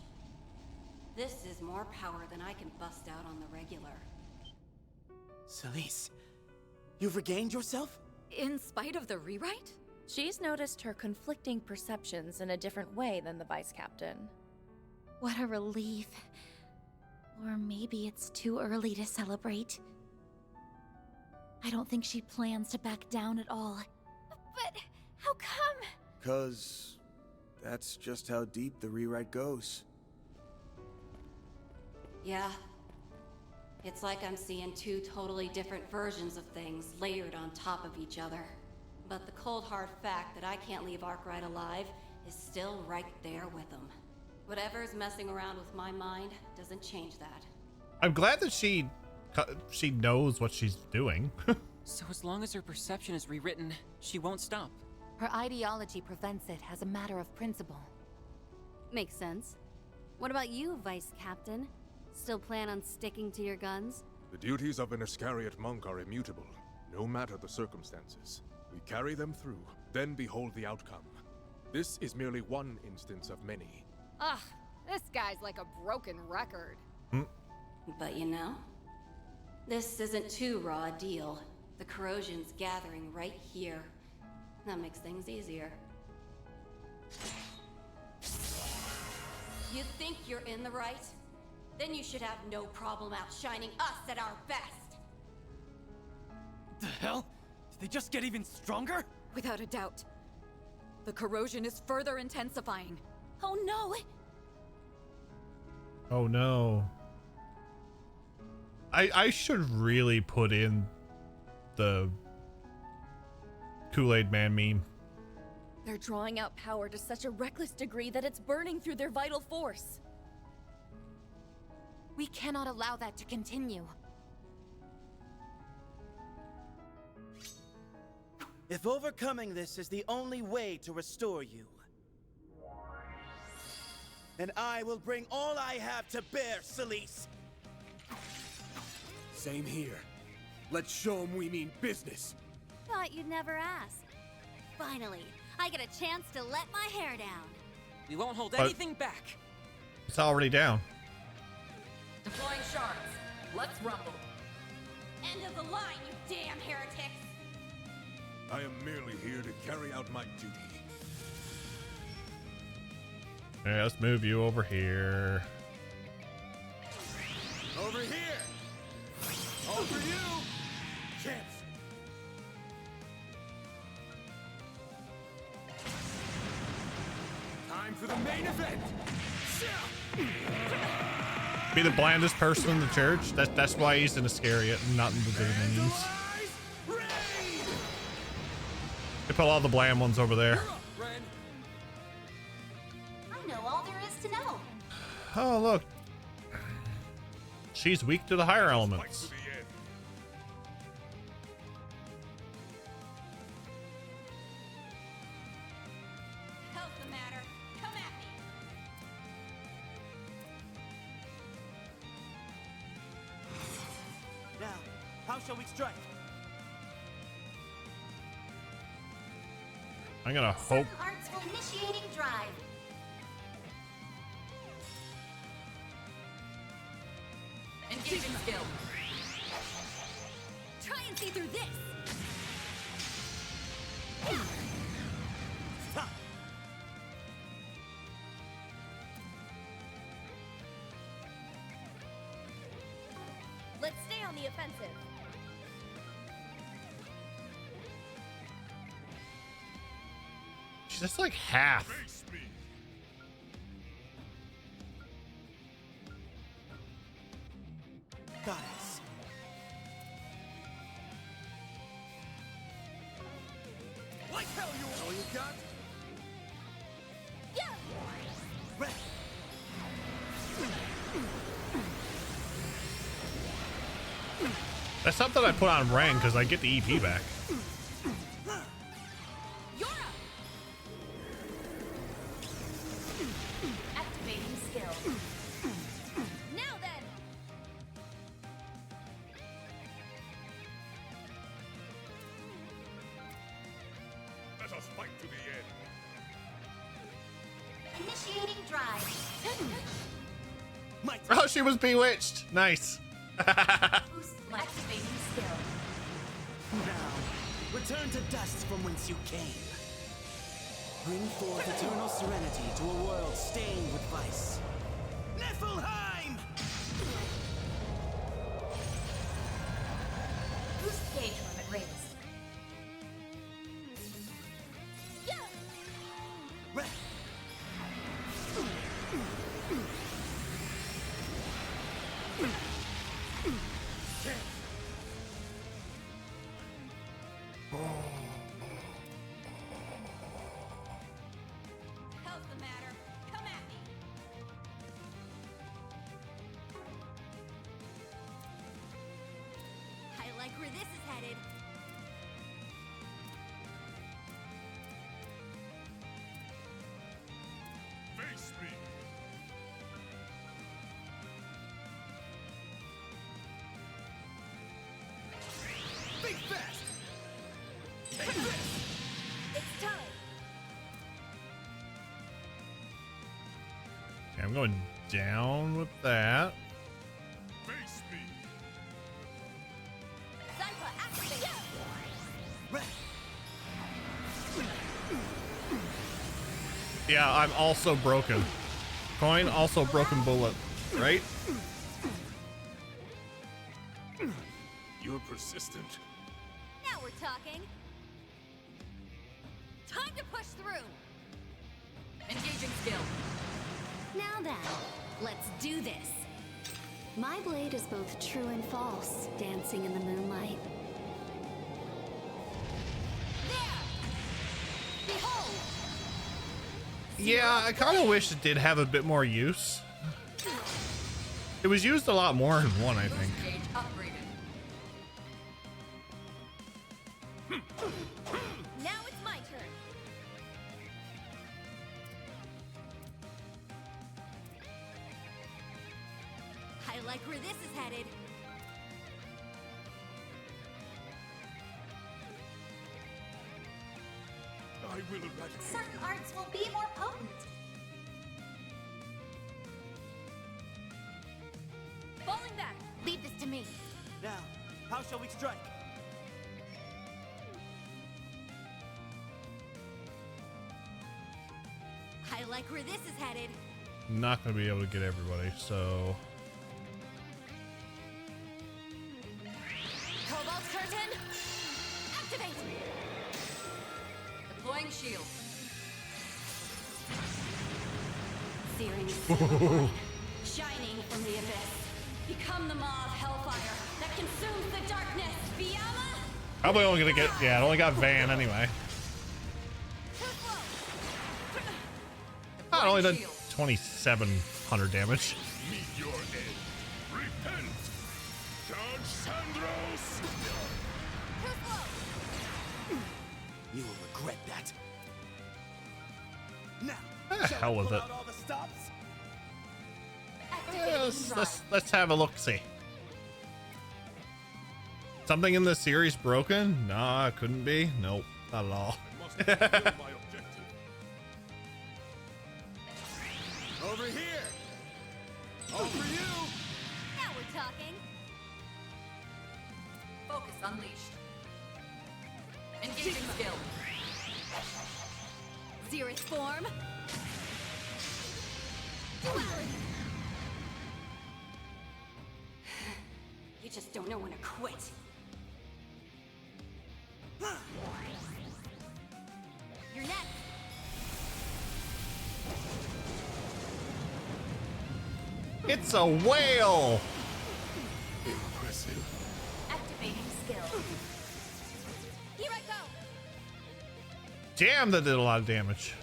This is more power than I can bust out on the regular. Celise, you've regained yourself? In spite of the rewrite? She's noticed her conflicting perceptions in a different way than the Vice Captain. What a relief. Or maybe it's too early to celebrate. I don't think she plans to back down at all. But how come? 'Cause that's just how deep the rewrite goes. Yeah. It's like I'm seeing two totally different versions of things layered on top of each other. But the cold hard fact that I can't leave Arkwright alive is still right there with him. Whatever's messing around with my mind doesn't change that. I'm glad that she knows what she's doing. So as long as her perception is rewritten, she won't stop. Her ideology prevents it as a matter of principle. Makes sense. What about you, Vice Captain? Still plan on sticking to your guns? The duties of an Iscariot monk are immutable, no matter the circumstances. We carry them through, then behold the outcome. This is merely one instance of many. Ugh, this guy's like a broken record. But you know, this isn't too raw a deal. The corrosion's gathering right here. That makes things easier. You think you're in the right? Then you should have no problem outshining us at our best. The hell? Did they just get even stronger? Without a doubt. The corrosion is further intensifying. Oh no! Oh no. I should really put in the Kool-Aid Man meme. They're drawing out power to such a reckless degree that it's burning through their vital force. We cannot allow that to continue. If overcoming this is the only way to restore you, then I will bring all I have to bear, Celise. Same here. Let's show them we mean business. Thought you'd never ask. Finally, I get a chance to let my hair down. We won't hold anything back. It's already down. Deploying shards. Let's rumble. End of the line, you damn heretics! I am merely here to carry out my duty. Yeah, let's move you over here. Over here! All for you! Champs! Time for the main event! Be the blandest person in the church. That's why he's in Iscariot and not in the Dominions. They put all the bland ones over there. I know all there is to know. Oh, look. She's weak to the higher elements. How's the matter? Come at me! Now, how shall shall we strike? I'm gonna hope. Artsful initiating drive. Engaging skill. Try and see through this. Let's stay on the offensive. That's like half. Goddess. Like hell, you all you got? Yeah. Ready. That's something I put on Rang because I get the EP back. Activating skill. Now then. Let us fight to the end. Initiating drive. Oh, she was bewitched. Nice. Activating skill. Now, return to dust from whence you came. Bring forth eternal serenity to a world stained with vice. Niflheim! Boost gauge limit raised. Ready. How's the matter? Come at me. I like where this is headed. Face me. Think fast! It's time. Okay, I'm going down with that. Face me. Zypha, activate. Yeah, I'm also broken. Coin, also broken bullet, right? You're persistent. Now we're talking. Time to push through. Engaging skill. Now then, let's do this. My blade is both true and false, dancing in the moonlight. Behold. Yeah, I kind of wish it did have a bit more use. It was used a lot more in one, I think. Gauge upgraded. Now it's my turn. I like where this is headed. I will eradicate. Certain arts will be more potent. Falling back. Leave this to me. Now, how shall we strike? I like where this is headed. Not gonna be able to get everybody, so Cobalt curtain. Activate. Deploying shield. Searing silver shining from the abyss. Become the maw of hellfire that consumes the darkness. Biyama? probably only gonna get, yeah, it only got Van anyway. Oh, it only did 2,700 damage. Meet your end. Repent. Judge Sandros. You will regret that. Now, Hell with it. all the stops? Let's have a look. See. Something in the series broken? Nah, it couldn't be. Nope, not at all. Over here! All for you! Now we're talking. Focus unleashed. Engaging skill. Xerith form. Duality. You just don't know when to quit. You're next. It's a whale. Impressive. Activating skill. Here I go. Damn, that did a lot of damage.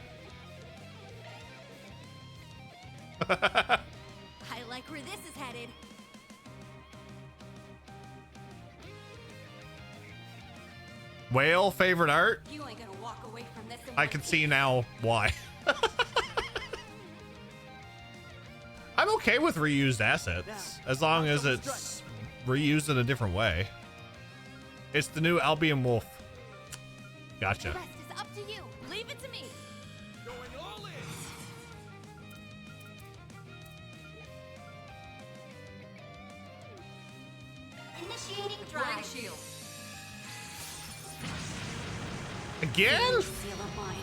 I like where this is headed. Whale favorite art? You ain't gonna walk away from this. I can see now why. I'm okay with reused assets as long as it's reused in a different way. It's the new Albion Wolf. Gotcha. The rest is up to you. Leave it to me. Going all in! Initiating Deploying drive. shield. Again? Seal of mine,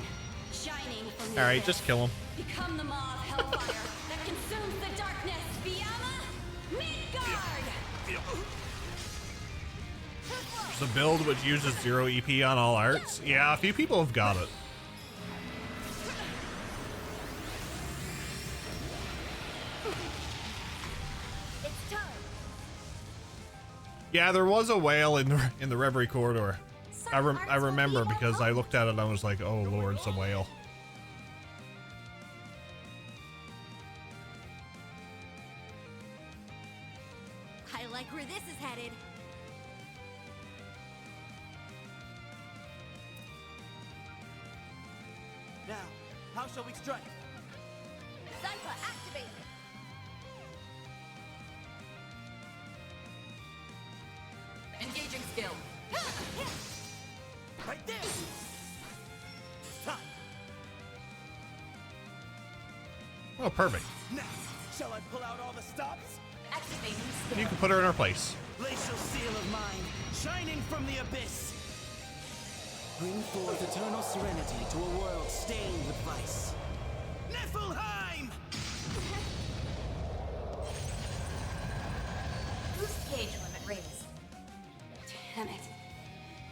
shining from the All right, abyss. just kill him. Become the maw of hellfire that consumes the darkness. Fiamma, Midgard. It's a build which uses 0 EP on all arts. Yeah, a few people have got it. It's time. Yeah, there was a whale in the Reverie corridor. I remember because I looked at it and I was like, oh lord, it's a whale. I like where this is headed. Now, how shall we strike? Zypha activated. Engaging skill. Right there! Time! Oh, perfect. Now, shall I pull out all the stops? Activating You skill. can put her in her place. Glacial seal of mine, shining from the abyss. Bring forth eternal serenity to a world stained with vice. Niflheim! Boost gauge limit raised. Damn it,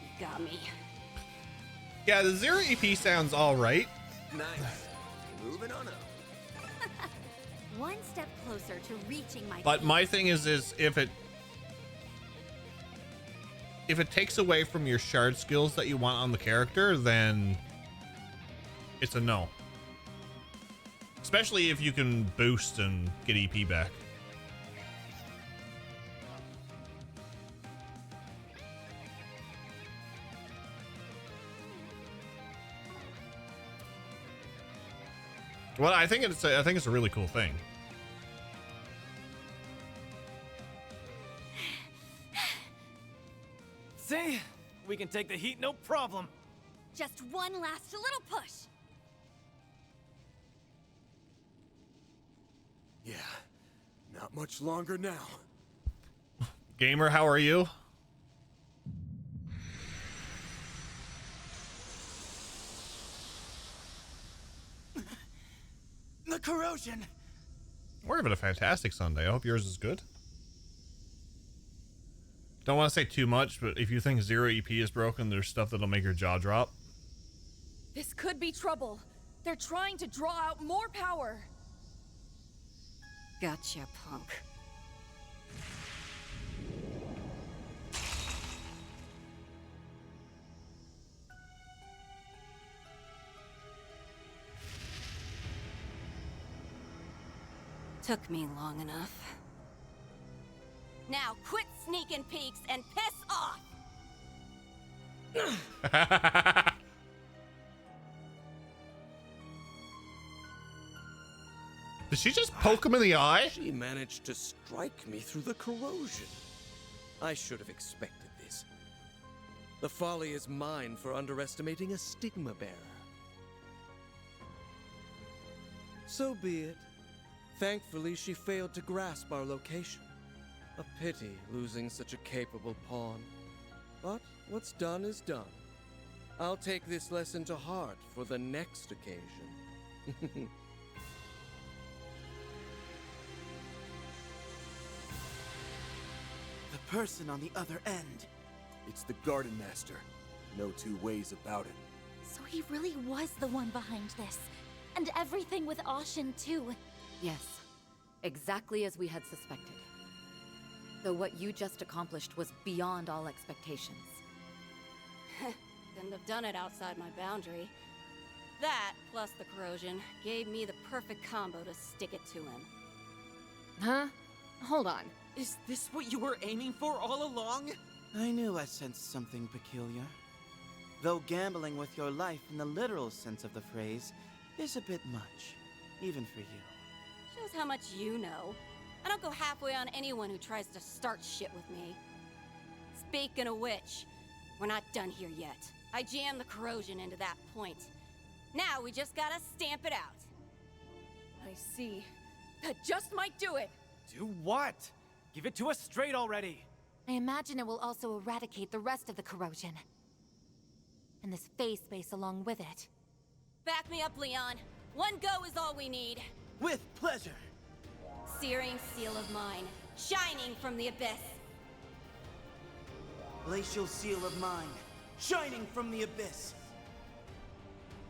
you got me. Yeah, the 0 EP sounds all right. Nice. Moving on up. One step closer to reaching my But peak. my thing is if it takes away from your shard skills that you want on the character, then it's a no. Especially if you can boost and get EP back. Well, I think it's a really cool thing. See? We can take the heat, no problem. Just one last little push. Yeah, not much longer now. Gamer, how are you? The corrosion! We're having a fantastic Sunday. I hope yours is good. Don't want to say too much, but if you think 0 EP is broken, there's stuff that'll make your jaw drop. This could be trouble. They're trying to draw out more power. Gotcha, punk. Took me long enough. Now quit sneaking peeks and piss off! Did she just poke him in the eye? She managed to strike me through the corrosion. I should have expected this. The folly is mine for underestimating a stigma bearer. So be it. Thankfully, she failed to grasp our location. A pity losing such a capable pawn. But what's done is done. I'll take this lesson to heart for the next occasion. The person on the other end. It's the Garden Master. No two ways about it. So he really was the one behind this. And everything with Ashen, too. Yes, exactly as we had suspected. Though what you just accomplished was beyond all expectations. Couldn't have done it outside my boundary. That, plus the corrosion, gave me the perfect combo to stick it to him. Huh? Hold on. Is this what you were aiming for all along? I knew I sensed something peculiar. Though gambling with your life in the literal sense of the phrase is a bit much, even for you. Shows how much you know. I don't go halfway on anyone who tries to start shit with me. Speaking of which, we're not done here yet. I jammed the corrosion into that point. Now we just gotta stamp it out. I see. That just might do it! Do what? Give it to us straight already. I imagine it will also eradicate the rest of the corrosion. And this phase space along with it. Back me up, Leon. One go is all we need. With pleasure. Searing seal of mine, shining from the abyss. Glacial seal of mine, shining from the abyss.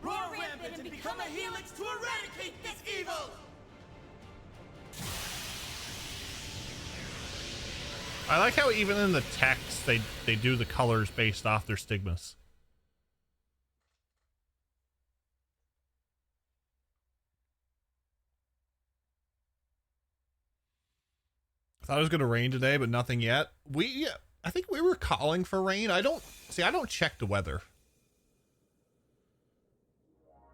Roar rampant and become a helix to eradicate this evil! I like how even in the text they do the colors based off their stigmas. I thought it was going to rain today, but nothing yet. I think we were calling for rain. I don't check the weather.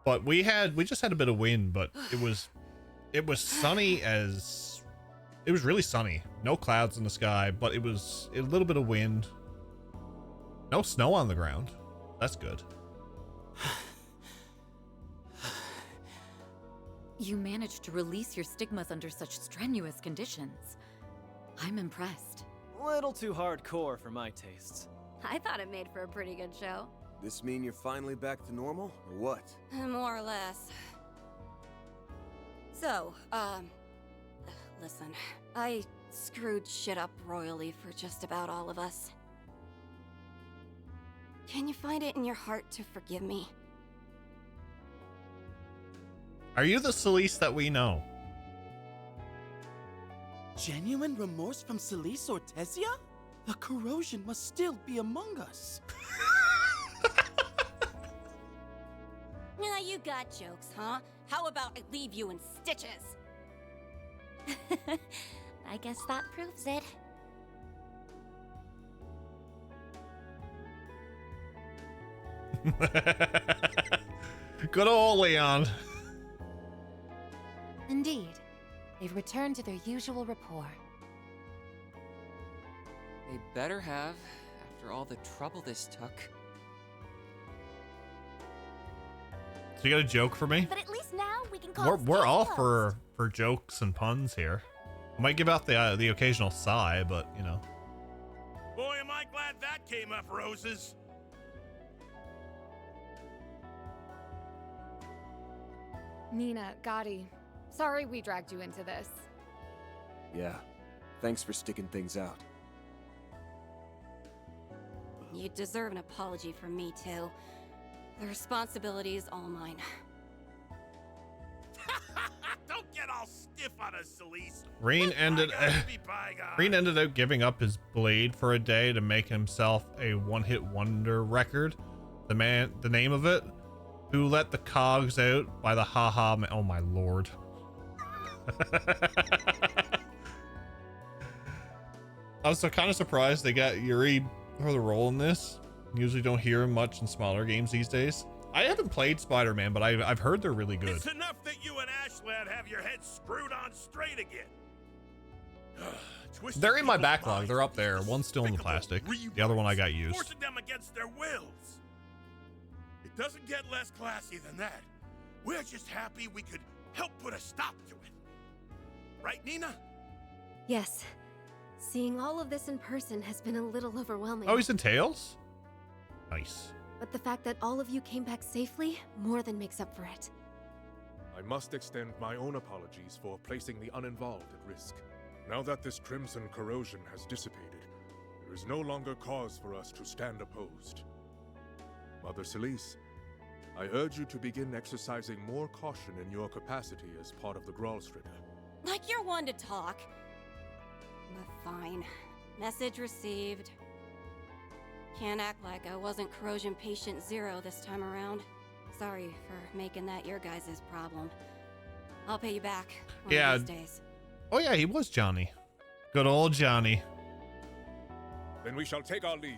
But we just had a bit of wind, but it was sunny as it was really sunny. No clouds in the sky, but it was a little bit of wind. No snow on the ground. That's good. You managed to release your stigmas under such strenuous conditions. I'm impressed. Little too hardcore for my tastes. I thought it made for a pretty good show. This mean you're finally back to normal, or what? More or less. So, listen. I screwed shit up royally for just about all of us. Can you find it in your heart to forgive me? Are you the Celeste that we know? Genuine remorse from Celeste Ortesia? The corrosion must still be among us. Now you got jokes, huh? How about I leave you in stitches? I guess that proves it. Good old Leon. Indeed. They've returned to their usual rapport. They better have, after all the trouble this took. So you got a joke for me? But at least now we can call We're all for jokes and puns here. I might give out the occasional sigh, but you know. Boy, am I glad that came up, Roses. Nina, Gotti, sorry we dragged you into this. Yeah. Thanks for sticking things out. You deserve an apology from me, too. The responsibility is all mine. Don't get all stiff on us, Celeste. Rain ended up giving up his blade for a day to make himself a one-hit wonder record. The name of it, Who Let the Cogs Out by the Haha Man. Oh my lord. I was so kind of surprised they got Yuri for the role in this. Usually don't hear him much in smaller games these days. I haven't played Spider-Man, but I've heard they're really good. It's enough that you and Ashland have your heads screwed on straight again. They're in my backlog. They're up there. One's still in the plastic. The other one I got used. Forcing them against their wills. It doesn't get less classy than that. We're just happy we could help put a stop to it. Right, Nina? Yes. Seeing all of this in person has been a little overwhelming. Oh, he's in Tails? Nice. But the fact that all of you came back safely more than makes up for it. I must extend my own apologies for placing the uninvolved at risk. Now that this crimson corrosion has dissipated, there is no longer cause for us to stand opposed. Mother Celise, I urge you to begin exercising more caution in your capacity as part of the Gralstritter. Like you're one to talk. But fine. Message received. Can't act like I wasn't corrosion patient 0 this time around. Sorry for making that your guys' problem. I'll pay you back one of these days. Oh yeah, he was Johnny. Good old Johnny. Then we shall take our leave.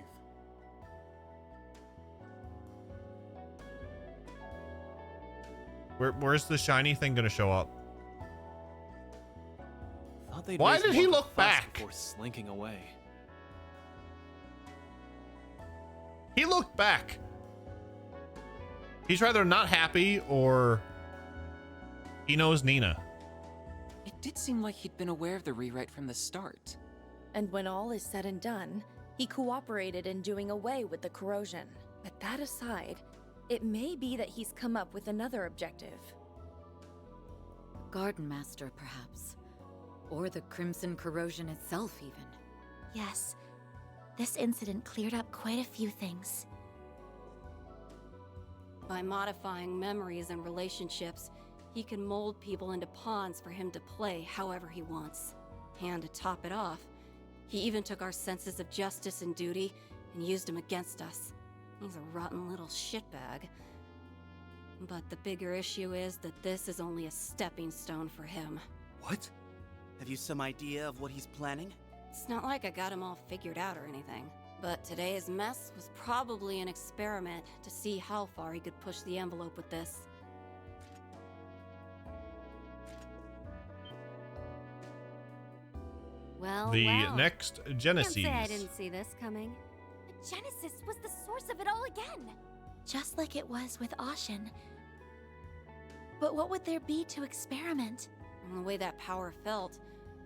Where's the shiny thing gonna show up? Why did he look back? Before slinking away. He looked back. He's rather not happy or he knows Nina. It did seem like he'd been aware of the rewrite from the start. And when all is said and done, he cooperated in doing away with the corrosion. But that aside, it may be that he's come up with another objective. Garden Master, perhaps. Or the Crimson Corrosion itself, even. Yes, this incident cleared up quite a few things. By modifying memories and relationships, he can mold people into pawns for him to play however he wants. And to top it off, he even took our senses of justice and duty and used them against us. He's a rotten little shitbag. But the bigger issue is that this is only a stepping stone for him. What? Have you some idea of what he's planning? It's not like I got him all figured out or anything. But today's mess was probably an experiment to see how far he could push the envelope with this. Well, The next Genesis. Can't say I didn't see this coming. The Genesis was the source of it all again. Just like it was with Ashen. But what would there be to experiment? And the way that power felt,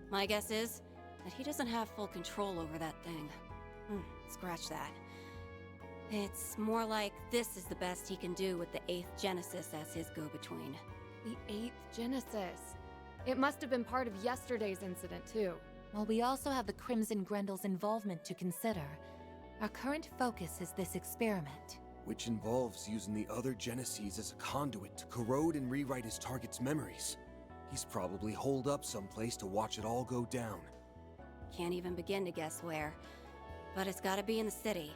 my guess is that he doesn't have full control over that thing. Scratch that. It's more like this is the best he can do with the 8th Genesis as his go-between. The 8th Genesis. It must have been part of yesterday's incident, too. While we also have the Crimson Grendel's involvement to consider, our current focus is this experiment. Which involves using the other Genesis as a conduit to corrode and rewrite his target's memories. He's probably holed up someplace to watch it all go down. Can't even begin to guess where. But it's gotta be in the city.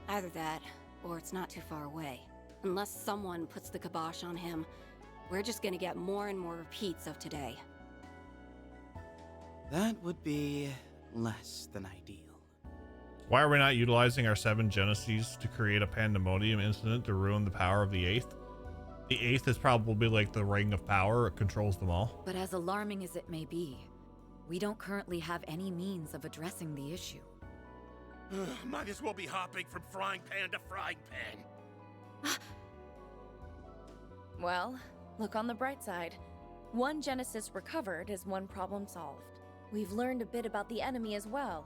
Either that, or it's not too far away. Unless someone puts the kibosh on him, we're just gonna get more and more repeats of today. That would be less than ideal. Why are we not utilizing our 7 Genesis to create a pandemonium incident to ruin the power of the 8th? The 8th is probably like the ring of power. It controls them all. But as alarming as it may be, we don't currently have any means of addressing the issue. Might as well be hopping from frying pan to frying pan. Well, look on the bright side. One Genesis recovered is one problem solved. We've learned a bit about the enemy as well.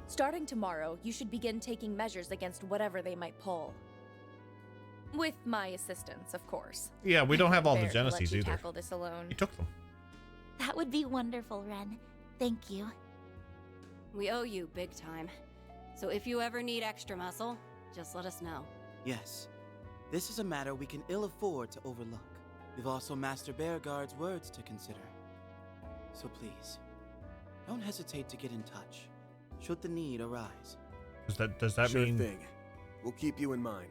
Starting tomorrow, you should begin taking measures against whatever they might pull. With my assistance, of course. Yeah, we don't have all the Bear to let Genesis you either. tackle this alone. He took them. That would be wonderful, Ren. Thank you. We owe you big time. So if you ever need extra muscle, just let us know. Yes. This is a matter we can ill afford to overlook. We've also Master Bearguard's words to consider. So please, don't hesitate to get in touch, should the need arise. Does that Sure mean... thing. We'll keep you in mind.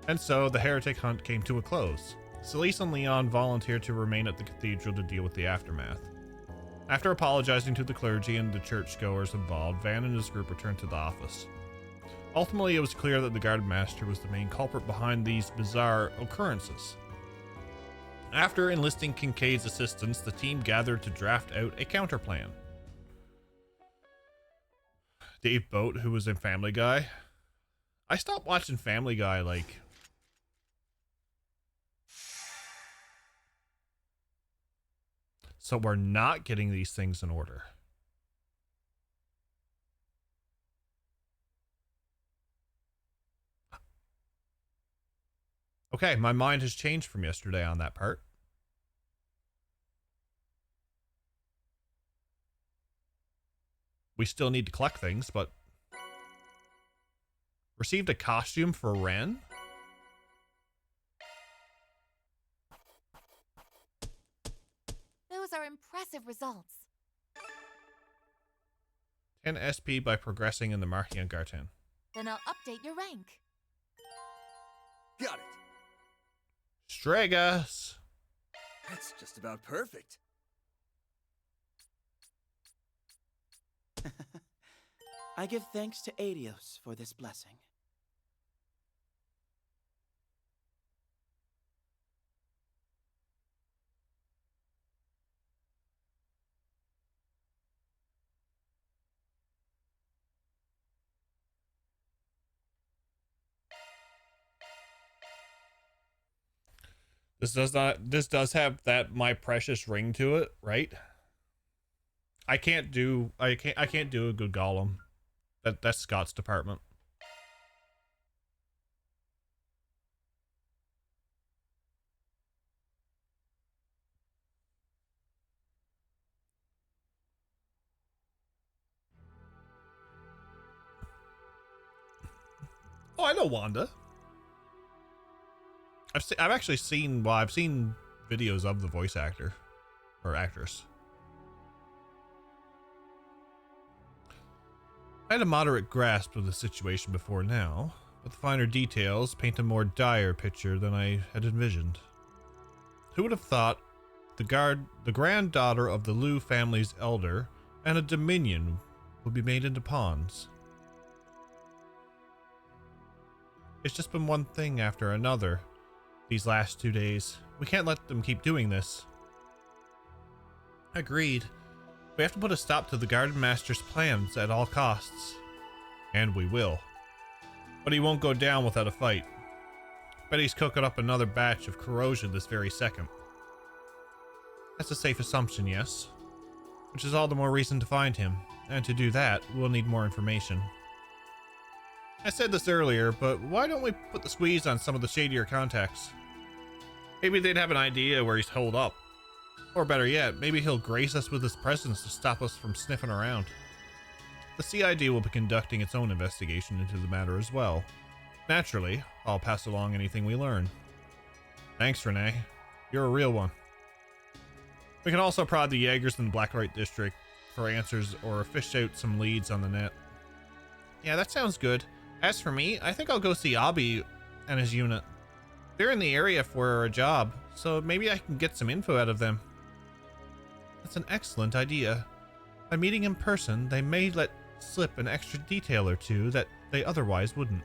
And so the heretic hunt came to a close. Celise and Leon volunteered to remain at the cathedral to deal with the aftermath. After apologizing to the clergy and the churchgoers involved, Van and his group returned to the office. Ultimately, it was clear that the guard master was the main culprit behind these bizarre occurrences. After enlisting Kincaid's assistance, the team gathered to draft out a counterplan. Dave Boat, who was in Family Guy. I stopped watching Family Guy, like... So we're not getting these things in order. Okay, my mind has changed from yesterday on that part. We still need to collect things, but... Received a costume for Ren? Those are impressive results. 10 SP by progressing in the Marchian Garten. Then I'll update your rank. Got it. Stregas! That's just about perfect. I give thanks to Adios for this blessing. This does have that My Precious ring to it, right? I can't do a good Gollum. That's Scott's department. Oh, I know Wanda. I've actually seen, well, I've seen videos of the voice actor or actress. I had a moderate grasp of the situation before now, but the finer details paint a more dire picture than I had envisioned. Who would have thought the granddaughter of the Liu family's elder and a Dominion would be made into pawns? It's just been one thing after another these last 2 days. We can't let them keep doing this. Agreed. We have to put a stop to the Garden Master's plans at all costs. And we will. But he won't go down without a fight. Bet he's cooking up another batch of corrosion this very second. That's a safe assumption, yes. Which is all the more reason to find him. And to do that, we'll need more information. I said this earlier, but why don't we put the squeeze on some of the shadier contacts? Maybe they'd have an idea where he's holed up. Or better yet, maybe he'll grace us with his presence to stop us from sniffing around. The CID will be conducting its own investigation into the matter as well. Naturally, I'll pass along anything we learn. Thanks, Renee. You're a real one. We can also prod the Jaegers in the Blacklight District for answers or fish out some leads on the net. Yeah, that sounds good. As for me, I think I'll go see Abby and his unit. They're in the area for a job, so maybe I can get some info out of them. That's an excellent idea. By meeting in person, they may let slip an extra detail or two that they otherwise wouldn't.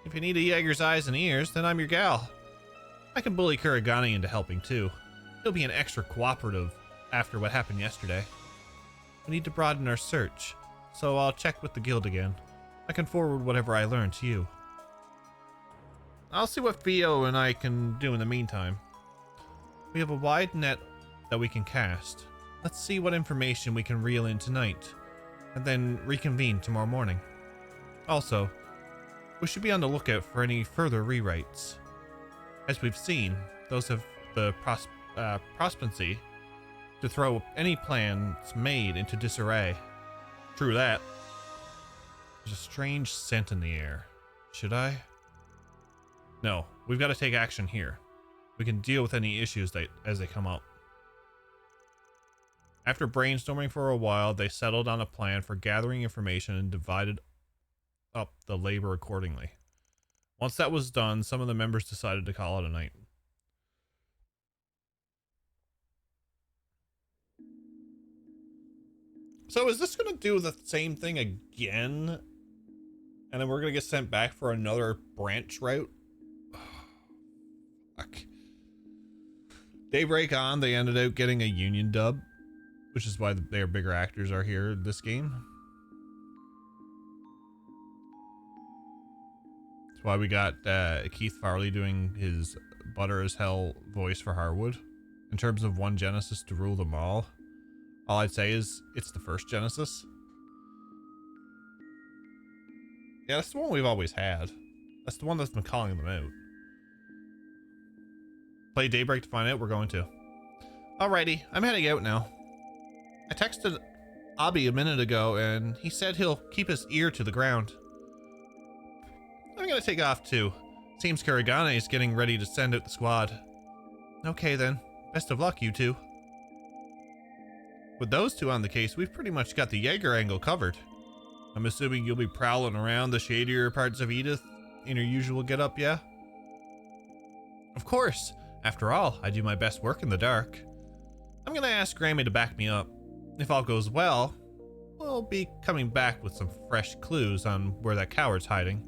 If you need a Jaeger's eyes and ears, then I'm your gal. I can bully Kuragani into helping too. He'll be an extra cooperative after what happened yesterday. We need to broaden our search, so I'll check with the guild again. I can forward whatever I learn to you. I'll see what Theo and I can do in the meantime. We have a wide net that we can cast. Let's see what information we can reel in tonight, and then reconvene tomorrow morning. Also, we should be on the lookout for any further rewrites. As we've seen, those have the prospency to throw any plans made into disarray. True that. There's a strange scent in the air. Should I? No, we've got to take action here. We can deal with any issues as they come up. After brainstorming for a while, they settled on a plan for gathering information and divided up the labor accordingly. Once that was done, some of the members decided to call it a night. So is this going to do the same thing again? And then we're going to get sent back for another branch route? Fuck. Daybreak on, they ended up getting a union dub, which is why their bigger actors are here in this game. That's why we got Keith Farley doing his butter as hell voice for Harwood. In terms of one Genesis to rule them all I'd say is it's the first Genesis. Yeah, that's the one we've always had. That's the one that's been calling them out. Play Daybreak to find out. We're going to. Alrighty, I'm heading out now. I texted Abby a minute ago and he said he'll keep his ear to the ground. I'm gonna take off too. Seems Kurigane is getting ready to send out the squad. Okay then, best of luck you two. With those two on the case, we've pretty much got the Jaeger angle covered. I'm assuming you'll be prowling around the shadier parts of Edith in your usual getup, yeah? Of course. After all, I do my best work in the dark. I'm gonna ask Grammy to back me up. If all goes well, we'll be coming back with some fresh clues on where that coward's hiding.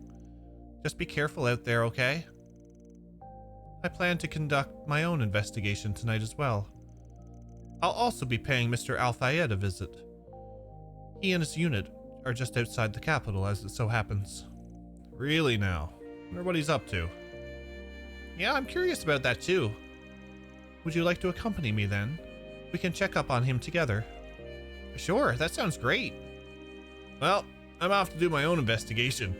Just be careful out there, okay? I plan to conduct my own investigation tonight as well. I'll also be paying Mr. Al-Fayed a visit. He and his unit are just outside the capital, as it so happens. Really now? Wonder what he's up to. Yeah, I'm curious about that too. Would you like to accompany me then? We can check up on him together. Sure, that sounds great. Well, I'm off to do my own investigation.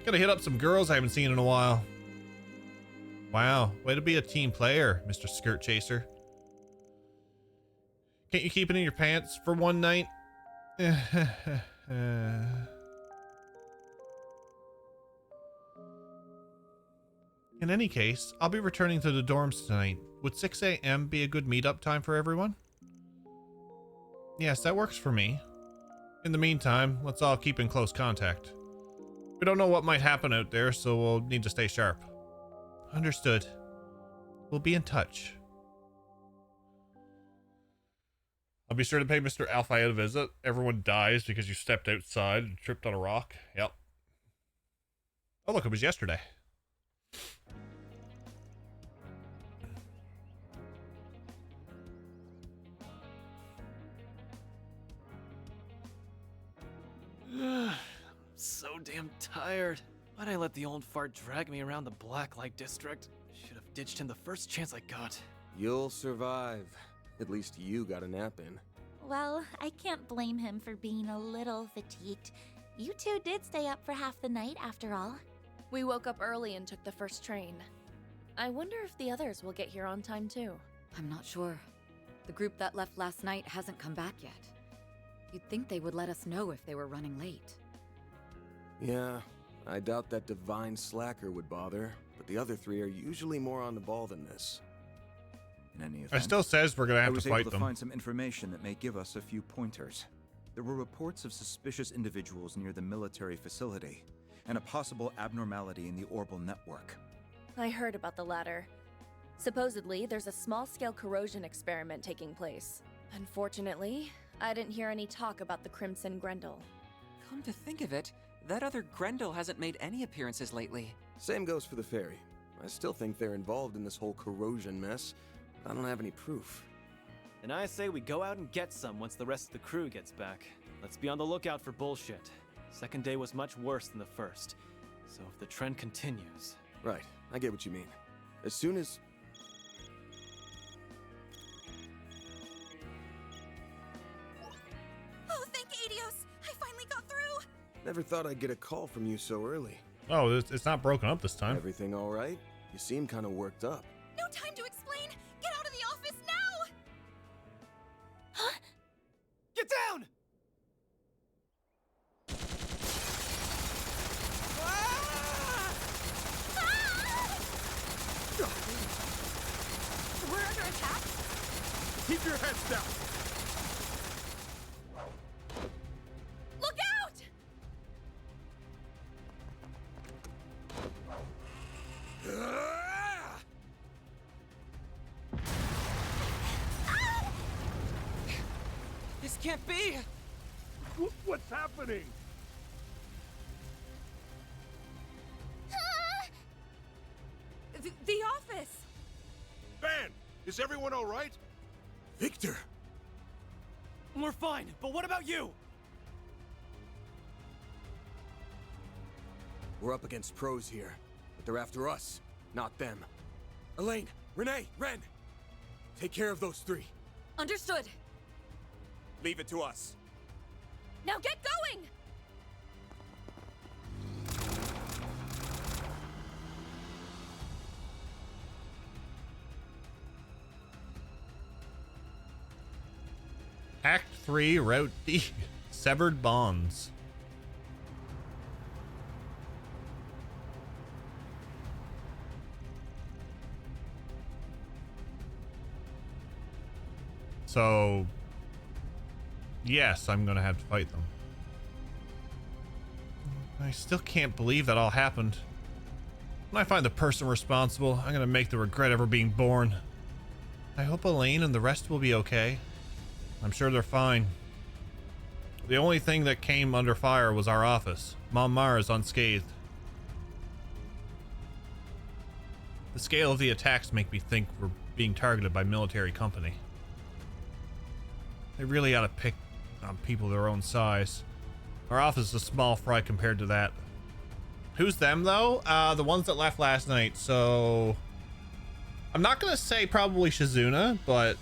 Gotta hit up some girls I haven't seen in a while. Wow, way to be a team player, Mr. Skirt Chaser. Can't you keep it in your pants for one night? In any case, I'll be returning to the dorms tonight. Would 6 a.m. be a good meetup time for everyone? Yes, that works for me. In the meantime, let's all keep in close contact. We don't know what might happen out there, so we'll need to stay sharp. Understood. We'll be in touch. I'll be sure to pay Mr. Al-Fayed a visit. Everyone dies because you stepped outside and tripped on a rock. Yep. Oh, look, it was yesterday. So damn tired. Why'd I let the old fart drag me around the Blacklight district? Should have ditched him the first chance I got. You'll survive. At least you got a nap in. Well, I can't blame him for being a little fatigued. You two did stay up for half the night, after all. We woke up early and took the first train. I wonder if the others will get here on time too. I'm not sure. The group that left last night hasn't come back yet. You'd think they would let us know if they were running late. Yeah, I doubt that divine slacker would bother, but the other three are usually more on the ball than this. In any event, It still says we're gonna have I was to fight able to them. find some information that may give us a few pointers. There were reports of suspicious individuals near the military facility, and a possible abnormality in the orbal network. I heard about the latter. Supposedly, there's a small-scale corrosion experiment taking place. Unfortunately, I didn't hear any talk about the Crimson Grendel. Come to think of it, that other Grendel hasn't made any appearances lately. Same goes for the ferry. I still think they're involved in this whole corrosion mess. I don't have any proof. And I say we go out and get some once the rest of the crew gets back. Let's be on the lookout for bullshit. Second day was much worse than the first. So if the trend continues... Right, I get what you mean. As soon as... Oh, thank Adios! I finally got through! Never thought I'd get a call from you so early. Oh, it's not broken up this time. Everything all right? You seem kind of worked up. No time to explain! Get out of the office now! Huh? Get down! We're under attack? Keep your heads down! Look out! This can't be! What's happening? The office! Van! Is everyone all right? Victor! We're fine, but what about you? We're up against pros here, but they're after us, not them. Elaine, Renee, Ren! Take care of those three. Understood. Leave it to us. Now get going! Act 3, Route D. Severed Bonds. So, yes, I'm gonna have to fight them. I still can't believe that all happened. When I find the person responsible, I'm gonna make them regret ever being born. I hope Elaine and the rest will be okay. I'm sure they're fine. The only thing that came under fire was our office. Mom Mara is unscathed. The scale of the attacks make me think we're being targeted by military company. They really ought to pick on people their own size. Our office is a small fry compared to that. Who's them though? The ones that left last night. So I'm not gonna say probably Shizuna, but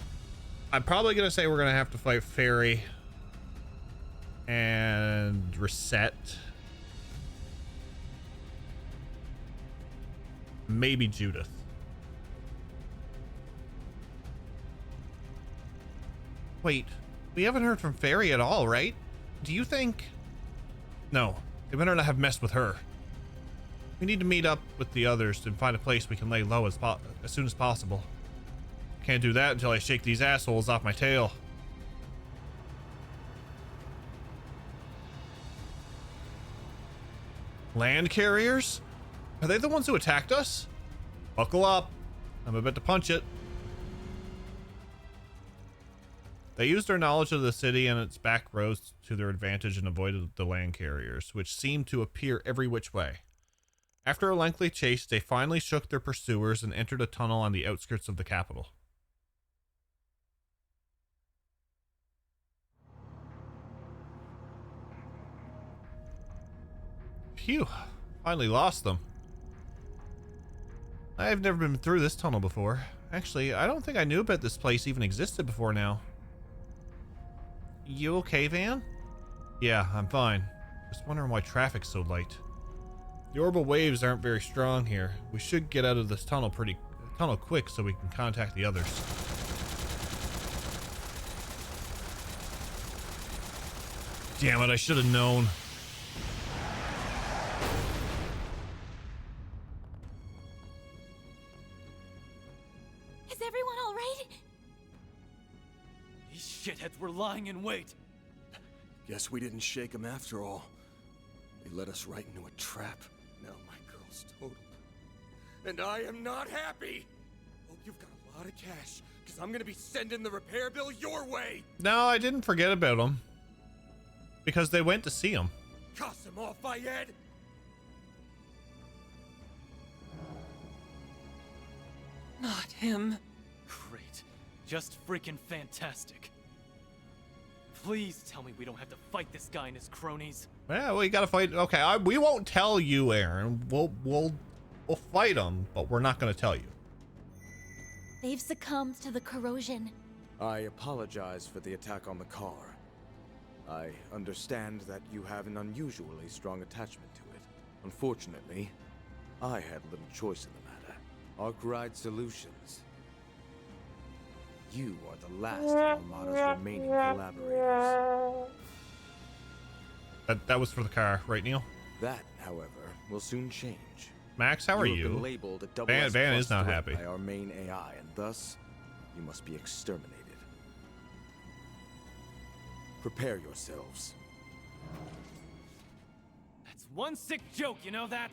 I'm probably gonna say we're gonna have to fight Fairy and Reset. Maybe Judith. Wait, we haven't heard from Fairy at all, right? Do you think... No, they better not have messed with her. We need to meet up with the others and find a place we can lay low as soon as possible. Can't do that until I shake these assholes off my tail. Land carriers? Are they the ones who attacked us? Buckle up. I'm about to punch it. They used their knowledge of the city and its back roads to their advantage and avoided the land carriers, which seemed to appear every which way. After a lengthy chase, they finally shook their pursuers and entered a tunnel on the outskirts of the capital. Phew, finally lost them. I've never been through this tunnel before. Actually, I don't think I knew about this place even existed before now. You okay, Van? Yeah, I'm fine. Just wondering why traffic's so light. The orbital waves aren't very strong here. We should get out of this tunnel quick so we can contact the others. Damn it, I should have known. Is everyone all right? These shitheads were lying in wait. Guess we didn't shake them after all. They led us right into a trap. Now my girl's totaled. And I am not happy! Hope you've got a lot of cash, because I'm gonna be sending the repair bill your way! No, I didn't forget about them. Because they went to see him. Qasim al-Fayed! Not him. Great. Just freaking fantastic. Please tell me we don't have to fight this guy and his cronies. Yeah, we gotta fight. Okay, we won't tell you, Aaron. We'll fight them, but we're not gonna tell you. They've succumbed to the corrosion. I apologize for the attack on the car. I understand that you have an unusually strong attachment to it. Unfortunately, I had little choice in the matter. Arkwright Solutions. You are the last of Armada's remaining collaborators. That was for the car, right, Neil? That, however, will soon change. Max, how are You have you? been labeled a double Van S+ is not threat happy. by our main AI, and thus, you must be exterminated. Prepare yourselves. That's one sick joke, you know that?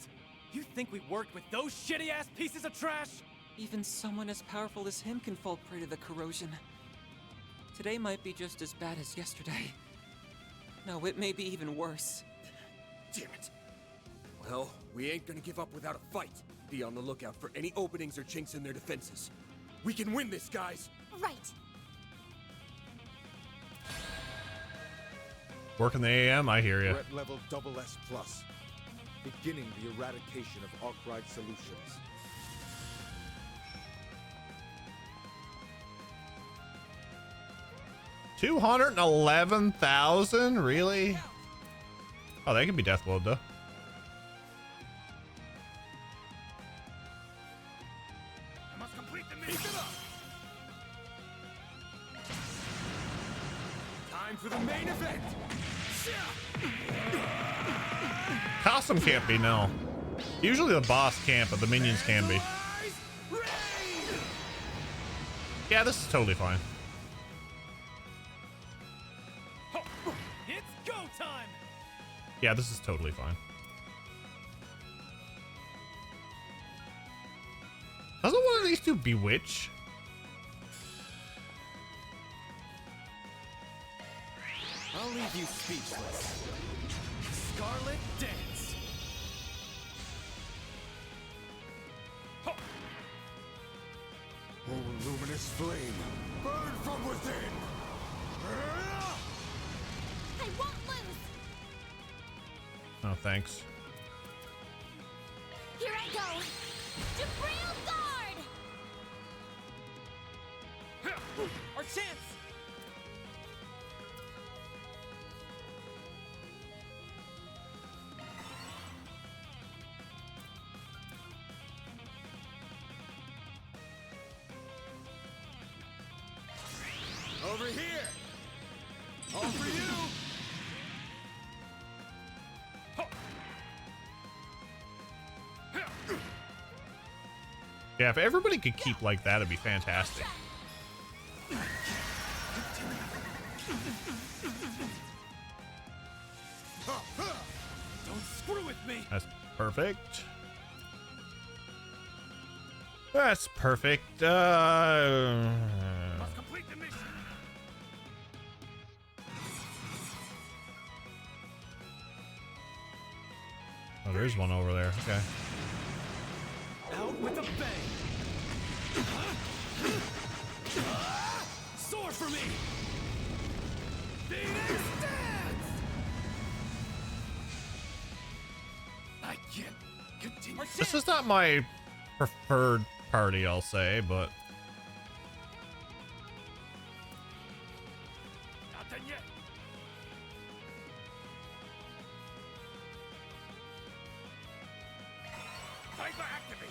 You think we worked with those shitty-ass pieces of trash? Even someone as powerful as him can fall prey to the corrosion. Today might be just as bad as yesterday. No, it may be even worse. Damn it. Well, we ain't gonna give up without a fight. Be on the lookout for any openings or chinks in their defenses. We can win this, guys. Right. Working the AM, I hear you. Threat level SS+. Beginning the eradication of Arkwright Solutions. $211,000? Really? Oh, they can be death blowed though. I must complete the mission. Keep it up. Time for the main event. Costume can't be, no. Usually the boss can't, but the minions can be. Yeah, this is totally fine. It's go time. Yeah, this is totally fine. Doesn't one of these two bewitch? I'll leave you speechless. Scarlet Dance. Oh, luminous flame, burn from within! I won't lose. Oh, thanks. Here I go. Jabril Guard. Our chance! Over here. All for you. Yeah, if everybody could keep like that, it'd be fantastic. Don't screw with me. That's perfect. That's perfect. Must complete the mission. Oh, there's one over there. Okay. Out with a bang. Soar for me. Phoenix Dance. I can't continue. This is not my preferred party, I'll say, but Not done yet. Viper activate.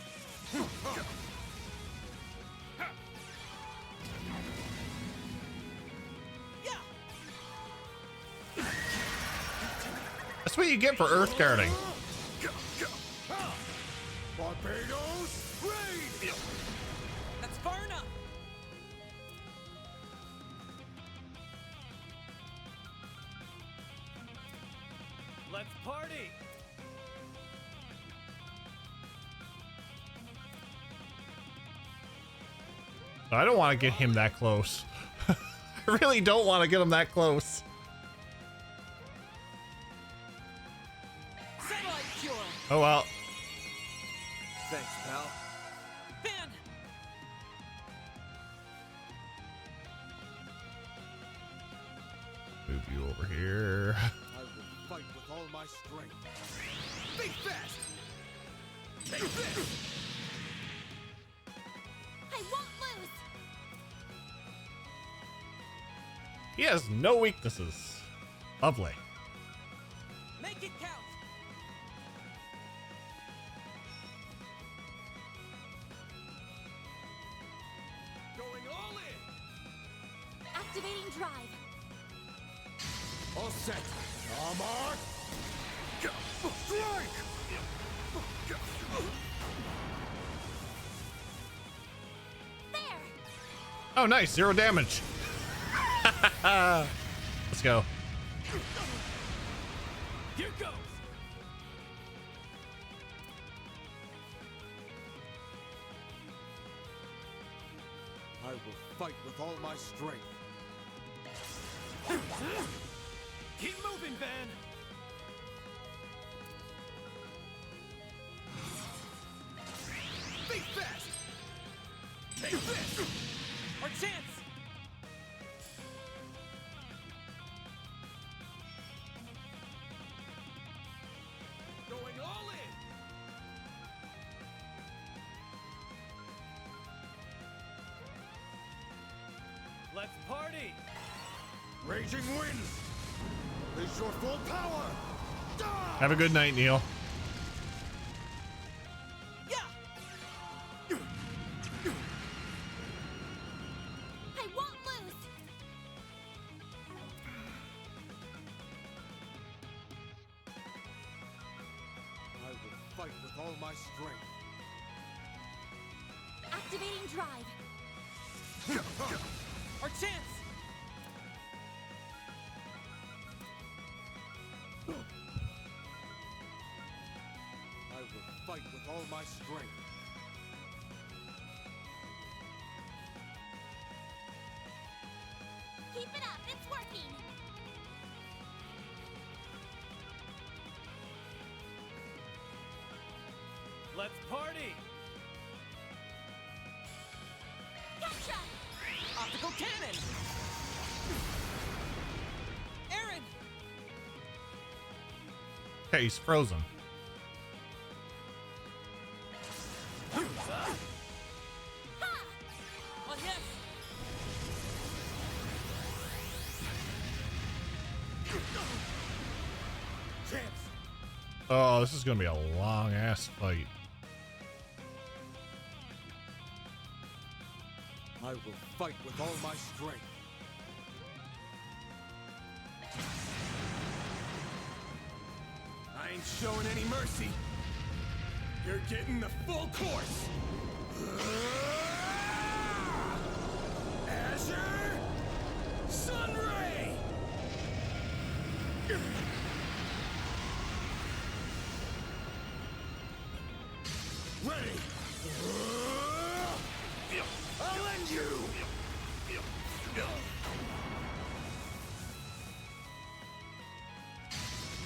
that's what you get for earth guarding. Barbados, raid! That's far enough! Let's party. I don't want to get him that close. I really don't want to get him that close. Satellite cure! Oh well. Thanks, pal. Fan! Move you over here. I will fight with all my strength. Be fast. Take this. I won't lose. He has no weaknesses. Lovely. Make it count! Going all in. Activating drive. All set. Come on. Strike. There. Oh, nice. 0 damage. Let's go. Here goes. I will fight with all my strength. Keep moving, Van. Be fast. Take Take this! Our chance! Going all in! Let's party! Raging winds! Is your full power! Have a good night, Neil. I won't lose! I will fight with all my strength. Activating drive. Our chance! I will fight with all my strength. Keep it up, it's working! Let's party! Gotcha! Optical cannon! Aaron! Okay, he's frozen. Oh, yes! Chance! Oh, this is gonna be a long ass fight. I will fight with all my strength. I ain't showing any mercy. You're getting the full course. Azure Sunray. Ready. I'll end you.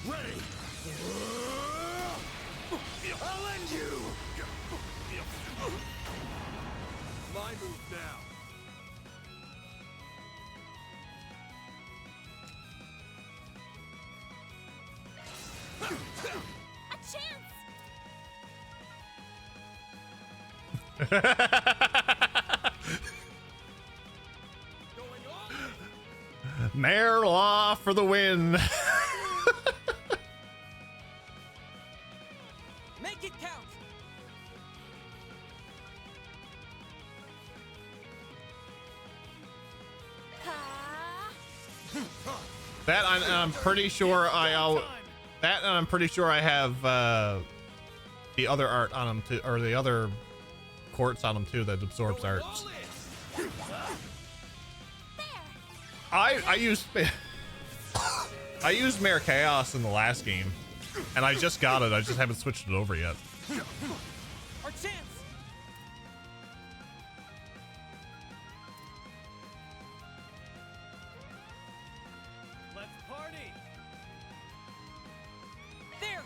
Ready. I'll end you. My move now. A chance! Merla for the win. Make it count! That I'm pretty sure I'm pretty sure I have the other art on them too, or the other quartz on them too that absorbs arts. I used I used Mare Chaos in the last game, and I just got it. I just haven't switched it over yet. Our chance! Let's party! There!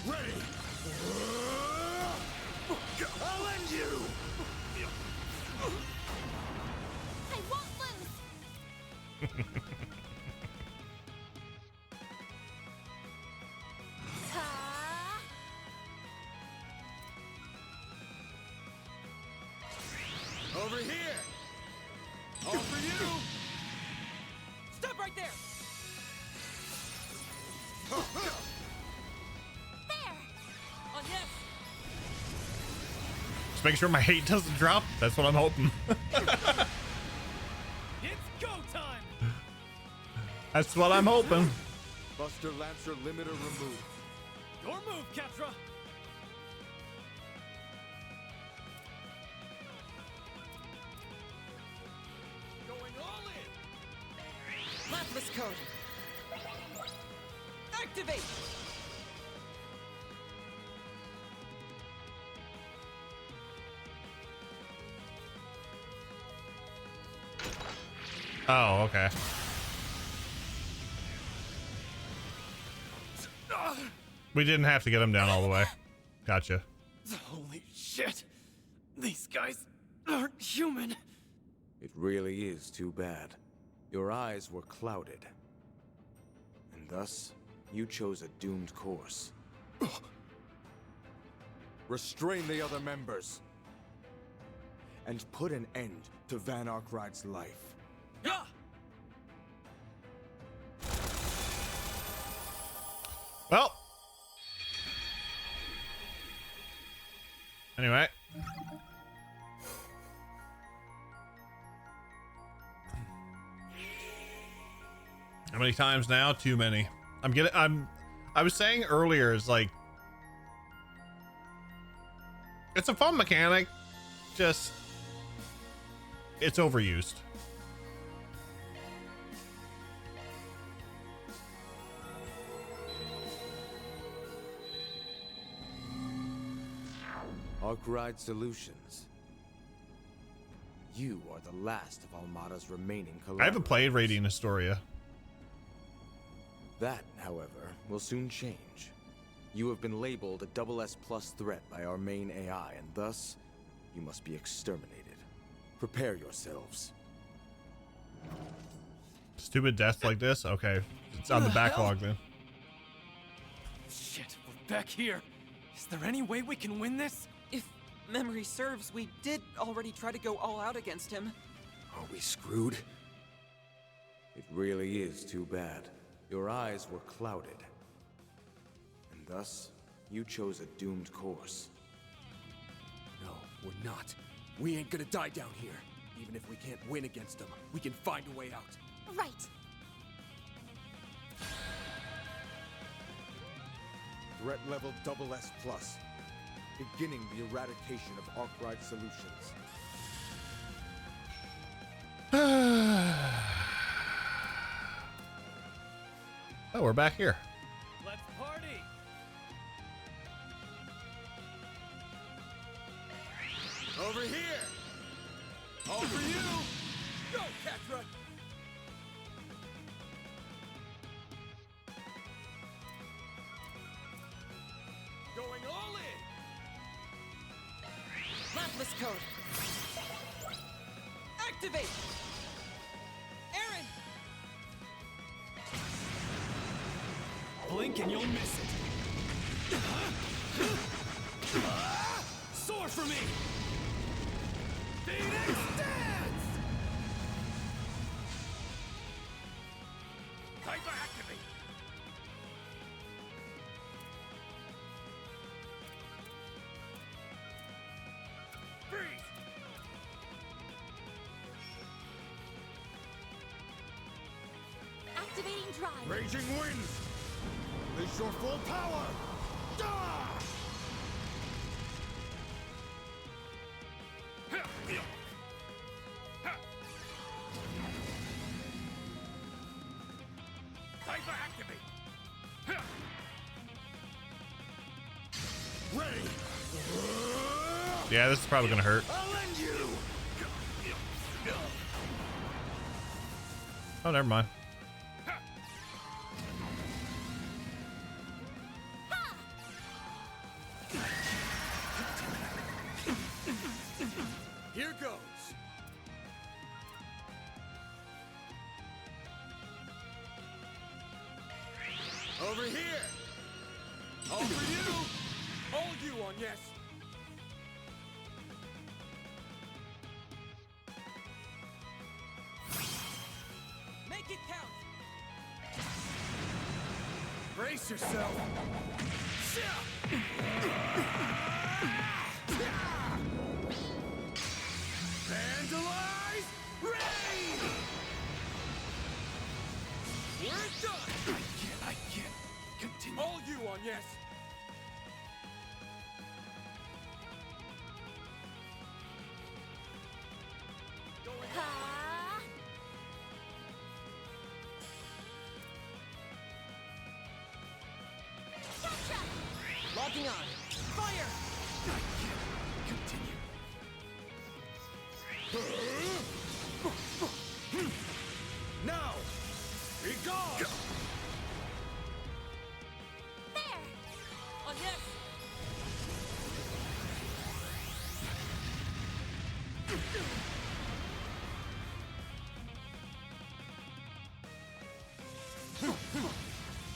Ready. I'll end you. I won't lose! Over here. All for you. Stop right there! Oh, yes! Just make sure my hate doesn't drop. That's what I'm hoping. It's go time! That's what I'm hoping. Buster Lancer limiter removed. Your move, Ketra! Going all in. Lapis code! Activate! Oh, okay. We didn't have to get him down all the way. Gotcha. Holy shit! These guys aren't human! It really is too bad. Your eyes were clouded. And thus, you chose a doomed course. Restrain the other members. And put an end to Van Arkride's life. Well. Anyway. How many times now? Too many. I was saying earlier, is like, it's a fun mechanic, just it's overused. Arkride Solutions. You are the last of Almada's remaining collaborators. I haven't played Radiant Historia. That, however, will soon change. You have been labeled a SS+ threat by our main AI, and thus, you must be exterminated. Prepare yourselves. Stupid death like this? Okay. It's on the backlog then. Shit, we're back here. Is there any way we can win this? If memory serves, we did already try to go all out against him. Are we screwed? It really is too bad. Your eyes were clouded. And thus, you chose a doomed course. No, we're not. We ain't gonna die down here. Even if we can't win against them, we can find a way out. Right. Threat level SS+. Beginning the eradication of Arkride Solutions. Oh, we're back here. Let's party! Over here! All for you! Go, Catra! Going all in! Lapis code. Activate! Aaron! Blink and you'll miss it. Soar for me! Phoenix dance! Hyper activate! Freeze! Activating drive. Raging winds! Release your full power! Ah! Hyper activate! Ready! Yeah, this is probably gonna hurt. I'll end you! Oh, never mind. Here goes! Over here! All for you! All you on yes! Make it count! Brace yourself! Vandalize! Rain! We're done! I can't. Continue. All you on yes! Locking on. Fire! Continue. Now! Be gone! On yes!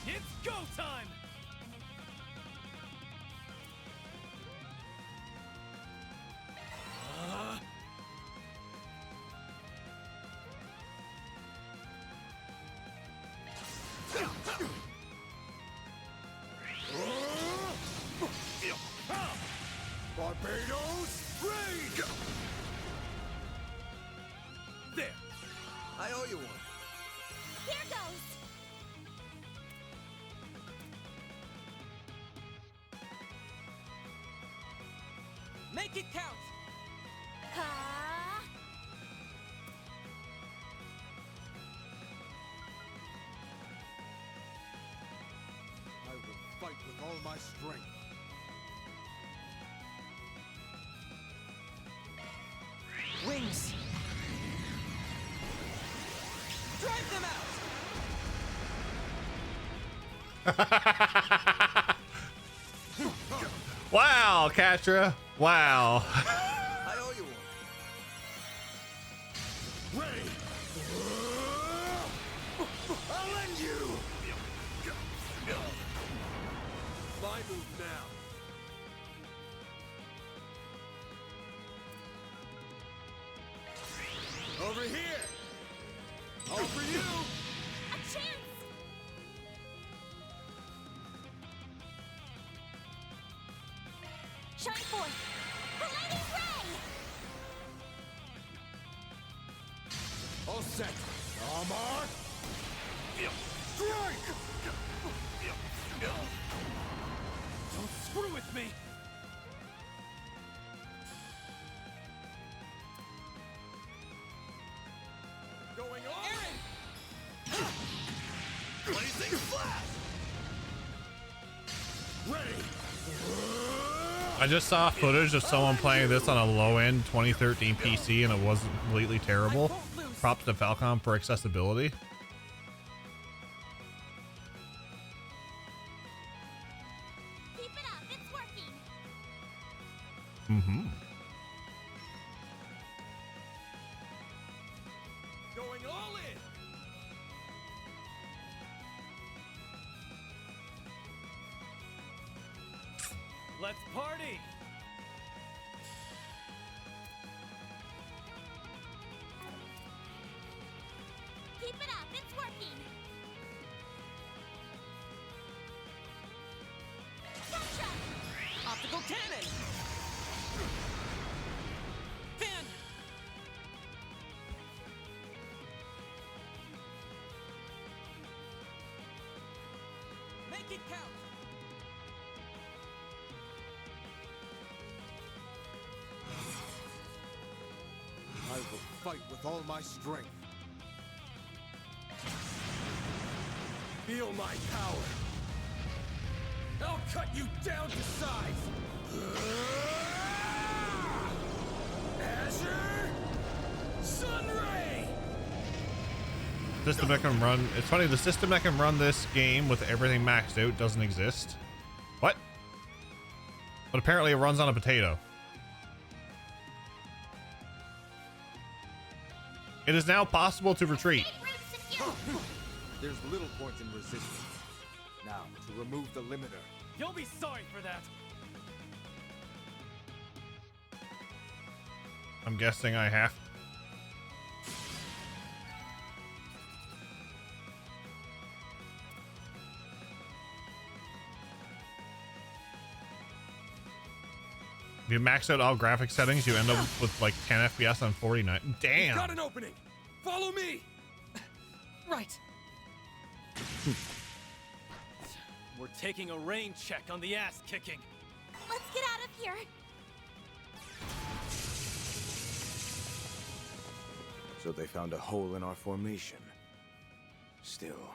It's go time! Barbados raid! There! I owe you one. Here goes! Make it count! Ha! I will fight with all my strength. Wings! Drive them out! Wow, Katra. Wow. I owe you one. Ready! I'll end you! My move now. Over here! All for you! A chance! Shine forth! Palladium Ray! All set. Armor! Strike! Don't screw with me! Going on! Aaron! Blazing flash! Ready! I just saw footage of someone playing this on a low-end 2013 PC and it wasn't completely terrible. Props to Falcom for accessibility. Keep it up, it's working! Mm-hmm. Going all in! Let's party! Keep it up, it's working! Gotcha! Optical cannon! Fan! Make it count! I will fight with all my strength. Feel my power! I'll cut you down to size! Azure Sunray! System that can run. It's funny, the system that can run this game with everything maxed out doesn't exist. What? But apparently it runs on a potato. It is now possible to retreat. There's little point in resistance. Now, to remove the limiter. You'll be sorry for that! I'm guessing I have. If you max out all graphic settings, you end up with like 10 FPS on 49. Damn. Got an opening! Follow me! Right. We're taking a rain check on the ass kicking. Let's get out of here! So they found a hole in our formation. Still.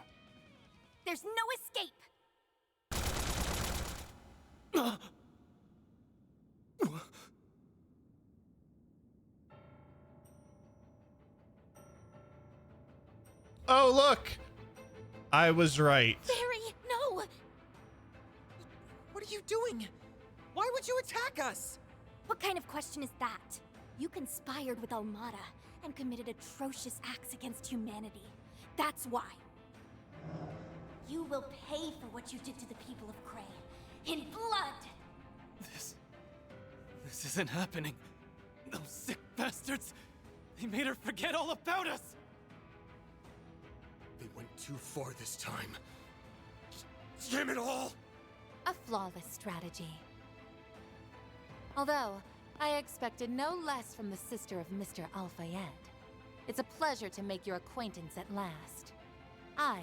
There's no escape! Oh, look! I was right. Barry, no! What are you doing? Why would you attack us? What kind of question is that? You conspired with Almada and committed atrocious acts against humanity. That's why. You will pay for what you did to the people of Cray. In blood! This isn't happening. Those sick bastards! They made her forget all about us! They went too far this time. Damn it all! A flawless strategy. Although, I expected no less from the sister of Mr. Al-Fayed. It's a pleasure to make your acquaintance at last. I,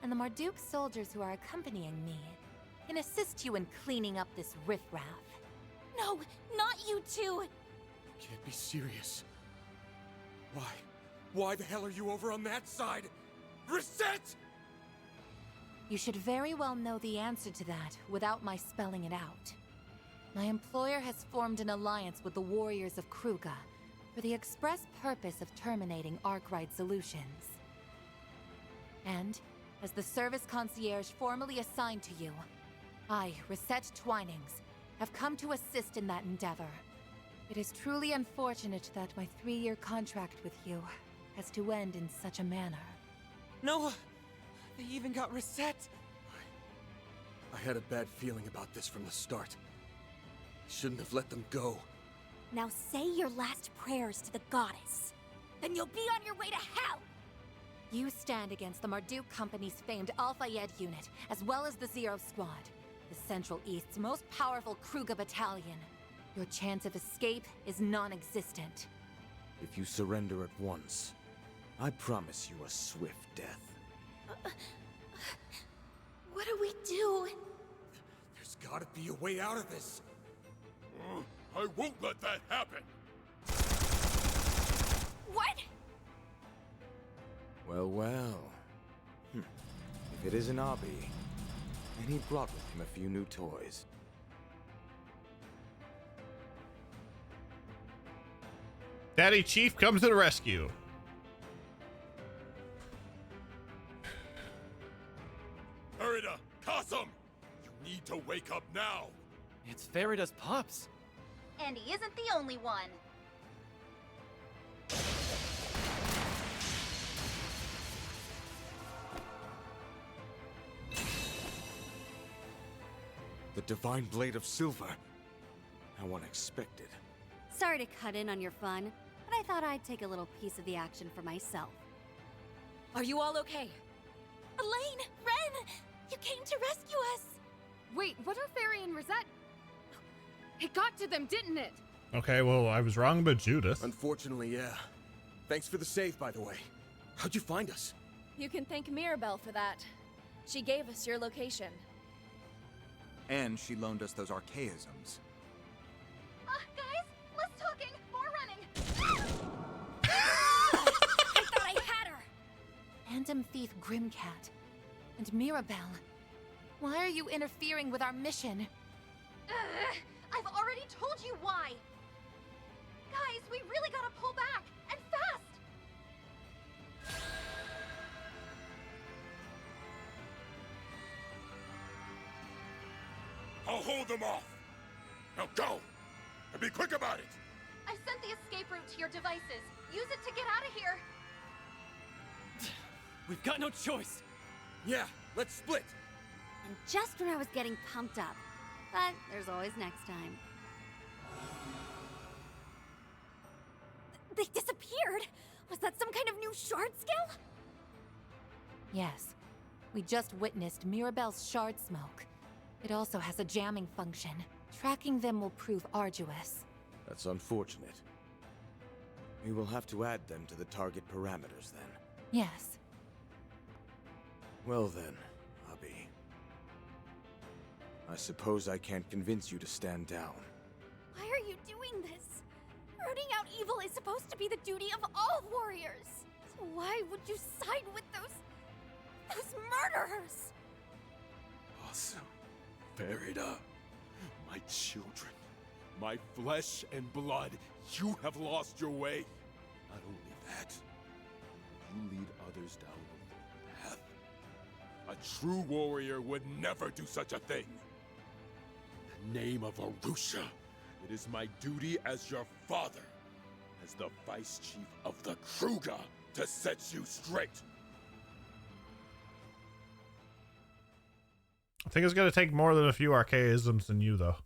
and the Marduk soldiers who are accompanying me, can assist you in cleaning up this riffraff. No, not you two! You can't be serious. Why? Why the hell are you over on that side? Reset! You should very well know the answer to that without my spelling it out. My employer has formed an alliance with the warriors of Kruga for the express purpose of terminating Arkwright Solutions. And, as the service concierge formally assigned to you, I, Reset Twinings, have come to assist in that endeavor. It is truly unfortunate that my 3-year contract with you has to end in such a manner. No! They even got Reset! I had a bad feeling about this from the start. Shouldn't have let them go. Now say your last prayers to the goddess. Then you'll be on your way to hell! You stand against the Marduk Company's famed Al-Fayed unit, as well as the Zero Squad, the Central East's most powerful Kruga battalion. Your chance of escape is non-existent. If you surrender at once, I promise you a swift death. What do we do? There's gotta be a way out of this. I won't let that happen! What? Well, well. If it isn't Abi, and he brought with him a few new toys. Daddy Chief comes to the rescue. Farida, Qasim! You need to wake up now! It's Farida's pups! And he isn't the only one. The Divine Blade of Silver. How unexpected. Sorry to cut in on your fun, but I thought I'd take a little piece of the action for myself. Are you all okay? Elaine! Ren! You came to rescue us! Wait, what are Fairy and Rosette? It got to them, didn't it? Okay, well, I was wrong about Judith. Unfortunately, yeah. Thanks for the save, by the way. How'd you find us? You can thank Mirabelle for that. She gave us your location. And she loaned us those archaisms. Guys, less talking, more running. I thought I had her! Phantom Thief Grimcat. And Mirabelle. Why are you interfering with our mission? I've already told you why. Guys, we really gotta pull back, and fast. I'll hold them off! Now go! And be quick about it! I sent the escape route to your devices. Use it to get out of here. We've got no choice! Yeah, let's split! And just when I was getting pumped up. But there's always next time. They disappeared! Was that some kind of new shard skill? Yes. We just witnessed Mirabelle's shard smoke. It also has a jamming function. Tracking them will prove arduous. That's unfortunate. We will have to add them to the target parameters then. Yes. Well then, Abi. I suppose I can't convince you to stand down. Why are you doing this? Rooting out evil is supposed to be the duty of all warriors. So why would you side with those murderers? Awesome. Farida, my children, my flesh and blood, you have lost your way. Not only that, you lead others down the wrong path. A true warrior would never do such a thing. In the name of Arusha, it is my duty as your father as the Vice Chief of the Kruger to set you straight. I think it's going to take more than a few archaisms than you, though.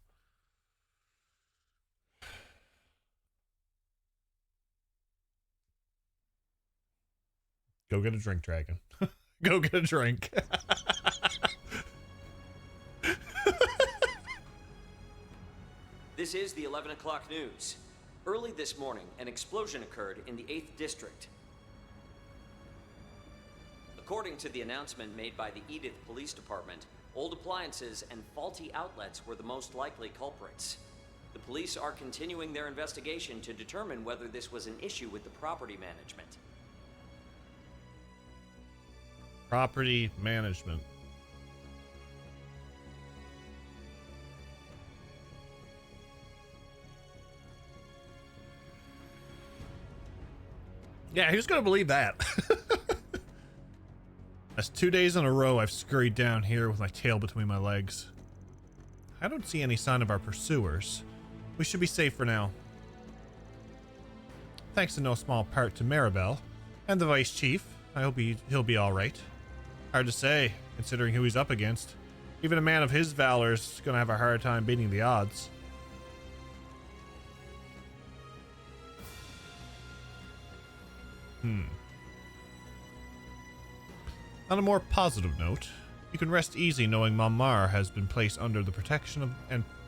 Go get a drink, Dragon. Go get a drink. This is the 11 o'clock news. Early this morning, an explosion occurred in the 8th District. According to the announcement made by the Edith Police Department, old appliances and faulty outlets were the most likely culprits. The police are continuing their investigation to determine whether this was an issue with the property management. Property management. Yeah, who's gonna believe that? That's 2 days in a row I've scurried down here with my tail between my legs. I don't see any sign of our pursuers. We should be safe for now. Thanks in no small part to Maribel and the Vice Chief. I hope he'll be alright. Hard to say, considering who he's up against. Even a man of his valor is gonna have a hard time beating the odds. On a more positive note, you can rest easy knowing Mamar has been placed under the protection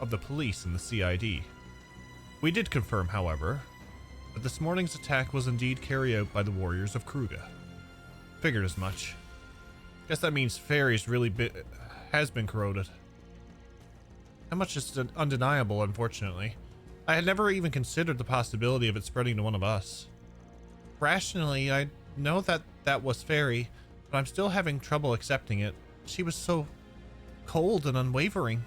of the police and the CID. We did confirm, however, that this morning's attack was indeed carried out by the warriors of Kruger. Figured as much. Guess that means Fairy's has been corroded. How much is undeniable, unfortunately. I had never even considered the possibility of it spreading to one of us. Rationally, I know that was Fairy, but I'm still having trouble accepting it. She was so cold and unwavering.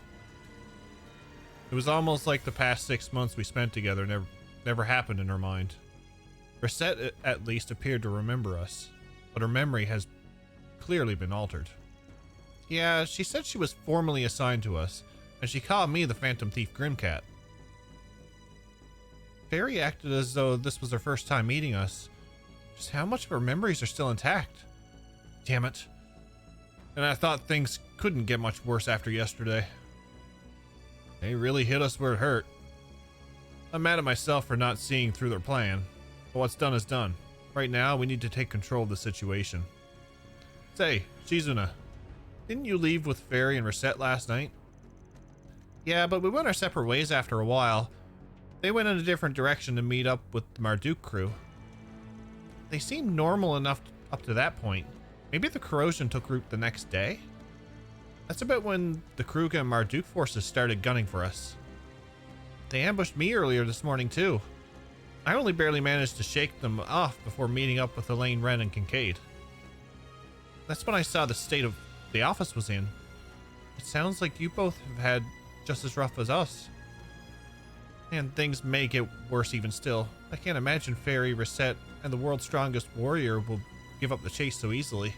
It was almost like the past 6 months we spent together never happened in her mind. Rosette at least appeared to remember us, but her memory has clearly been altered. Yeah, she said she was formally assigned to us, and she called me the Phantom Thief Grimcat. Fairy acted as though this was her first time meeting us. Just how much of her memories are still intact? Damn it. And I thought things couldn't get much worse after yesterday. They really hit us where it hurt. I'm mad at myself for not seeing through their plan, but what's done is done. Right now, we need to take control of the situation. Say, Shizuna, didn't you leave with Fairy and Rosette last night? Yeah, but we went our separate ways after a while. They went in a different direction to meet up with the Marduk crew. They seemed normal enough up to that point. Maybe the corrosion took root the next day? That's about when the Kruger and Marduk forces started gunning for us. They ambushed me earlier this morning too. I only barely managed to shake them off before meeting up with Elaine, Wren, and Kincaid. That's when I saw the state of the office was in. It sounds like you both have had just as rough as us. And things may get worse even still. I can't imagine Fairy, Rosette, and the world's strongest warrior will give up the chase so easily.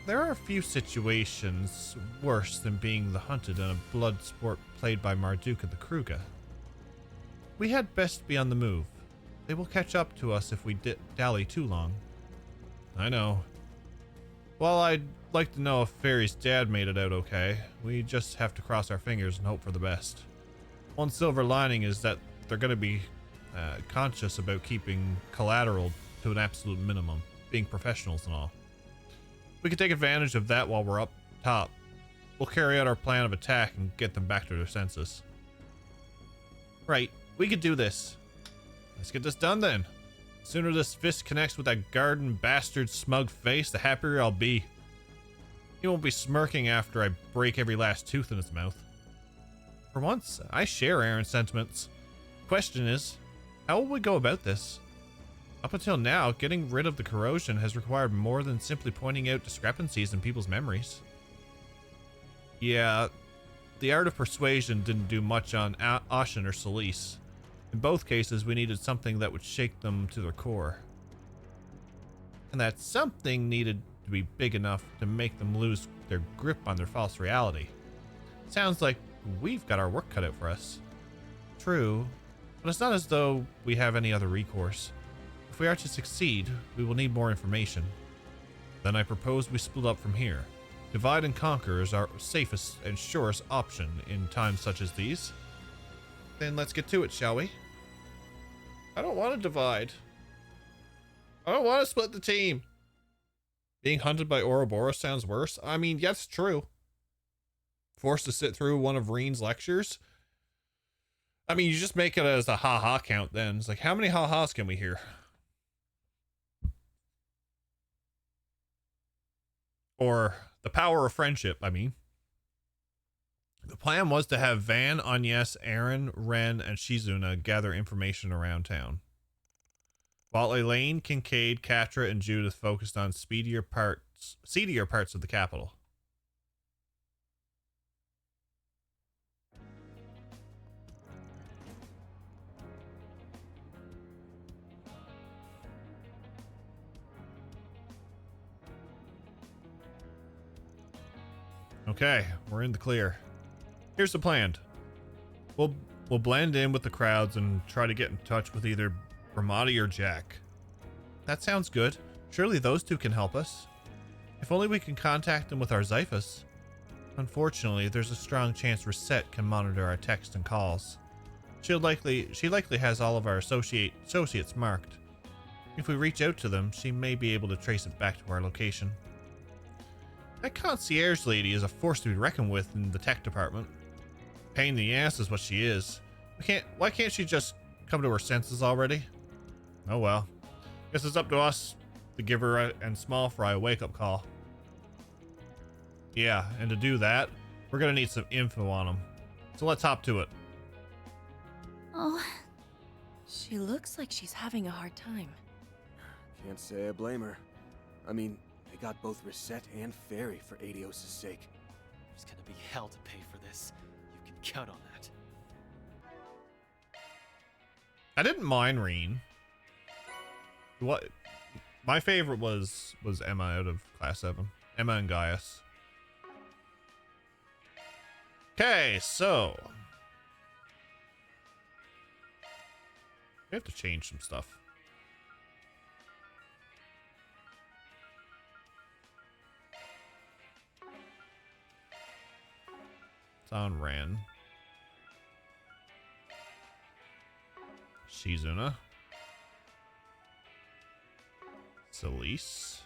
There are a few situations worse than being the hunted in a blood sport played by Marduk and the Kruger. We had best be on the move. They will catch up to us if we dally too long. I know. Well, I'd like to know if Fairy's dad made it out okay. We just have to cross our fingers and hope for the best. One silver lining is that they're going to be conscious about keeping collateral to an absolute minimum, being professionals and all. We can take advantage of that while we're up top. We'll carry out our plan of attack and get them back to their senses. Right, we could do this. Let's get this done then. The sooner this fist connects with that garden bastard's smug face, the happier I'll be. He won't be smirking after I break every last tooth in his mouth. For once, I share Aaron's sentiments. The question is, how will we go about this? Up until now, getting rid of the corrosion has required more than simply pointing out discrepancies in people's memories. Yeah, the art of persuasion didn't do much on Ashen or Solis. In both cases, we needed something that would shake them to their core. And that something needed to be big enough to make them lose their grip on their false reality. Sounds like we've got our work cut out for us. True, But it's not as though we have any other recourse. If we are to succeed, we will need more information. Then I propose we split up from here. Divide and conquer is our safest and surest option in times such as these. Then let's get to it, shall we? I don't want to divide. I don't want to split the team. Being hunted by Ouroboros sounds worse. I mean, yes, true. Forced to sit through one of Reen's lectures? I mean, you just make it as a ha-ha count then. It's like, how many ha-has can we hear? Or the power of friendship, I mean. The plan was to have Van, Agnes, Aaron, Ren, and Shizuna gather information around town, while Elaine, Kincaid, Katra, and Judith focused on seedier parts of the capital. Okay, we're in the clear. Here's the plan. We'll blend in with the crowds and try to get in touch with either Brahmati or Jack. That sounds good. Surely those two can help us. If only we can contact them with our Xiphus. Unfortunately, there's a strong chance Reset can monitor our texts and calls. She likely has all of our associates marked. If we reach out to them, she may be able to trace it back to our location. That concierge lady is a force to be reckoned with in the tech department. Pain in the ass is what she is. Why can't she just come to her senses already? Oh well. Guess it's up to us to give her and Small Fry a wake-up call. Yeah, and to do that, we're gonna need some info on them. So let's hop to it. Oh, she looks like she's having a hard time. Can't say I blame her. I mean, they got both Reset and Fairy for Adios' sake. There's gonna be hell to pay for this. You can count on that. I didn't mind Reen. What? My favorite was Emma out of Class 7. Emma and Gaius. Okay, so we have to change some stuff. It's on Ran. Shizuna. Celise.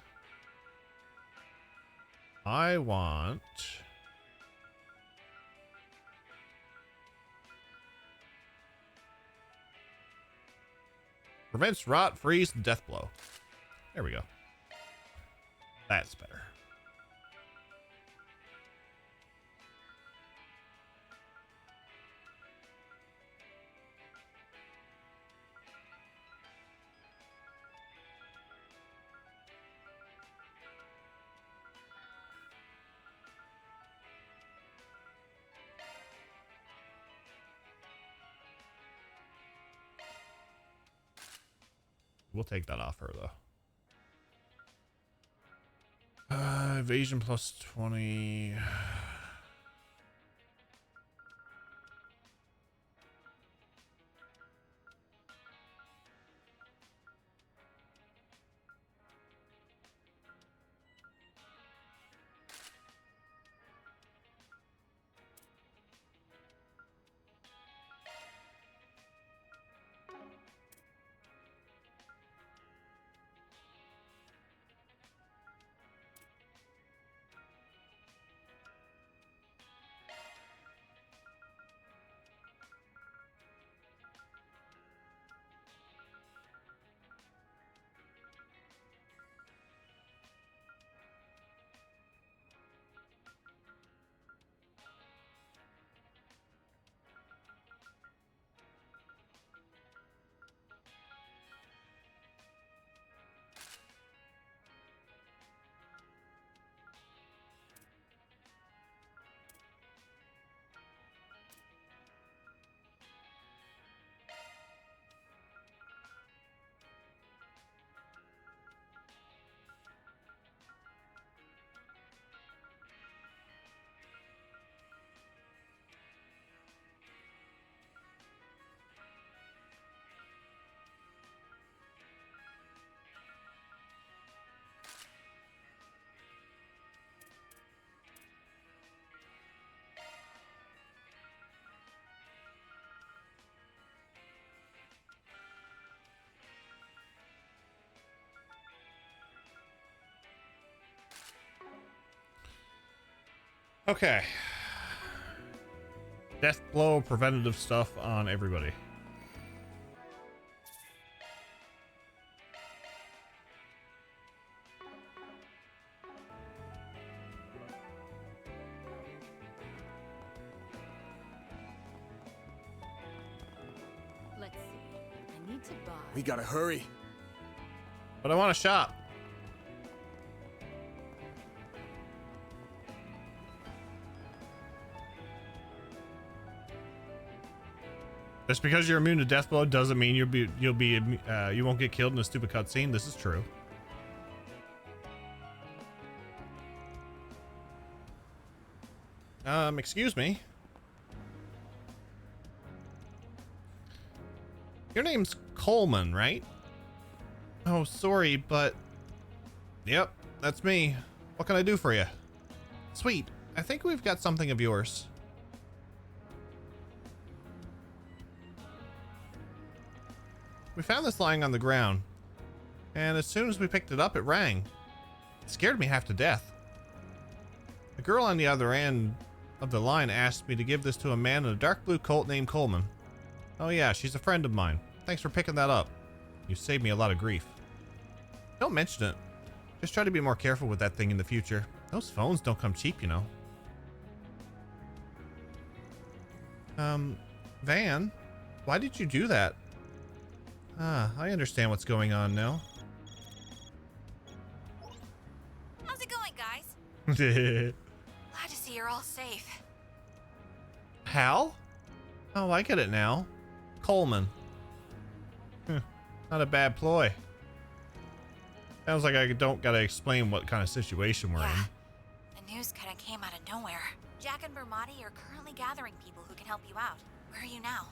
I want prevents rot, freeze, and death blow. There we go. That's better. We'll take that off her, though. Evasion plus 20. Okay. Death blow preventative stuff on everybody. Let's see. I need to buy. We gotta hurry. But I want a shot. Just because you're immune to death blow doesn't mean you won't get killed in a stupid cutscene. This is true. Excuse me. Your name's Coleman, right? Oh, sorry, but... Yep, that's me. What can I do for you? Sweet. I think we've got something of yours. We found this lying on the ground, and as soon as we picked it up, it rang. It scared me half to death. The girl on the other end of the line asked me to give this to a man in a dark blue coat named Coleman. Oh yeah, she's a friend of mine. Thanks for picking that up. You saved me a lot of grief. Don't mention it. Just try to be more careful with that thing in the future. Those phones don't come cheap, you know. Van, why did you do that? Ah, I understand what's going on now. How's it going, guys? Glad to see you're all safe. Hal? Oh, I get it now. Coleman. Not a bad ploy. Sounds like I don't gotta explain what kind of situation we're in. The news kind of came out of nowhere. Jack and Bermati are currently gathering people who can help you out. Where are you now?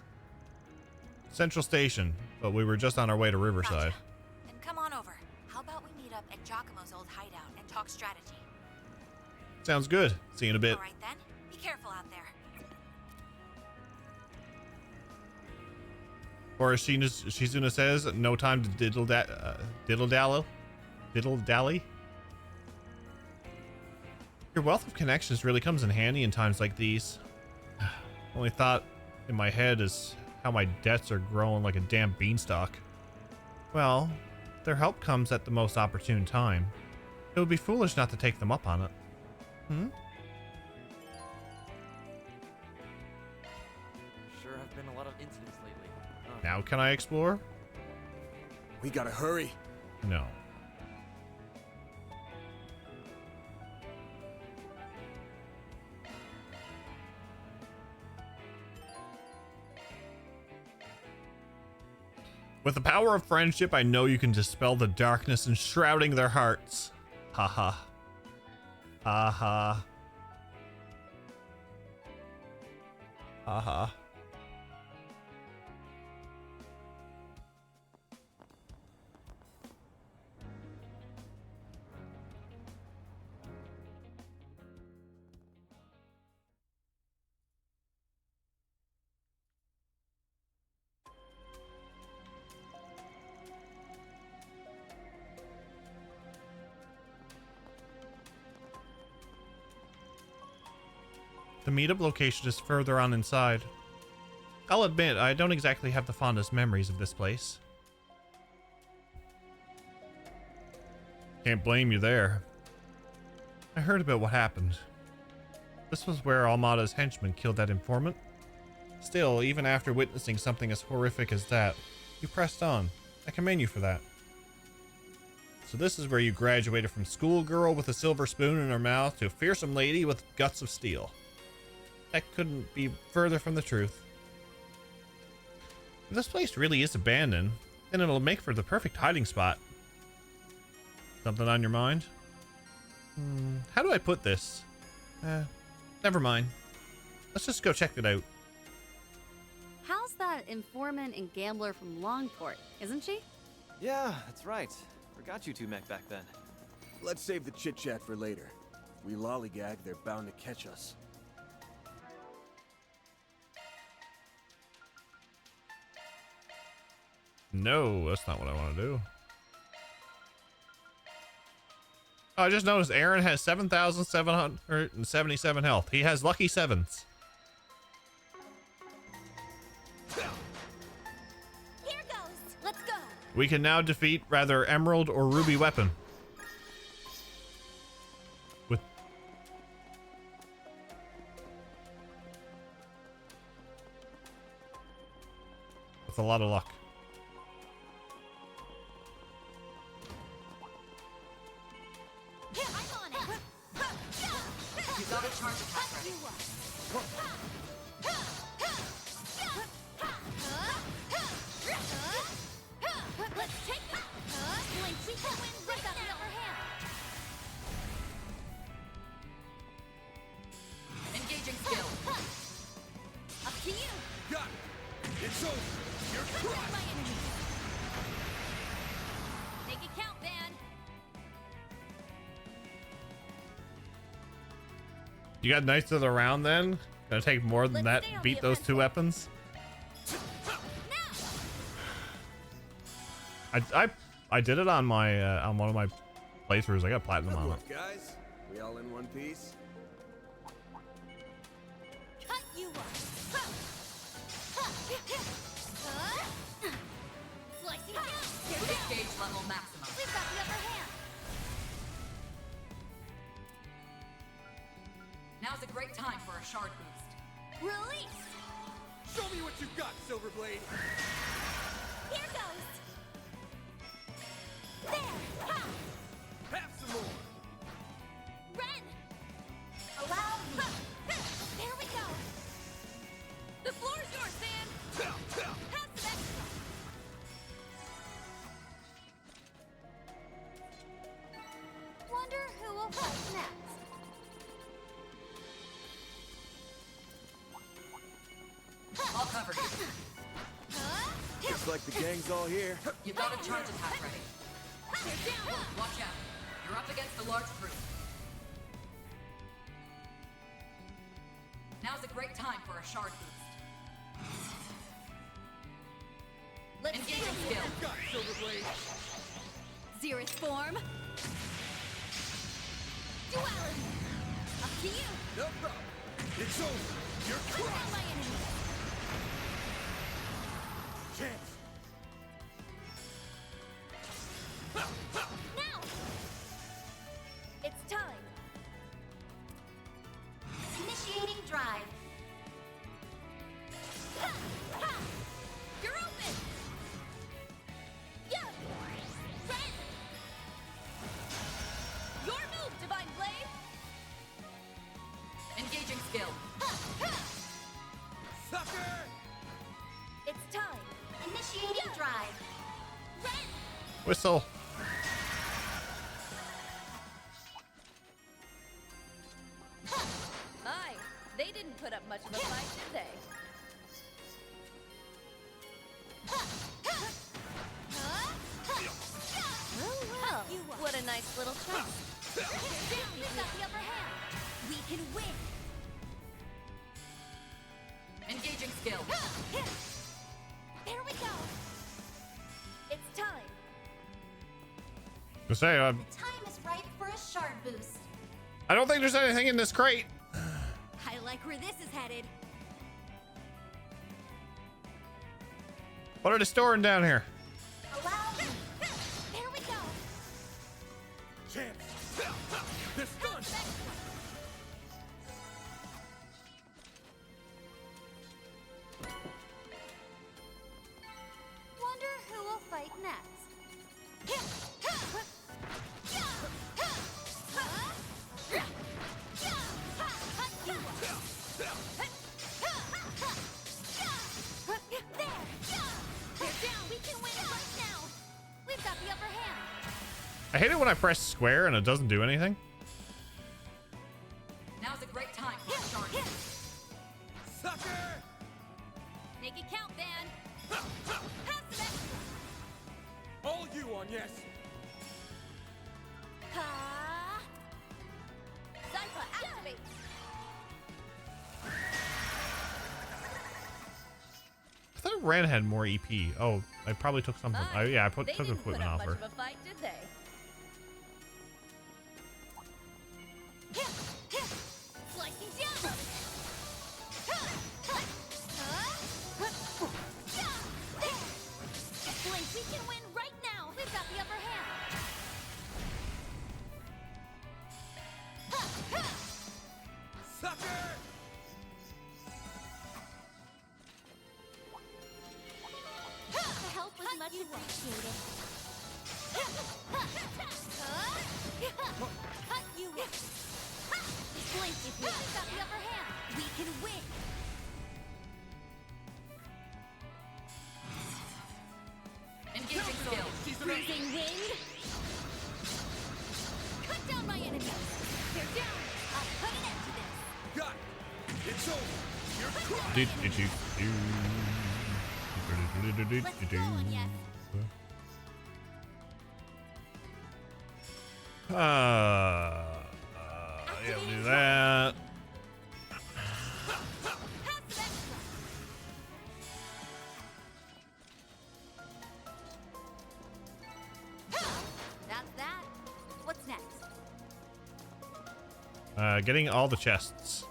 Central Station, but we were just on our way to Riverside. Gotcha. Then come on over. How about we meet up at Giacomo's old hideout and talk strategy? Sounds good. See you in a bit. All right then. Be careful out there. Or as Shizuna says, no time to diddle-dally. Your wealth of connections really comes in handy in times like these. Only thought in my head is how my debts are growing like a damn beanstalk. Well, their help comes at the most opportune time. It would be foolish not to take them up on it. Hmm? Sure have been a lot of incidents lately. Now can I explore? We gotta hurry. No. With the power of friendship, I know you can dispel the darkness enshrouding their hearts. Haha. Haha. Haha. The meetup location is further on inside. I'll admit, I don't exactly have the fondest memories of this place. Can't blame you there. I heard about what happened. This was where Almada's henchman killed that informant. Still, even after witnessing something as horrific as that, you pressed on. I commend you for that. So this is where you graduated from schoolgirl with a silver spoon in her mouth to a fearsome lady with guts of steel. That couldn't be further from the truth. If this place really is abandoned, then it'll make for the perfect hiding spot. Something on your mind? How do I put this? Never mind. Let's just go check it out. How's that informant and gambler from Longport, isn't she? Yeah, that's right. Forgot you two met back then. Let's save the chit-chat for later. If we lollygag, they're bound to catch us. No, that's not what I want to do. Oh, I just noticed Aaron has 7,777 health. He has lucky sevens. Here goes. Let's go. We can now defeat rather emerald or ruby weapon. With a lot of luck. I'm on it. You got a charge attack ready. Let's take it. Blink, we can win right now. The upper hand. Engaging skill. Up to you. Got it. It's over. You're crushed. My enemy. Make it count, Van. You got Knights of the Round then? Gonna take more than that to beat those two weapons? I did it on my on one of my playthroughs. I got platinum on it. Look, guys, we all in one piece. Cut you up. Slicing down. Release gauge level maximum. We've got the upper hand. Now's a great time for a shard boost. Release. Show me what you got, Silverblade. Here goes. There. Ha. Have some more. Ren. Allow me. There we go. The floor's yours, Van. Have some extra. Wonder who will fight next. I'll cover you. Looks like the gang's all here. You got a charge attack ready. Watch out. You're up against a large group. Now's a great time for a shard boost. Let's Engaging skill. Got it, Silverblade. Zerith form. Duality. Up to you. No problem. It's over. You're Bring down crushed. my enemy. Chance. Now. It's time. Initiating drive. Ha! Ha! You're open. Yeah. Ren. Your move, Divine Blade. Engaging skill. Ha! Ha! Sucker! It's time. Initiating drive. Ren. Whistle. Aye, they didn't put up much of a fight, did they? Oh, well, what a nice little shot. We've got the upper hand. We can win. Engaging skill. There we go. It's time. To say, Time is right for a shard boost. I don't think there's anything in this crate. I like where this is headed. What are they storing down here? Allow me. There we go. Chance. They're stunned. Wonder who will fight next. I hate it when I press square and it doesn't do anything. Now's a great time for a shard boost. Sucker! Make it count, Van. Have some extra. All you on yes. Ha! Zypha, activate. I thought Ren had more EP. Oh, I probably took something. Aye, yeah, I they took didn't equipment put up off much her. of a fight, did they? The help was much appreciated. Cut you up. Blink if we got the upper hand. We can win. Engaging skill. Freezing wind. Cut down my enemies. They're down. I'll put an end to this. Got it. It's over. You're crushed. Let's go on, yes. Yeah, do that. That's that. What's next? Getting all the chests.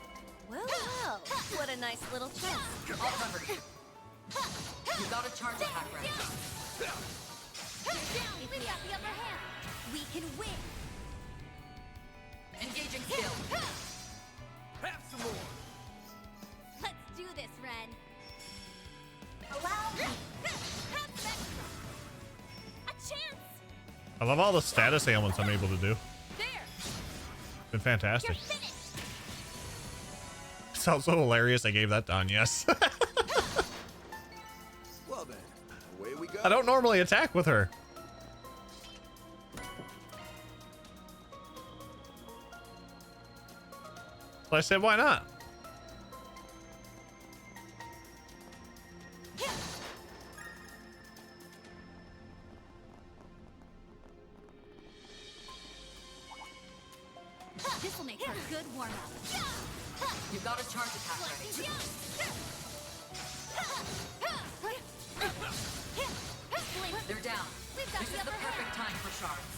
Well, what a nice little chest. All covered. You got a charge attack ready. If we got the upper hand, we can win. Engaging skill. Have some more. Let's do this, Ren. Allow me. Have some extra. A chance. I love all the status ailments I'm able to do. There. Been fantastic. You're finished. Sounds so hilarious. I gave that to yes. Well then, away we go. I don't normally attack with her. So I said, why not? This will make for a good warm-up. You got a charge attack ready. They're down. This is the perfect time for shards.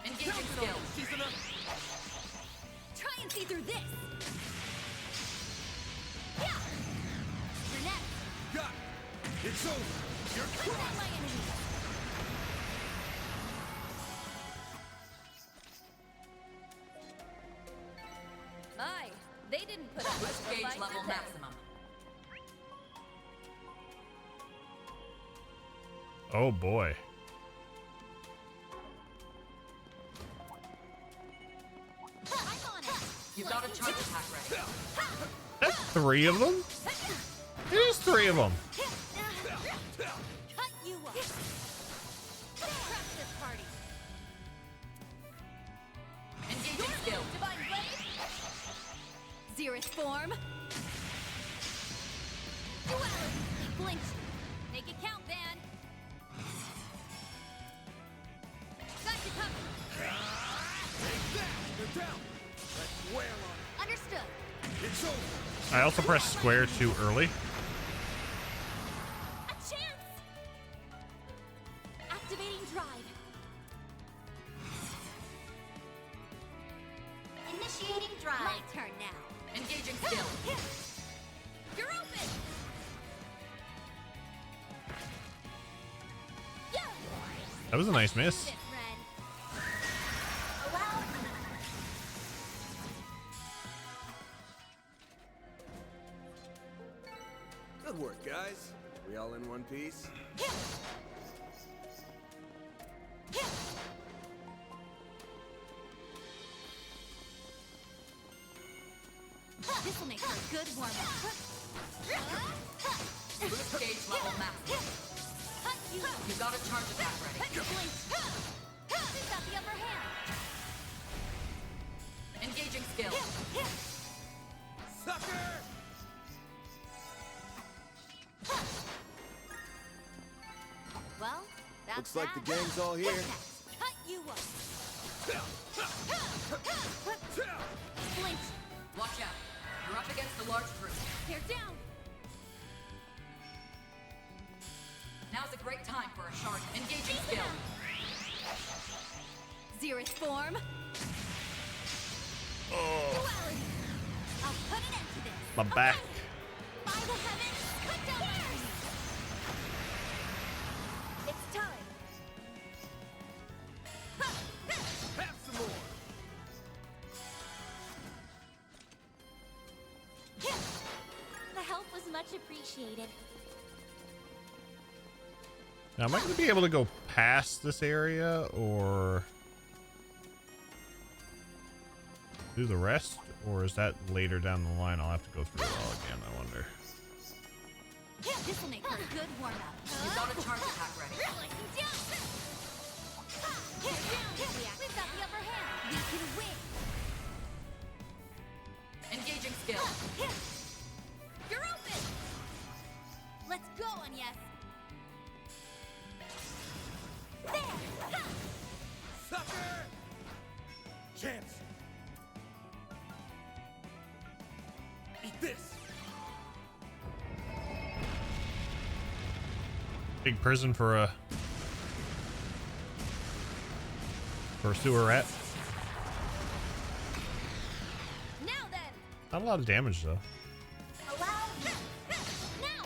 Engaging skill. Try and see through this. Yeah. You're next. Got it. It's over. You're Cut down crushed. my enemies. My, they didn't put up much of a Gauge fight, level did they? maximum. Oh boy. I'm on it. You got a charge attack ready. That's 3 of them? There's 3 of them. Cut you up. Crush this party. Engaging skill. Divine blade. Xerith form. Duality. Blink. Make it count, Van. Got you covered. They're down. Let's wail on Understood. it. It's over. I also pressed square too early. A chance. Activating drive. Initiating drive. My turn now. Engaging skill. You're open. Yeah. That was a nice miss. This, Ren. Allow me. Good work, guys. We all in one piece? This will make for a good warm-up. Boost gauge level maximum. You got a charge attack ready. Blink. Who's got the upper hand? Engaging skill. Sucker! Well, that's Looks like the that. gang's all here. What's next? Cut you up. Blink. Watch out. You're up against a large group. They're down. Now's a great time for a shard. Engaging skill. Xerith form. Oh, Duality. I'll put an end to this. my back. By the heavens, cut down my enemies. It's time. Have some more. Much appreciated. Now, am I going to be able to go past this area or do the rest? Or is that later down the line? I'll have to go through it all again, I wonder. This will make for a good warm-up. You've got a charge attack ready. We've got the upper hand. We can win. Engaging skill. You're open. Let's go, Agnes. Sucker! Chance! Eat this! Big prison for a sewer rat. Now then. Not a lot of damage though. Allow me. Now.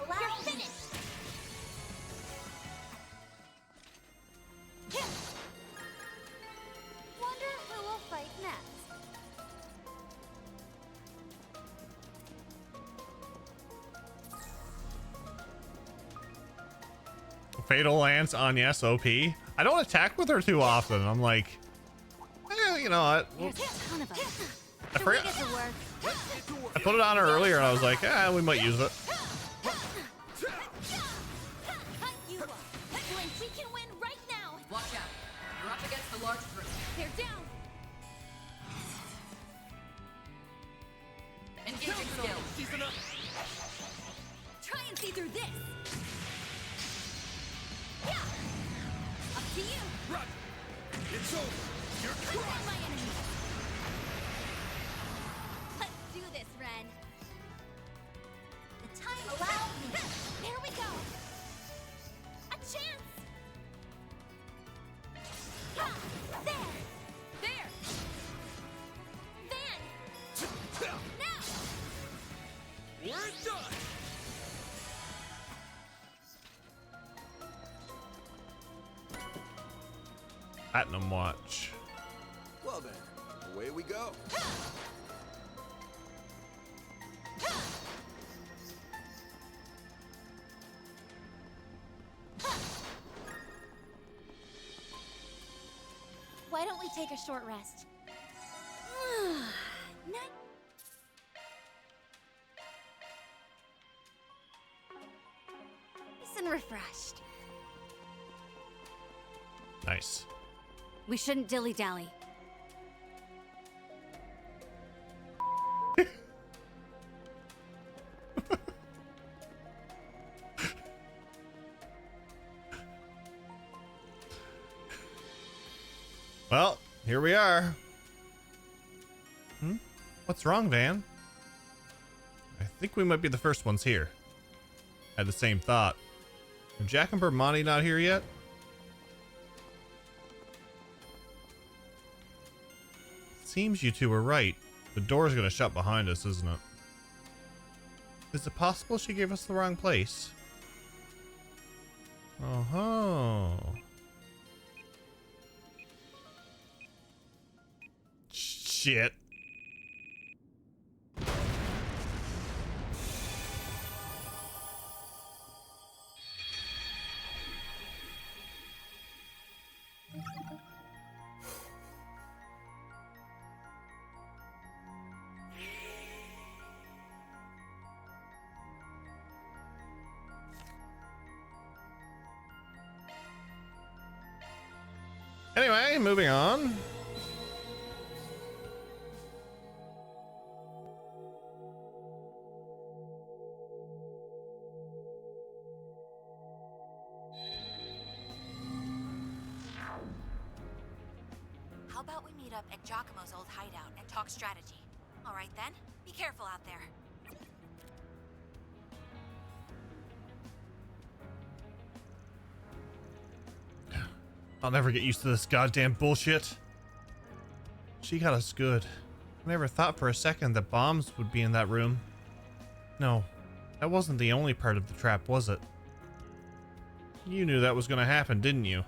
Allow You're finished. Wonder who will fight next. Fatal Lance on yes, OP. I don't attack with her too often. I'm like, you know what? There's a ton of them. I Should we forgot. get to work? I put it on her earlier and I was like, we might use it. You up. Blink, we can win right now. Watch out. You're up against the large group. They're down. Engaging skill. Try and see through this. Yeah. Up to you. Roger. It's over. You're Cut down my enemy. Let's do this, Ren. The time allow me. There we go. A chance. Ha! There. There. Then. Now. We're done. Platinum watch. Well then, away we go. Why don't we take a short rest? Nice and refreshed. Nice. We shouldn't dilly-dally. Well, here we are. What's wrong, Van? I think we might be the first ones here. Had the same thought. Are Jack and Bermonti not here yet? Seems you two were right. The door's gonna shut behind us, isn't it? Is it possible she gave us the wrong place? Oh-ho. Shit. Anyway, moving on. How about we meet up at Giacomo's old hideout and talk strategy? All right then, be careful out there. I'll never get used to this goddamn bullshit. She got us good. I never thought for a second that bombs would be in that room. No, that wasn't the only part of the trap, was it? You knew that was gonna happen, didn't you?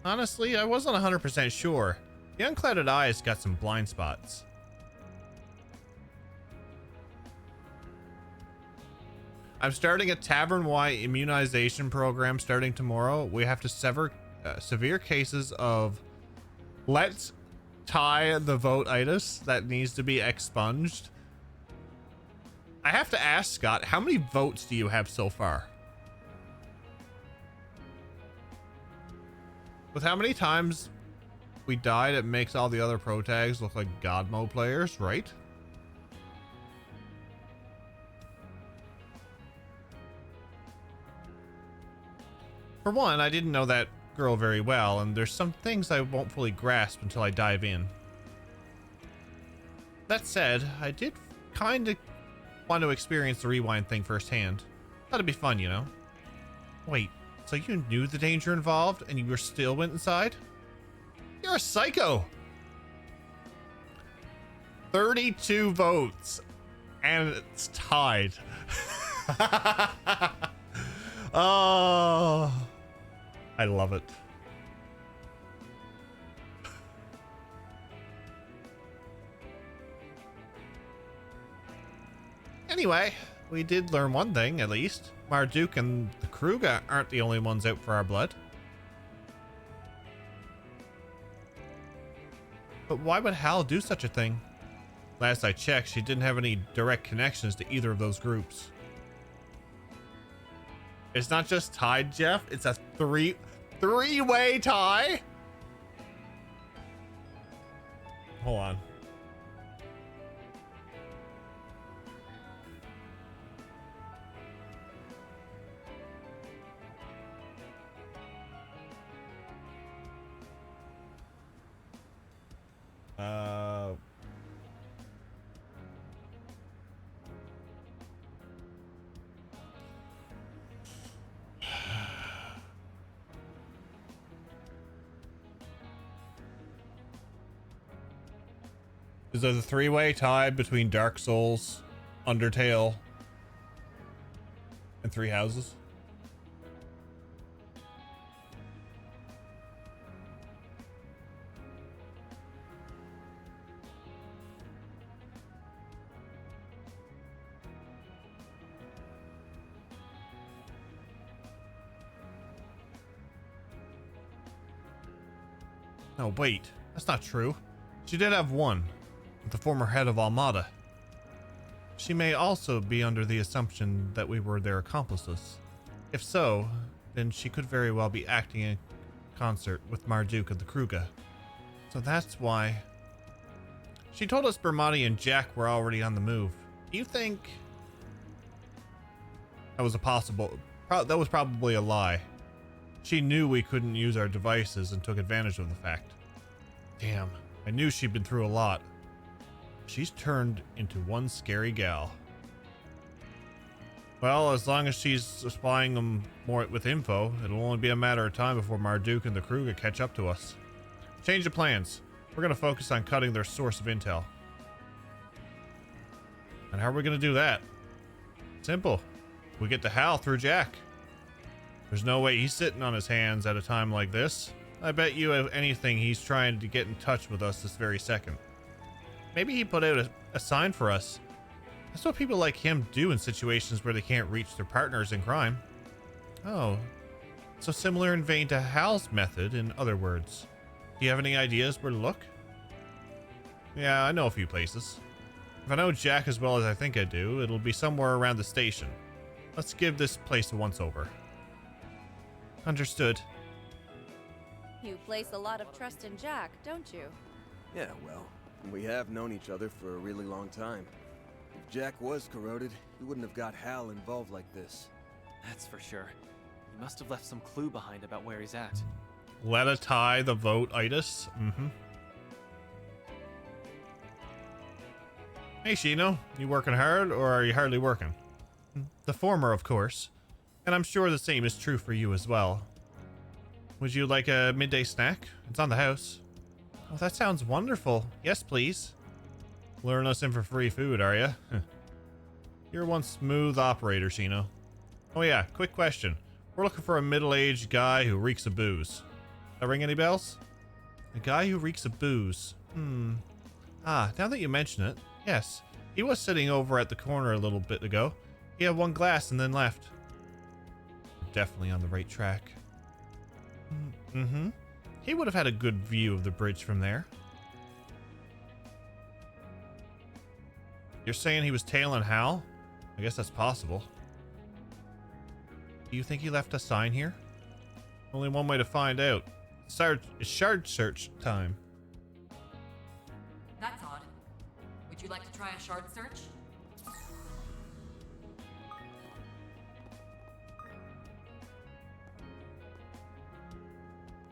Honestly, I wasn't 100% sure. The unclouded eyes got some blind spots. I'm starting a tavern-wide immunization program starting tomorrow. We have to sever severe cases of let's tie the vote-itis that needs to be expunged. I have to ask, Scott, how many votes do you have so far? With how many times we died, it makes all the other pro tags look like God mode players, right? For one, I didn't know that girl very well, and there's some things I won't fully grasp until I dive in. That said, I did kind of want to experience the rewind thing firsthand. Thought it'd be fun, you know? Wait, so you knew the danger involved, and you still went inside? You're a psycho! 32 votes, and it's tied. Oh, I love it. Anyway, we did learn one thing, at least. Marduk and the Kruga aren't the only ones out for our blood. But why would Hal do such a thing? Last I checked, she didn't have any direct connections to either of those groups. It's not just tied, Jeff. It's a three-way tie. Hold on. Is there the three-way tie between Dark Souls, Undertale, and Three Houses? No, wait. That's not true. She did have one. The former head of Almada. She may also be under the assumption that we were their accomplices. If so, then she could very well be acting in concert with Marduk and the Kruga. So that's why... She told us Bermani and Jack were already on the move. Do you think... That was probably a lie. She knew we couldn't use our devices and took advantage of the fact. Damn, I knew she'd been through a lot. She's turned into one scary gal. Well, as long as she's supplying them more with info, it'll only be a matter of time before Marduk and the Kruga catch up to us. Change the plans. We're going to focus on cutting their source of intel. And how are we going to do that? Simple. We get to Hal through Jack. There's no way he's sitting on his hands at a time like this. I bet you if anything he's trying to get in touch with us this very second. Maybe he put out a sign for us. That's what people like him do in situations where they can't reach their partners in crime. Oh, so similar in vein to Hal's method, in other words. Do you have any ideas where to look? Yeah, I know a few places. If I know Jack as well as I think I do, it'll be somewhere around the station. Let's give this place a once-over. Understood. You place a lot of trust in Jack, don't you? Yeah, well, we have known each other for a really long time. If Jack was corroded, he wouldn't have got Hal involved like this. That's for sure. He must have left some clue behind about where he's at. Let a tie the vote-itis. Hey, Shino. You working hard, or are you hardly working? The former, of course. And I'm sure the same is true for you as well. Would you like a midday snack? It's on the house. Oh, that sounds wonderful. Yes, please. Luring us in for free food, are you? You're one smooth operator, Shino. Oh yeah, quick question. We're looking for a middle-aged guy who reeks of booze. That ring any bells? A guy who reeks of booze. Ah, now that you mention it, yes. He was sitting over at the corner a little bit ago. He He had one glass and then left. Definitely on the right track. Mm-hmm. He would have had a good view of the bridge from there. You're saying he was tailing Hal? I guess that's possible. Do you think he left a sign here? Only one way to find out. Shard search time. That's odd. Would you like to try a shard search?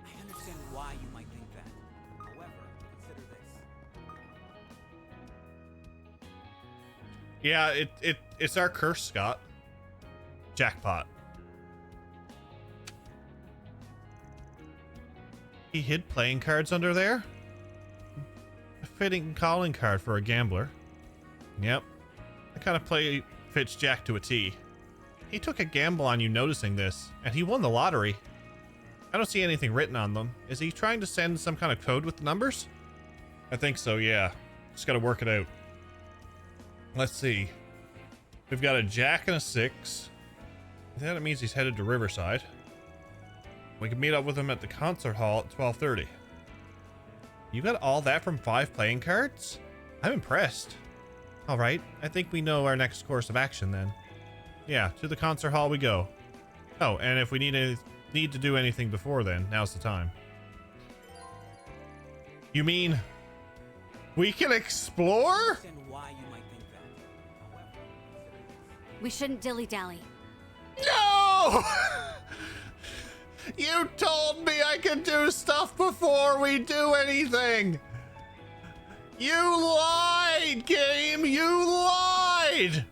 I understand why you might think that. However, consider this. Yeah, it's our curse, Scott. Jackpot. He hid playing cards under there? A fitting calling card for a gambler. Yep. The kind of play fits Jack to a T. He took a gamble on you noticing this, and he won the lottery. I don't see anything written on them. Is he trying to send some kind of code with the numbers? I think so, yeah. Just gotta work it out. Let's see. We've got a Jack and a 6. That means he's headed to Riverside. We can meet up with him at the concert hall at 12:30. You got all that from 5 playing cards? I'm impressed. All right, I think we know our next course of action then. Yeah, to the concert hall we go. Oh, and if we need to do anything before then, now's the time. You mean we can explore? We shouldn't dilly-dally. No! You told me I could do stuff before we do anything. You lied, game. You lied.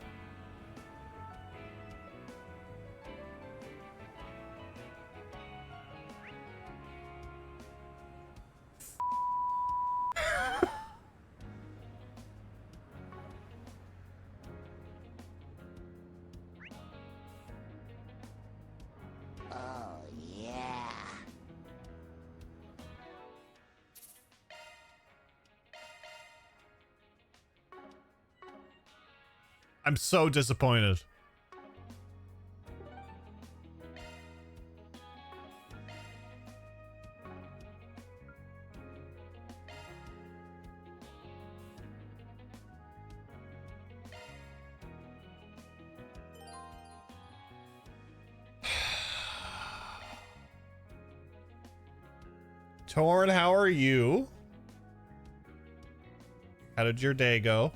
I'm so disappointed. Torn, how are you? How did your day go?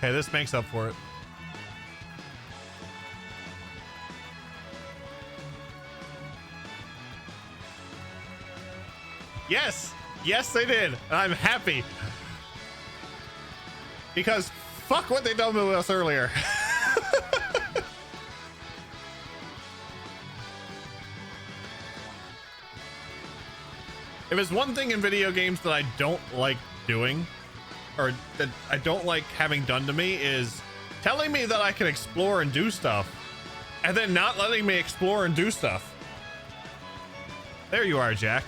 Okay, this makes up for it. Yes! Yes, they did. And I'm happy. Because fuck what they done with us earlier. If there's one thing in video games that I don't like doing, or that I don't like having done to me, is telling me that I can explore and do stuff and then not letting me explore and do stuff. There you are, Jack.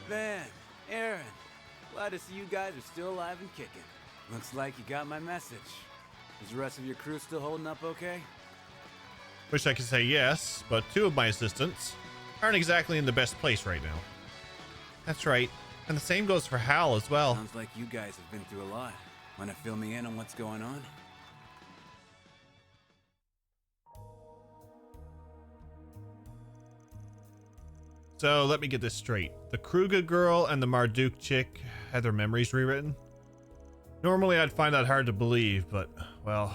Van, Aaron, glad to see you guys are still alive and kicking. Looks like you got my message. Is the rest of your crew still holding up okay? Wish I could say yes, but 2 of my assistants aren't exactly in the best place right now. That's right. And the same goes for Hal as well. Sounds like you guys have been through a lot. Wanna fill me in on what's going on? So let me get this straight. The Kruger girl and the Marduk chick had their memories rewritten. Normally I'd find that hard to believe, but, well,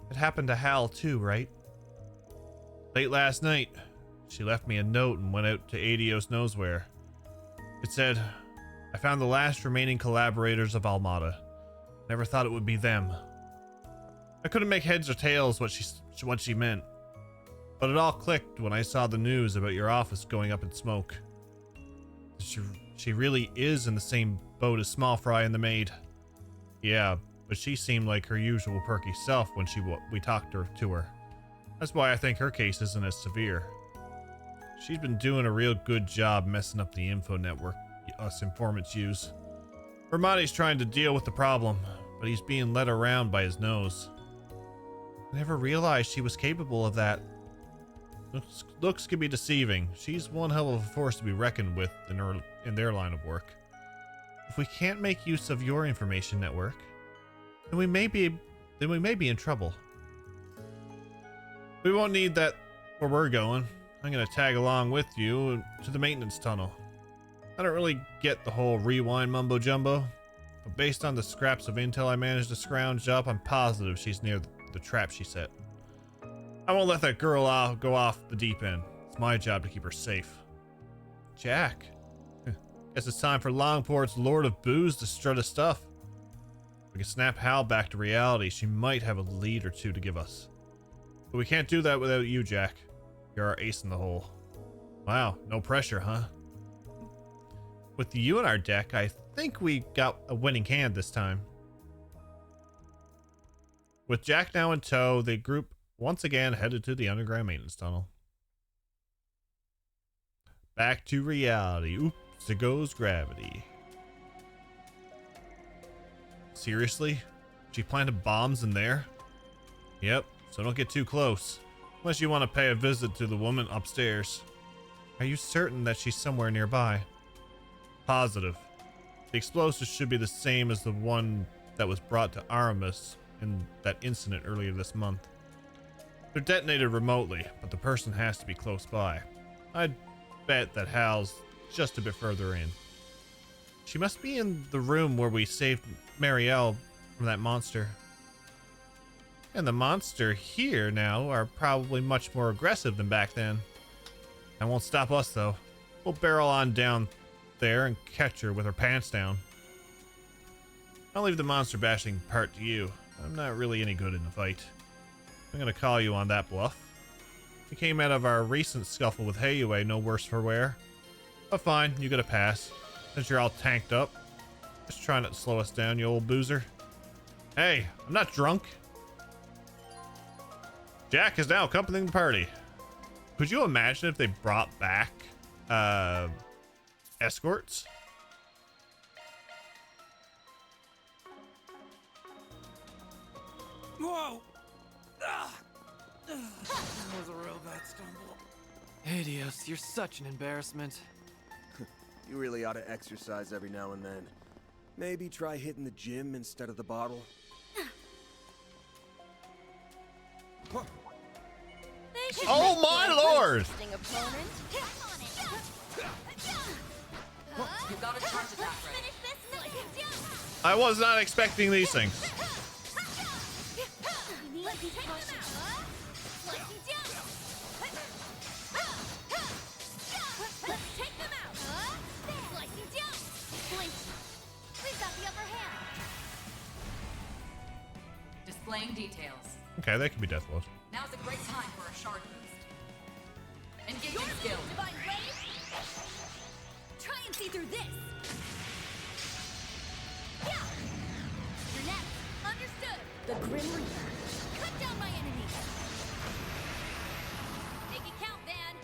it happened to Hal too, right? Late last night, she left me a note and went out to Adios knows where. It said, I found the last remaining collaborators of Almada. Never thought it would be them. I couldn't make heads or tails what she meant, but it all clicked when I saw the news about your office going up in smoke. She really is in the same boat as Small Fry and the maid. Yeah, but she seemed like her usual perky self when we talked to her. That's why I think her case isn't as severe. She's been doing a real good job messing up the info network us informants use. Ramadi's trying to deal with the problem, but he's being led around by his nose. I never realized she was capable of that. Looks can be deceiving. She's one hell of a force to be reckoned with in their line of work. If we can't make use of your information network, then we may be in trouble. We won't need that where we're going. I'm gonna tag along with you to the maintenance tunnel. I don't really get the whole rewind mumbo jumbo, but based on the scraps of intel I managed to scrounge up, I'm positive she's near the trap she set. I won't let that girl go off the deep end. It's my job to keep her safe. Jack. Guess it's time for Longport's Lord of Booze to strut his stuff. If we can snap Hal back to reality, she might have a lead or two to give us. But we can't do that without you, Jack. You're our ace in the hole. Wow, no pressure, huh? With you in our deck, I think we got a winning hand this time. With Jack now in tow, the group once again headed to the underground maintenance tunnel. Back to reality. Oops, there goes gravity. Seriously? She planted bombs in there? Yep, so don't get too close. Unless you want to pay a visit to the woman upstairs. Are you certain that she's somewhere nearby? Positive. The explosives should be the same as the one that was brought to Aramis in that incident earlier this month. They're detonated remotely, but the person has to be close by. I'd bet that Hal's just a bit further in. She must be in the room where we saved Marielle from that monster. And the monster here now are probably much more aggressive than back then. That won't stop us though. We'll barrel on down there and catch her with her pants down. I'll leave the monster bashing part to you. I'm not really any good in the fight. I'm gonna call you on that bluff. We came out of our recent scuffle with Hayue no worse for wear. But fine, you get a pass. Since you're all tanked up. Just trying not to slow us down, you old boozer. Hey, I'm not drunk. Jack is now accompanying the party. Could you imagine if they brought back escorts? Whoa! Ah. That was a real bad stumble. Adios, you're such an embarrassment. You really ought to exercise every now and then. Maybe try hitting the gym instead of the bottle. Oh my lord! You got a charge attack ready. I was not expecting these things. Displaying details. Okay, that could be death blows. Now's a great time for a shard boost. Engaging skill. Divine Blade? Try and see through this. Yeah. You're next. Understood. The Grim Reaper. Cut down my enemies. Make it count, Van.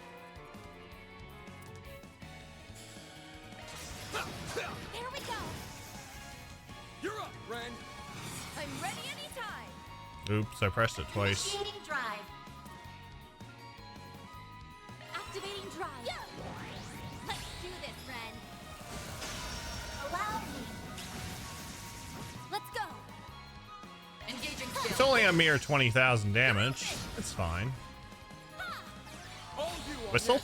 Here we go. You're up, Ren. I'm ready anytime. Oops, I pressed it twice. Initiating drive. Activating drive. Yeah. Let's do this, Ren. Allow me. Let's go. Engaging It's skill. only a mere 20,000 damage. It's fine. Whistle?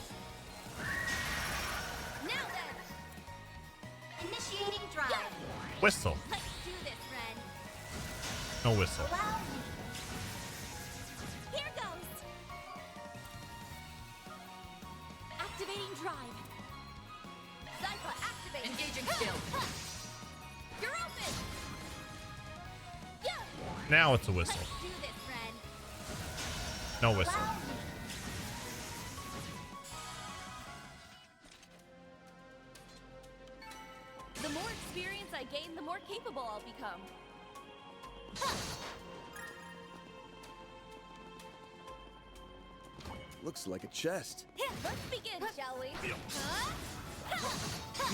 Now then. Initiating drive. Whistle. Let's do this, Ren. No whistle. Allow me. Here goes. Activating drive. Zypha, activate. Engaging skill. You're open. Yeah. Now it's a whistle. Let's do this, No whistle. The more experience I gain, the more capable I'll become. Looks like a chest. Let's begin, shall we? You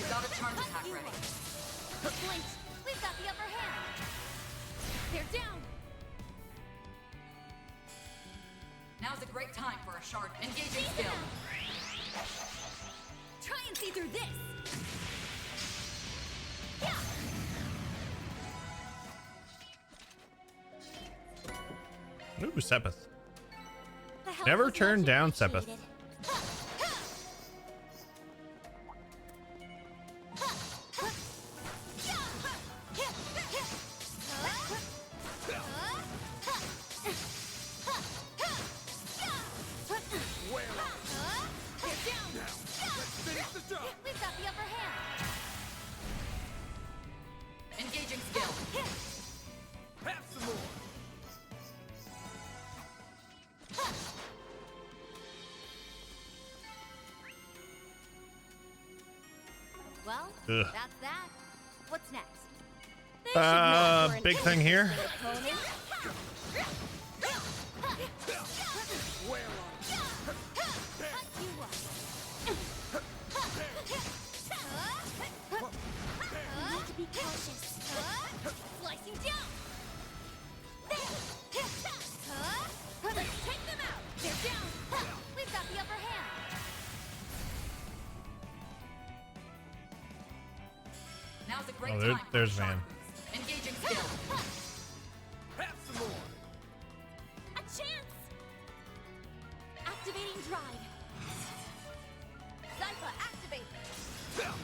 got a charge attack ready. Blink, we've got the upper hand. They're down. Now's a great time for a shard engaging skill. Try and see through this. Ooh, Sepith. Never turn down Sepith. Let's finish the job. We've got the upper hand. Engaging skill. Have some more. Well, Ugh. that's that. What's next? Big thing here. You need to be cautious. Slicing down. Let's take them out. They're down. We've got the upper hand. Now's a great Oh, time. there's Van. Engaging skill. Have some more. A chance. Activating drive. Zypha, activate. Now.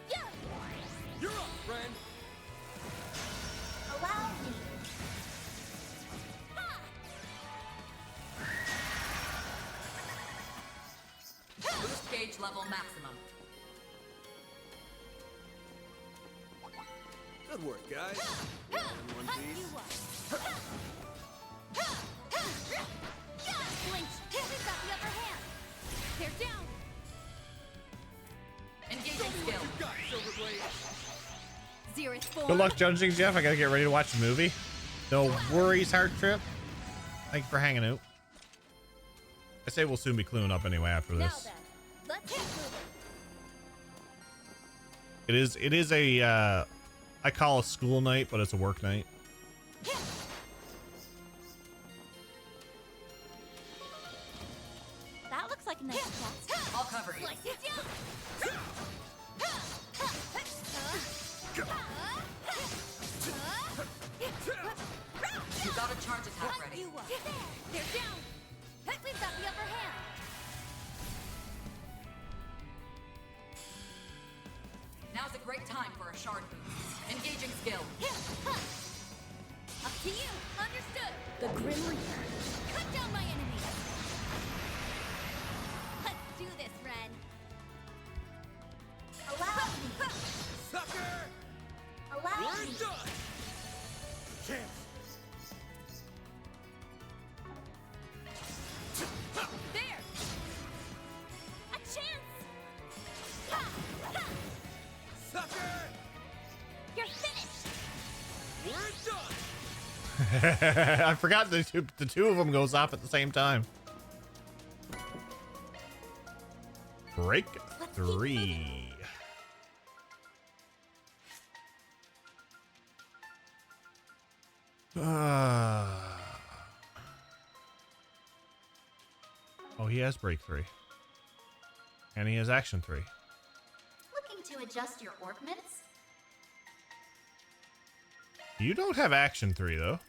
Yeah. You're up, friend. Allow me. Boost gauge level maximum. Good work, guys. One piece. Blink. We've got the upper hand. They're down. Engaging skill. You got Silverblade. Xerath form. Good luck judging, Jeff. I gotta get ready to watch the movie. No worries, Heart Trip. Thank you for hanging out. I say we'll soon be cluing up anyway after Now this. then, let's get moving. It is a I call a school night, but it's a work night. That looks like a nice chest. I'll cover you. Slice it down. You got a charge attack ready. You up. They're down. We've got the upper hand. Now's a great time for a shard boost. Engaging skill. Up to you. Understood. The Grim Reaper. Cut down my enemies. Let's do this, Ren. Allow me. Sucker! Allow We're me. done. Chance. There. A chance. Sucker! You're finished. We're done. I forgot the two of them goes off at the same time. Break 3. Oh, he has break 3. And he has action 3. Looking to adjust your orbments? You don't have action 3 though.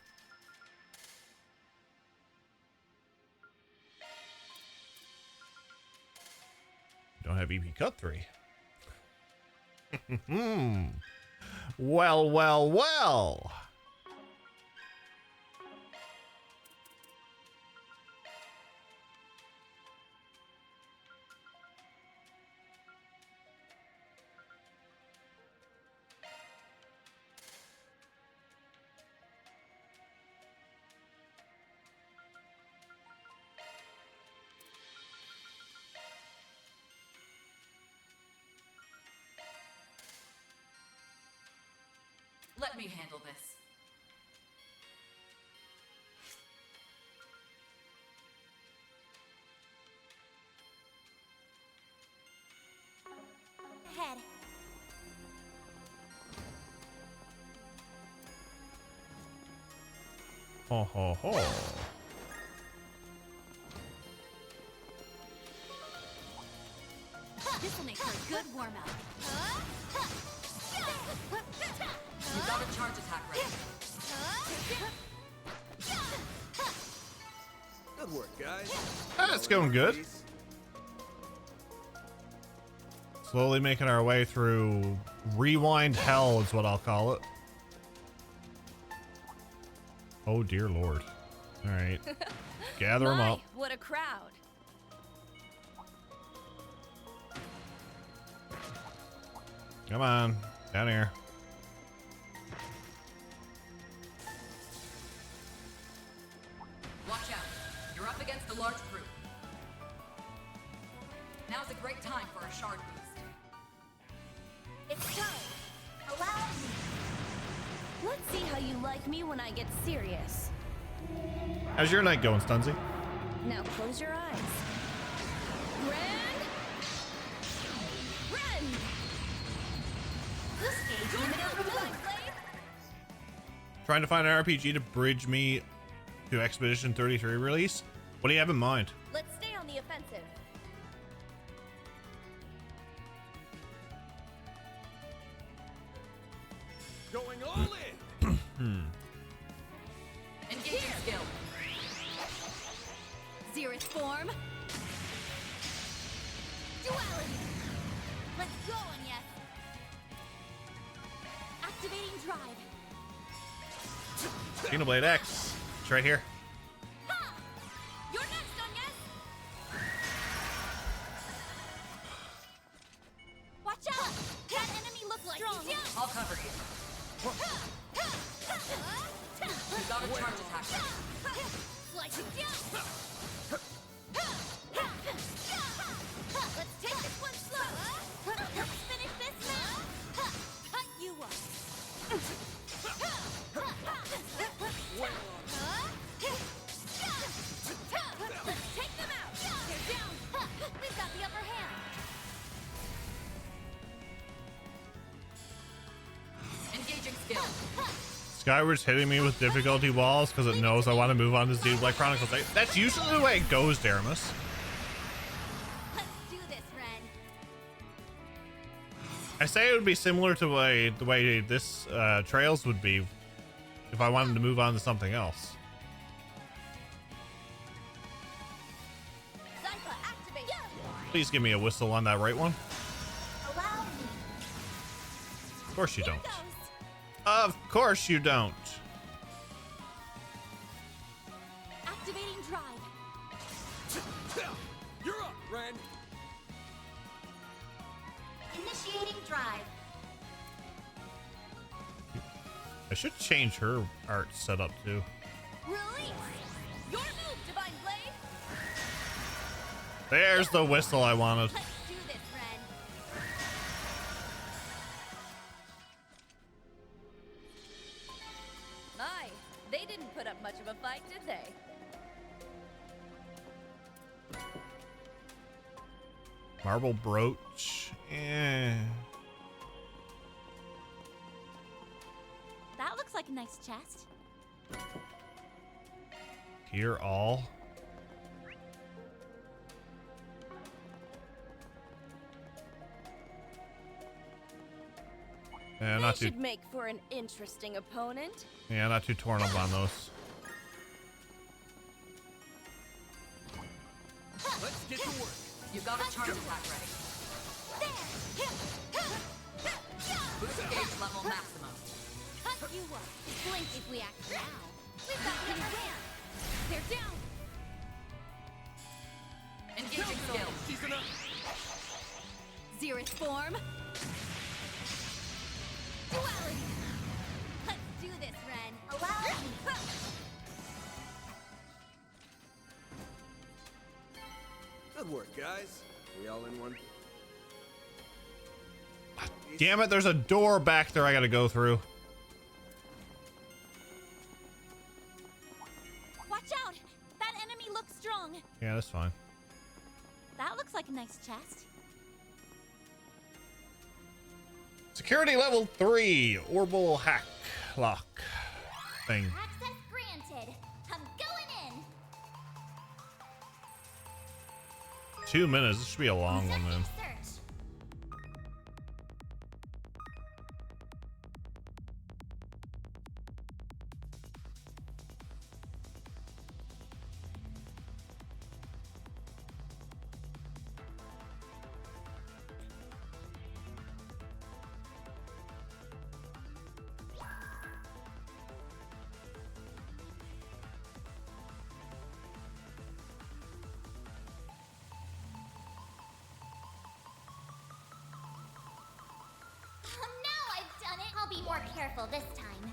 You don't have EP cut 3. Well, well, well. Let me handle this. Head. Ho ho ho. This will make for a good warm-up. You got a charge attack ready. Good work, guys. That's going good. Slowly making our way through rewind hell is what I'll call it. Oh dear Lord. All right. Gather them up. What a crowd. Come on. Down here. Watch out. You're up against a large group. Now's a great time for a shard boost. It's time. Allow me. Let's see how you like me when I get serious. How's your night going, Stunzy? Now close your eyes. Ren! Trying to find an RPG to bridge me to Expedition 33 release? What do you have in mind? Let's stay on the offensive. Going all in. Engage your skill. Xerith form. Duality. Let's go, Anya. Activating drive. Xenoblade X. It's right here. You're next, Anya. Watch out! That enemy looks strong. I'll cover you. You got a charge attack ready. Slice it down. Let's take this one slow. Let's finish this now. Cut you up. Let's take them out. They're down. We've got the upper hand. Engaging skill. Skyward's hitting me with difficulty walls because it knows I want to move on to Xenoblade Chronicles. That's usually the way it goes, Daramus. Let's do this, Ren. I say it would be similar to the way this Trails would be if I wanted to move on to something else. Please give me a whistle on that right one. Allow me. Of course you don't. Of course you don't. Activating drive. You're up, Ren. Initiating drive. I should change her art setup too. Release. Your move, Divine Blade. There's the whistle I wanted. Let's do this, Ren. My, they didn't put up much of a fight, did they? Marble brooch. That looks like a nice chest. Here all. Yeah, not too. Should make for an interesting opponent. Yeah, not too torn up on those. Let's get to work. You got a charge attack ready. Boost gauge level maximum. Cut you up. Blink if we act now. We've got the upper hand. They're down. Engaging skill. Season up. Xerith form. Duality. Let's do this, Ren. Allow me. Good work, guys. We all in one? Damn it, there's a door back there I gotta go through. Yeah, that's fine. That looks like a nice chest. Security level 3, Orbital hack lock thing. Access granted. I'm going in. 2 minutes. This should be a long one then. Search. Now I've done it. I'll be more careful this time.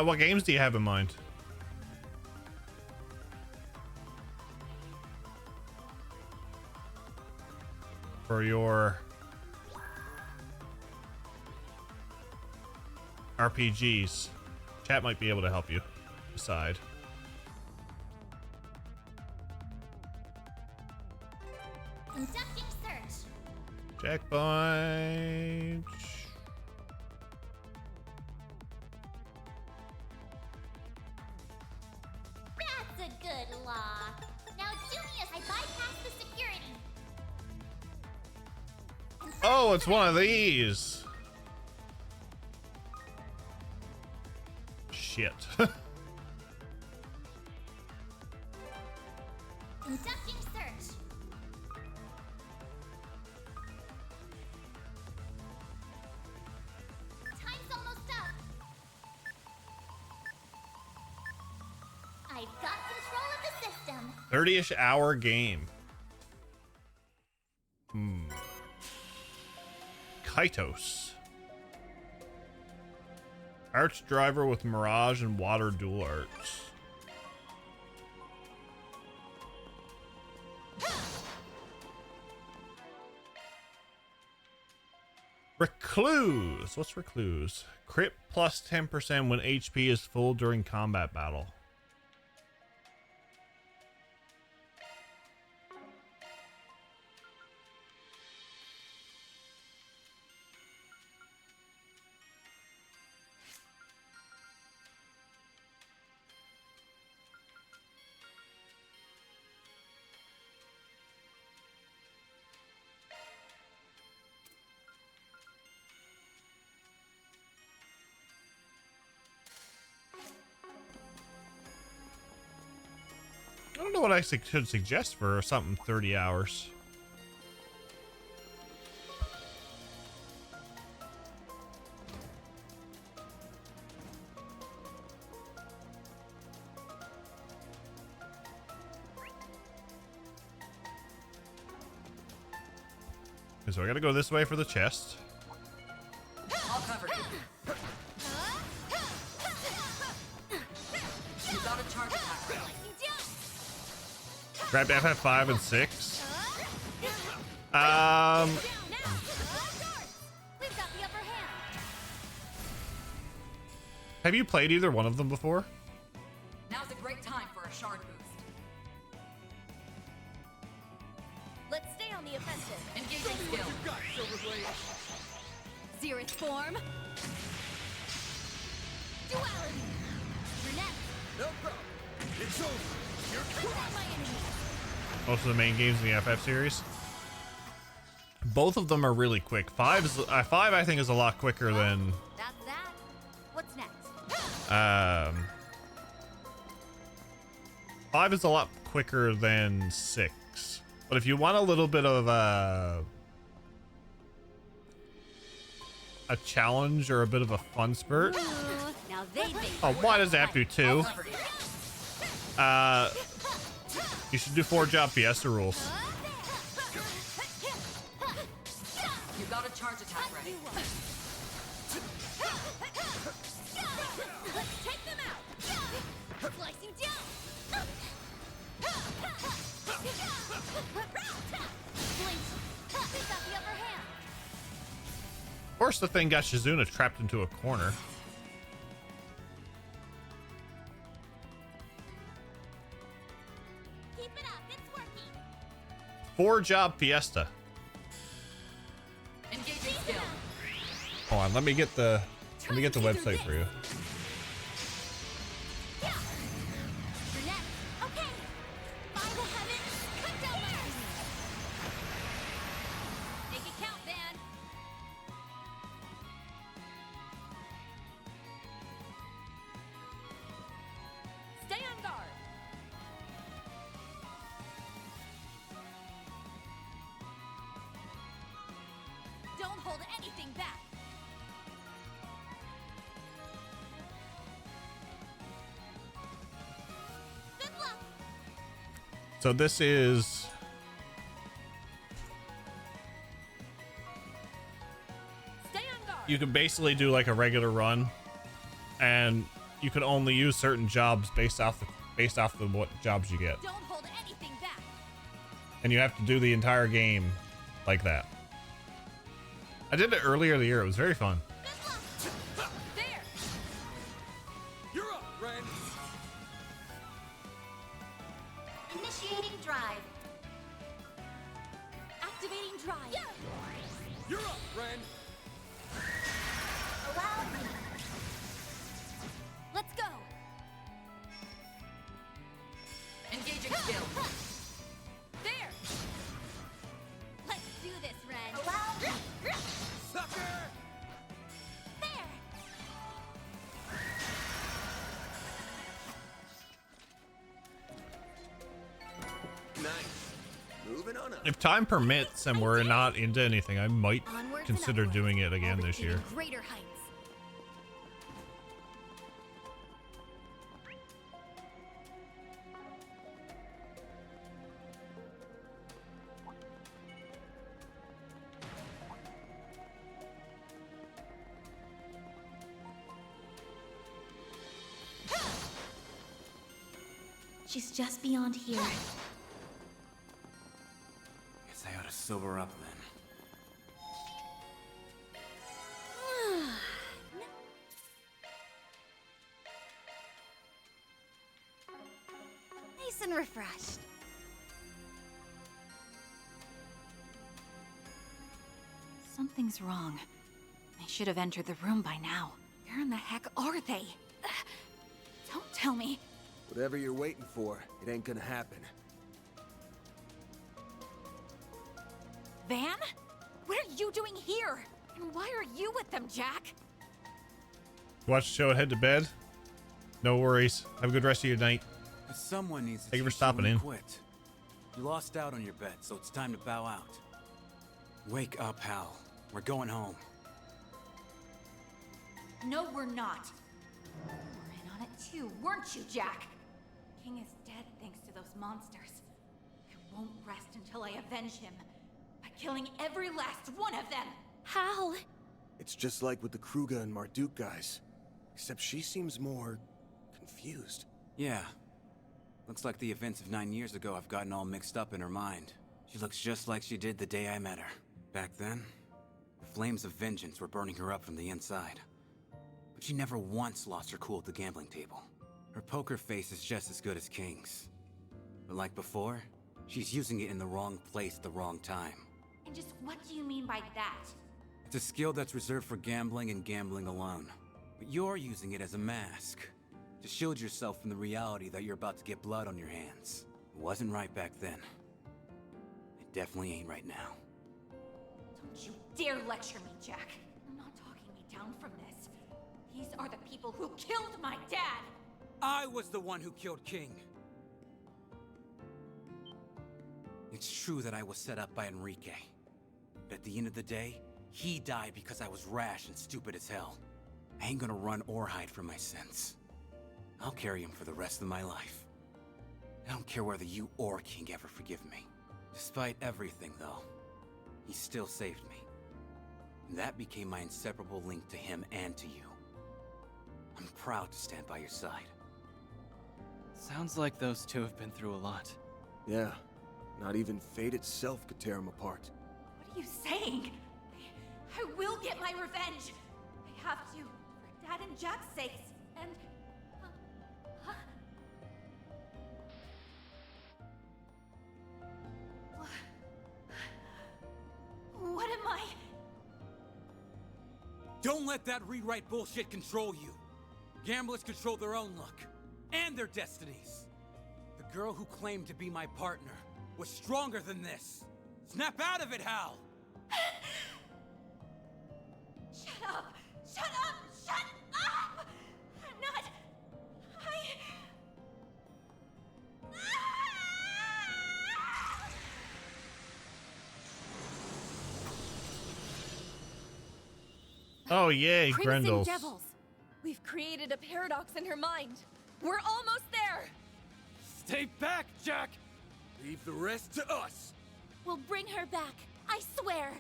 What games do you have in mind? For your RPGs. Chat might be able to help you decide. Conducting search. Checkpoint. That's a good lock. Now do me as I bypass the security. Oh, it's one of these. Shit. Conducting search. Time's almost up. I've got control of the system. 30-ish hour game. Kaitos. Arch driver with Mirage and Water dual arts. Recluse. What's Recluse? Crit plus 10% when HP is full during combat battle. I don't know what I should suggest for something 30 hours. Okay, so I gotta go this way for the chest. I'll cover you. You got a charge attack round. Grabbed FF5 and 6. Have you played either one of them before? Now's a great time for a shard boost. Let's stay on the offensive. Engaging skill. Zerith form. Duality. Brunette. No problem. It's over. You're Present my enemy. Most of the main games in the FF series. Both of them are really quick. Five I think is a lot quicker than That's that. What's next? 5 is a lot quicker than 6. But if you want a little bit of a challenge or a bit of a fun spurt. Now they Oh, why does it have to do 2? You should do 4 job Fiesta rules. You got a charge attack ready. Let's take them out. Slicing down. Blink. We've got the upper hand. course, the thing got Shizuna trapped into a corner. Keep it up, it's working. 4-job fiesta. Engaging skill. Hold on, let me get the website for you. Brunette, okay. By the heavens, cut down my enemies. Make it count, Van. Stay on guard. Don't hold anything back. Good luck. So this is Stay on guard. you can basically do like a regular run, and you can only use certain jobs based off the what jobs you get, Don't hold anything back. and you have to do the entire game like that. I did it earlier in the year. It was very fun. There. You're up, Ren. Initiating drive. Activating drive. You're up, Ren. Allow me. Let's go. Engaging skill. There. Let's do this, Ren. Allow me. Sucker! There. Nice. Moving on up. If time permits and we're not into anything, I might Onwards and consider upwards. doing it again All this year. reaching Greater heights. She's just beyond here. Guess I ought to sober up then. Nice and refreshed. Something's wrong. They should have entered the room by now. Where in the heck are they? Don't tell me. Whatever you're waiting for, it ain't gonna happen. Van? What are you doing here? And why are you with them, Jack? Watch the show and head to bed. No worries. Have a good rest of your night. Someone needs to Thank you for teach stopping someone in. to quit. You lost out on your bet, so it's time to bow out. Wake up, Hal. We're going home. No, we're not. You were in on it too, weren't you, Jack? King is dead thanks to those monsters. I won't rest until I avenge him by killing every last one of them. Hal! It's just like with the Kruger and Marduk guys. Except she seems more confused. Yeah. Looks like the events of 9 years ago have gotten all mixed up in her mind. She looks just like she did the day I met her. Back then, the flames of vengeance were burning her up from the inside. But she never once lost her cool at the gambling table. Her poker face is just as good as King's. But like before, she's using it in the wrong place at the wrong time. And just what do you mean by that? It's a skill that's reserved for gambling and gambling alone. But you're using it as a mask. To shield yourself from the reality that you're about to get blood on your hands. It wasn't right back then. It definitely ain't right now. Don't you dare lecture me, Jack. You're not talking me down from this. These are the people who killed my dad! I was the one who killed King. It's true that I was set up by Enrique. But at the end of the day, he died because I was rash and stupid as hell. I ain't gonna run or hide from my sins. I'll carry him for the rest of my life. I don't care whether you or King ever forgive me. Despite everything, though, he still saved me. And that became my inseparable link to him and to you. I'm proud to stand by your side. Sounds like those two have been through a lot. Yeah, not even fate itself could tear them apart. What are you saying? I will get my revenge. I have to, for Dad and Jack's sakes. And... What am I? Don't let that rewrite bullshit control you. Gamblers control their own luck and their destinies. The girl who claimed to be my partner was stronger than this. Snap out of it, Hal! Shut up! Shut up! Shut up! I'm not... Oh, yay, Crimson Grendels. Devils! We've created a paradox in her mind. We're almost there! Stay back, Jack! Leave the rest to us! We'll bring her back, I swear!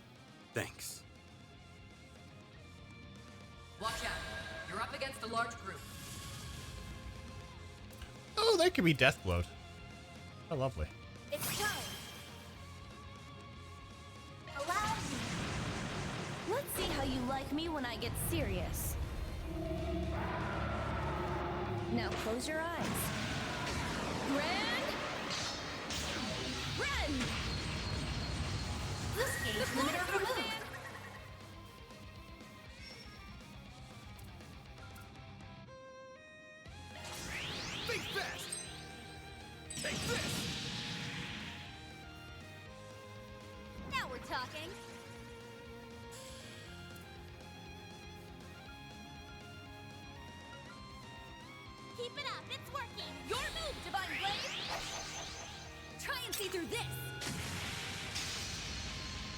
Thanks. Watch out. You're up against a large group. Oh, that could be Deathblow. Oh, lovely. It's time! Allow me! Let's see how you like me when I get serious. Now close your eyes. Grand... Ren! This game's limiter removed. Think fast! Take this! Now we're talking. Keep it up, it's working. Your move, Divine Blade! Try and see through this!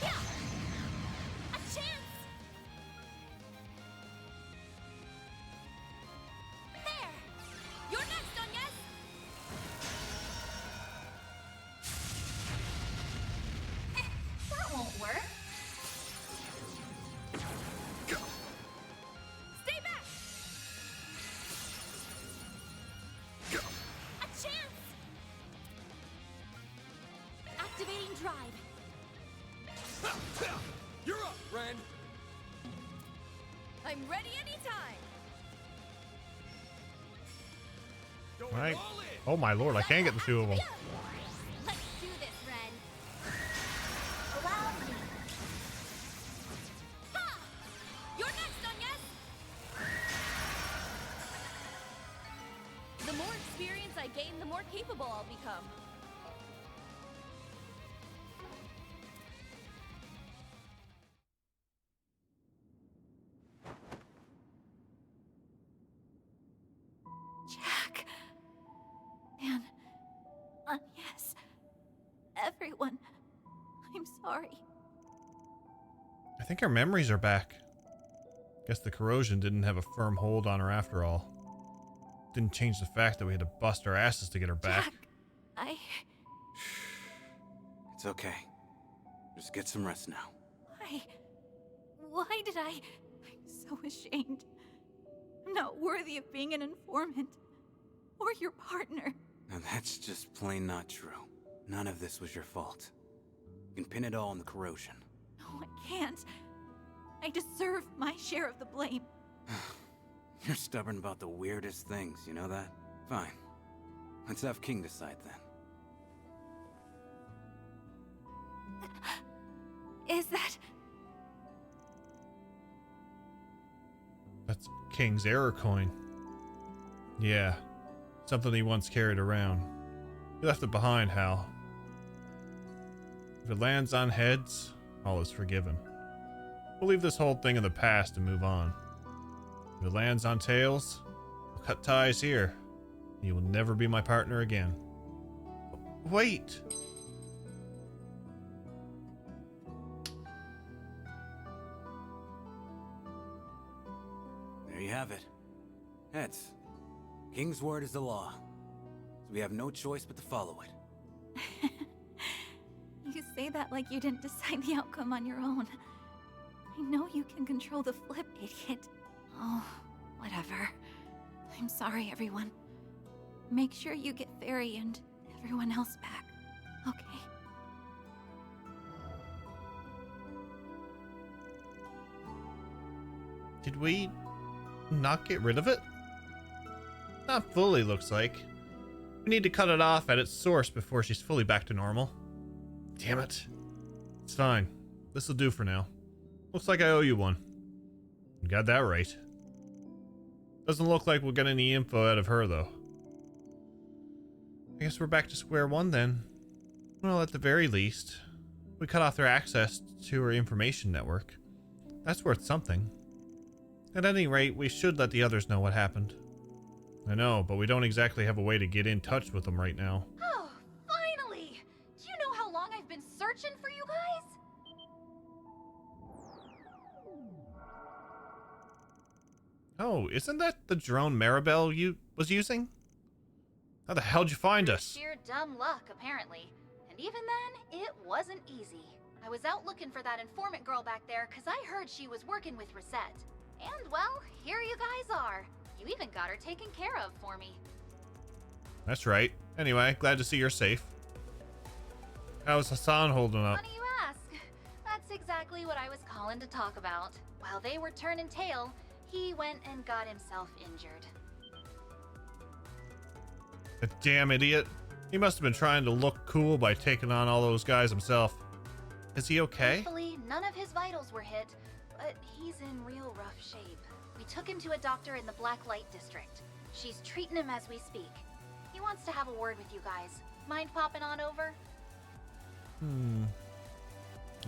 Yeah! A chance! There! You're next, Agnes! That won't work. Stay back! A chance! Activating drive. You're up, Ren! I'm ready anytime! Going Right. all in! Oh my lord, I can't get the two of them. Let's do this, Ren. Allow me. Ha! You're next, Agnes! The more experience I gain, the more capable I'll become. Jack. Man. Yes. Everyone. I'm sorry. I think her memories are back. Guess the corrosion didn't have a firm hold on her after all. Didn't change the fact that we had to bust our asses to get her back. Jack, I... It's okay. Just get some rest now. Why did I... I'm so ashamed. I'm not worthy of being an informant. Or your partner. Now that's just plain not true. None of this was your fault. You can pin it all on the corrosion. No, I can't. I deserve my share of the blame. You're stubborn about the weirdest things, you know that? Fine. Let's have King decide then. Is that... That's King's error coin. Yeah. Something he once carried around. He left it behind, Hal. If it lands on heads, all is forgiven. We'll leave this whole thing in the past and move on. If it lands on tails, we'll cut ties here. You will never be my partner again. Wait! There you have it. Heads. King's word is the law. So we have no choice but to follow it. You say that like you didn't decide the outcome on your own. I know you can control the flip, idiot. Oh, whatever. I'm sorry, everyone. Make sure you get Fairy and everyone else back, okay? Did we not get rid of it? Not fully, looks like. We need to cut it off at its source before she's fully back to normal. Damn it. It's fine. This'll do for now. Looks like I owe you one. You got that right. Doesn't look like we'll get any info out of her, though. I guess we're back to square one then. Well, at the very least, we cut off their access to her information network. That's worth something. At any rate, we should let the others know what happened. I know, but we don't exactly have a way to get in touch with them right now. Oh, finally! Do you know how long I've been searching for you guys? Oh, isn't that the drone Maribel you was using? How the hell'd you find us? Sheer dumb luck, apparently. And even then, it wasn't easy. I was out looking for that informant girl back there because I heard she was working with Reset. And, well, here you guys are. You even got her taken care of for me. That's right. Anyway, glad to see you're safe. How's Hassan holding up? Funny you ask. That's exactly what I was calling to talk about. While they were turning tail, he went and got himself injured. The damn idiot. He must have been trying to look cool by taking on all those guys himself. Is he okay? Thankfully, none of his vitals were hit, but he's in real rough shape. We took him to a doctor in the Black Light District. She's treating him as we speak. He wants to have a word with you guys. Mind popping on over?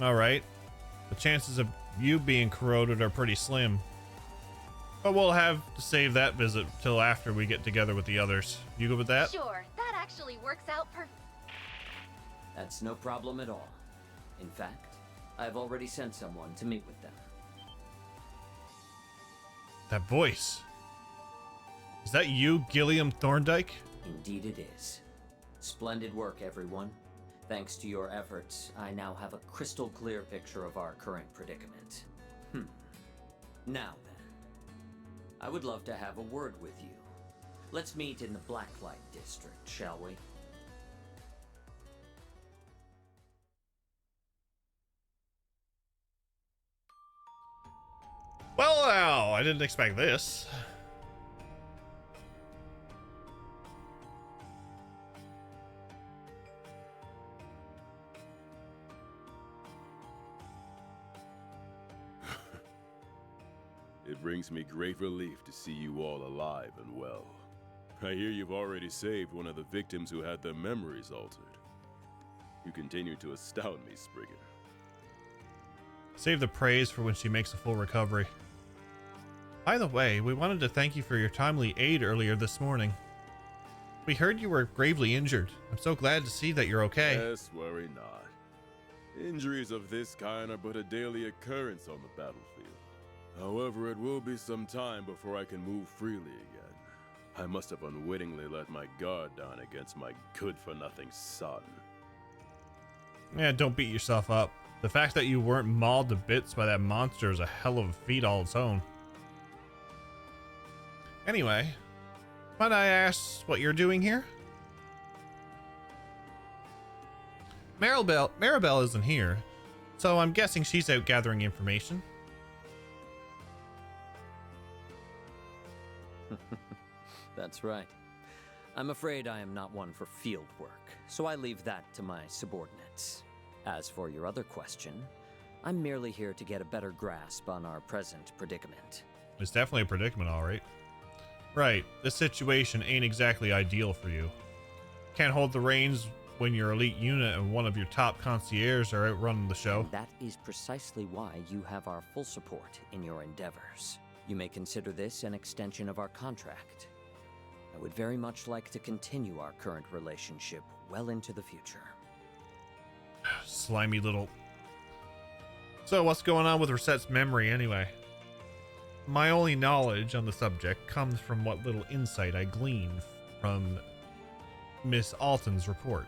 Alright. The chances of you being corroded are pretty slim. But we'll have to save that visit till after we get together with the others. You good with that? Sure, that actually works out That's no problem at all. In fact, I've already sent someone to meet with them. That voice. Is that you, Gilliam Thorndike? Indeed it is. Splendid work, everyone. Thanks to your efforts, I now have a crystal clear picture of our current predicament. Now then, I would love to have a word with you. Let's meet in the Blacklight District, shall we? Well, now, I didn't expect this. It brings me great relief to see you all alive and well. I hear you've already saved one of the victims who had their memories altered. You continue to astound me, Spriggan. Save the praise for when she makes a full recovery. By the way, we wanted to thank you for your timely aid earlier this morning. We heard you were gravely injured. I'm so glad to see that you're okay. Yes, worry not. Injuries of this kind are but a daily occurrence on the battlefield. However, it will be some time before I can move freely again. I must have unwittingly let my guard down against my good-for-nothing son. Yeah, don't beat yourself up. The fact that you weren't mauled to bits by that monster is a hell of a feat all its own. Anyway, might I ask what you're doing here? Maribel isn't here, so I'm guessing she's out gathering information. That's right. I'm afraid I am not one for field work, so I leave that to my subordinates. As for your other question, I'm merely here to get a better grasp on our present predicament. It's definitely a predicament, all right. Right, this situation ain't exactly ideal for you. Can't hold the reins when your elite unit and one of your top concierges are out running the show. And that is precisely why you have our full support in your endeavors. You may consider this an extension of our contract. I would very much like to continue our current relationship well into the future. Slimy little... So what's going on with Reset's memory anyway? My only knowledge on the subject comes from what little insight I gleaned from Miss Alton's report.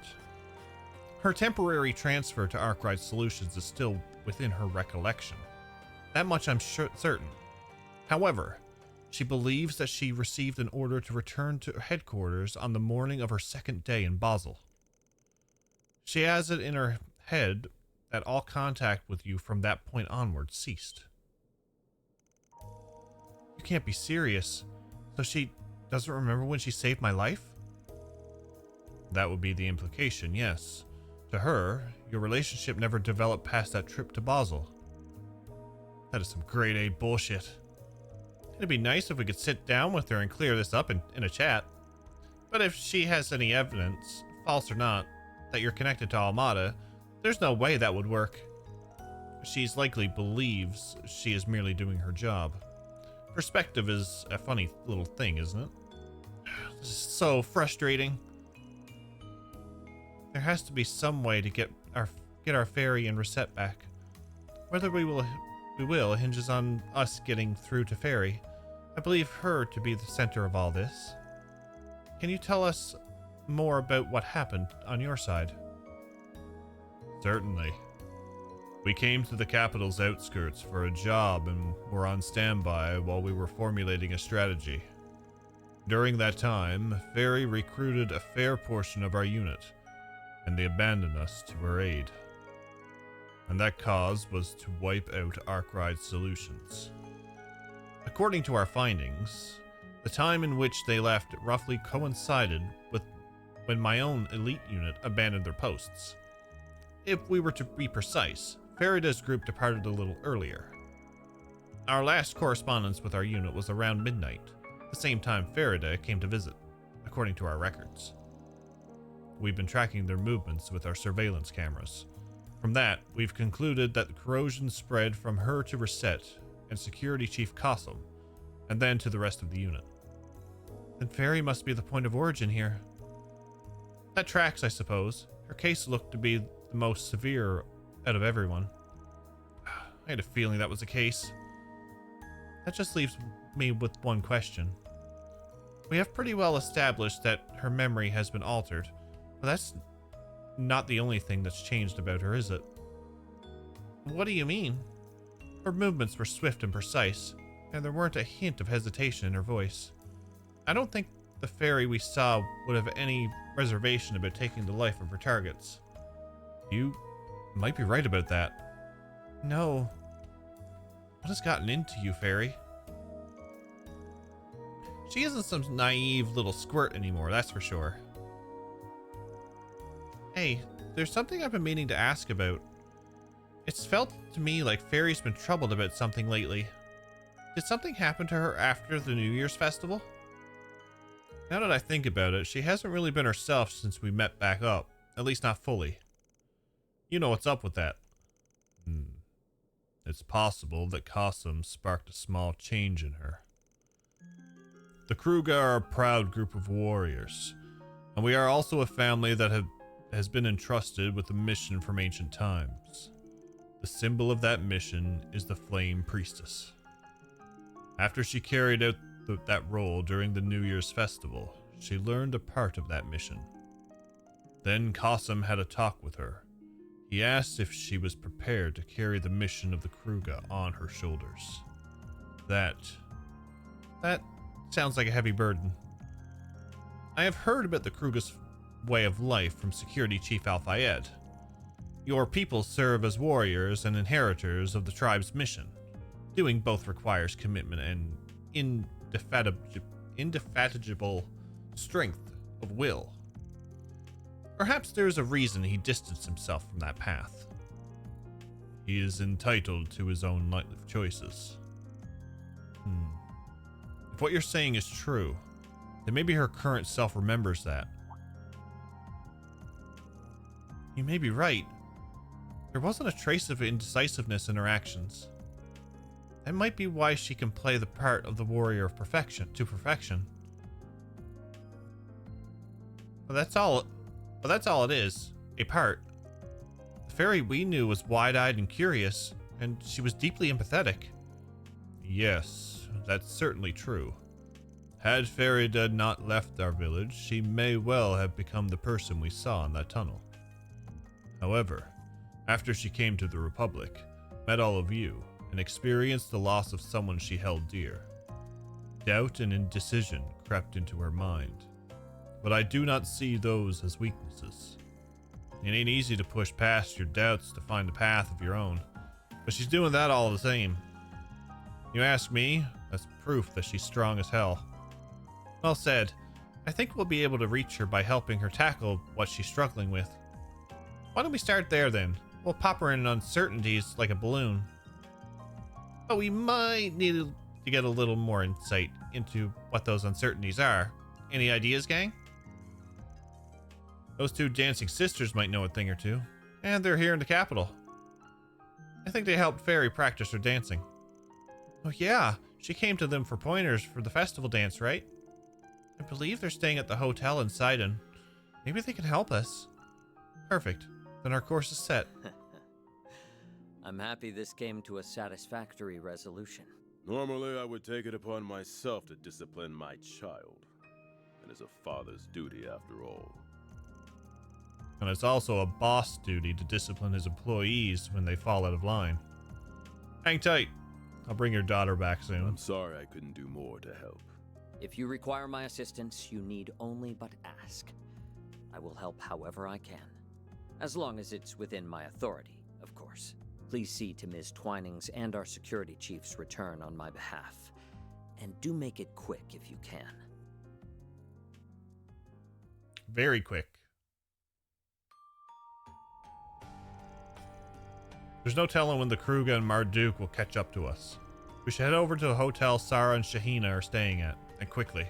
Her temporary transfer to Arkwright Solutions is still within her recollection. That much I'm certain. However, she believes that she received an order to return to headquarters on the morning of her second day in Basel. She has it in her head that all contact with you from that point onward ceased. You can't be serious. So she doesn't remember when she saved my life? That would be the implication, yes. To her, your relationship never developed past that trip to Basel. That is some grade A bullshit. It'd be nice if we could sit down with her and clear this up in a chat. But if she has any evidence, false or not, that you're connected to Almada, there's no way that would work. She's likely believes she is merely doing her job. Perspective is a funny little thing, isn't it? This is so frustrating. There has to be some way to get our fairy and Reset back. Whether we will hinges on us getting through to Fairy. I believe her to be the center of all this. Can you tell us more about what happened on your side? Certainly. We came to the capital's outskirts for a job and were on standby while we were formulating a strategy. During that time, Fairy recruited a fair portion of our unit, and they abandoned us to her aid. And that cause was to wipe out Arkwright Solutions. According to our findings, the time in which they left roughly coincided with when my own elite unit abandoned their posts. If we were to be precise, Farida's group departed a little earlier. Our last correspondence with our unit was around midnight, the same time Farida came to visit, according to our records. We've been tracking their movements with our surveillance cameras. From that, we've concluded that the corrosion spread from her to Reset and Security Chief Qasim, and then to the rest of the unit. Then Fairy must be the point of origin here. That tracks, I suppose. Her case looked to be the most severe out of everyone. I had a feeling that was the case. That just leaves me with one question. We have pretty well established that her memory has been altered, but that's not the only thing that's changed about her, is it? What do you mean? Her movements were swift and precise, and there weren't a hint of hesitation in her voice. I don't think the fairy we saw would have any reservation about taking the life of her targets. You might be right about that. No. What has gotten into you, Fairy? She isn't some naive little squirt anymore, that's for sure. Hey, there's something I've been meaning to ask about. It's felt to me like Fairy's been troubled about something lately. Did something happen to her after the New Year's festival? Now that I think about it, she hasn't really been herself since we met back up. At least not fully. You know what's up with that. It's possible that Qasim sparked a small change in her. The Kruga are a proud group of warriors, and we are also a family that has been entrusted with a mission from ancient times. The symbol of that mission is the Flame Priestess. After she carried out that role during the New Year's festival, she learned a part of that mission. Then Qasim had a talk with her. He asked if she was prepared to carry the mission of the Kruga on her shoulders. That sounds like a heavy burden. I have heard about the Kruga's way of life from Security Chief Al-Fayed. Your people serve as warriors and inheritors of the tribe's mission. Doing both requires commitment and indefatigable strength of will. Perhaps there is a reason he distanced himself from that path. He is entitled to his own life choices. If what you're saying is true, then maybe her current self remembers that. You may be right. There wasn't a trace of indecisiveness in her actions. That might be why she can play the part of the warrior of perfection. But that's all it is. A part. The fairy we knew was wide-eyed and curious, and she was deeply empathetic. Yes, that's certainly true. Had Farida not left our village, she may well have become the person we saw in that tunnel. However, after she came to the Republic, met all of you, and experienced the loss of someone she held dear, doubt and indecision crept into her mind. But I do not see those as weaknesses. It ain't easy to push past your doubts to find a path of your own, but she's doing that all the same. You ask me, That's proof that she's strong as hell. Well said. I think we'll be able to reach her by helping her tackle what she's struggling with. Why don't we start there then? We'll pop her in uncertainties like a balloon. But we might need to get a little more insight into what those uncertainties are. Any ideas, gang? Those two dancing sisters might know a thing or two. And they're here in the capital. I think they helped Fairy practice her dancing. Oh yeah, she came to them for pointers for the festival dance, right? I believe they're staying at the hotel in Sidon. Maybe they can help us. Perfect. Then our course is set. I'm happy this came to a satisfactory resolution. Normally, I would take it upon myself to discipline my child. It is a father's duty, after all. And it's also a boss duty to discipline his employees when they fall out of line. Hang tight. I'll bring your daughter back soon. I'm sorry I couldn't do more to help. If you require my assistance, you need only but ask. I will help however I can. As long as it's within my authority, of course. Please see to Ms. Twining's and our security chief's return on my behalf. And do make it quick if you can. Very quick. There's no telling when the Kruga and Marduk will catch up to us. We should head over to the hotel Sarah and Shahina are staying at, and quickly.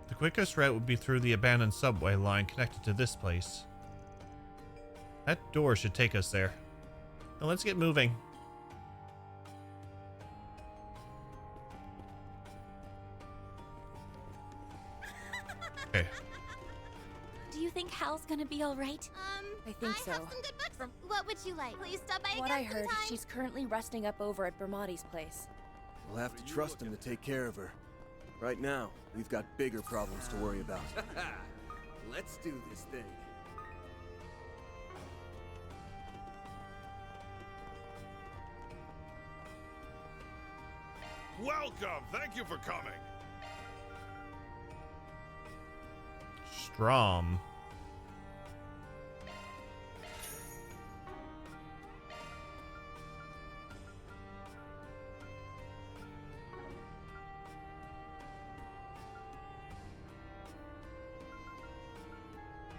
The quickest route would be through the abandoned subway line connected to this place. That door should take us there. Now let's get moving. Okay. Do you think Hal's gonna be alright? I think so. have some good books. What would you like? Please stop by What again I heard, sometime. she's currently resting up over at Bermati's place. We'll have to trust him to take care of her. Right now, we've got bigger problems to worry about. Let's do this thing. Welcome! Thank you for coming! Strom.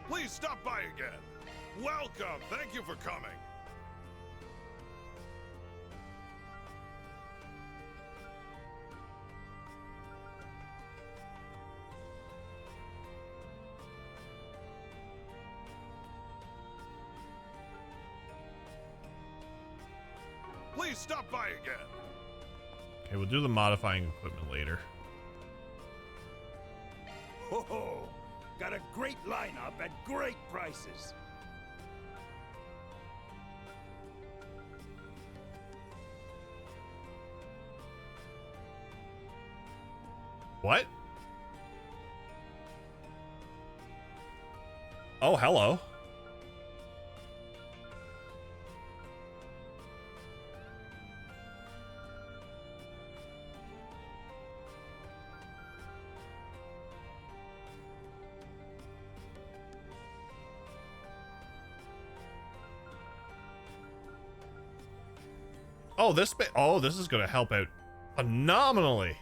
Please stop by again! Welcome! Thank you for coming! Please stop by again! Okay, we'll do the modifying equipment later. Ho ho! Got a great lineup at great prices. What? Oh, hello. Oh, this is going to help out phenomenally.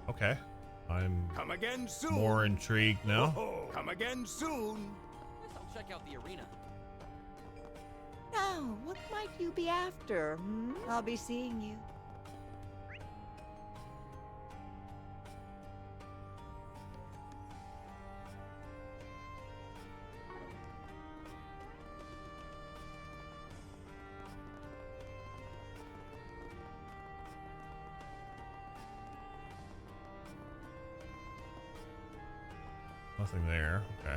Okay. I'm Come again soon. more intrigued now. Ho-ho. Come again soon. I'll check out the arena. Now, what might you be after? I'll be seeing you. Nothing there. Okay.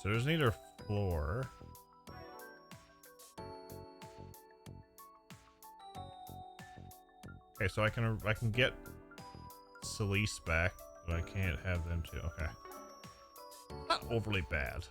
so there's neither floor. Okay, so I can get Celeste back, but I can't have them too. Okay. Not overly bad.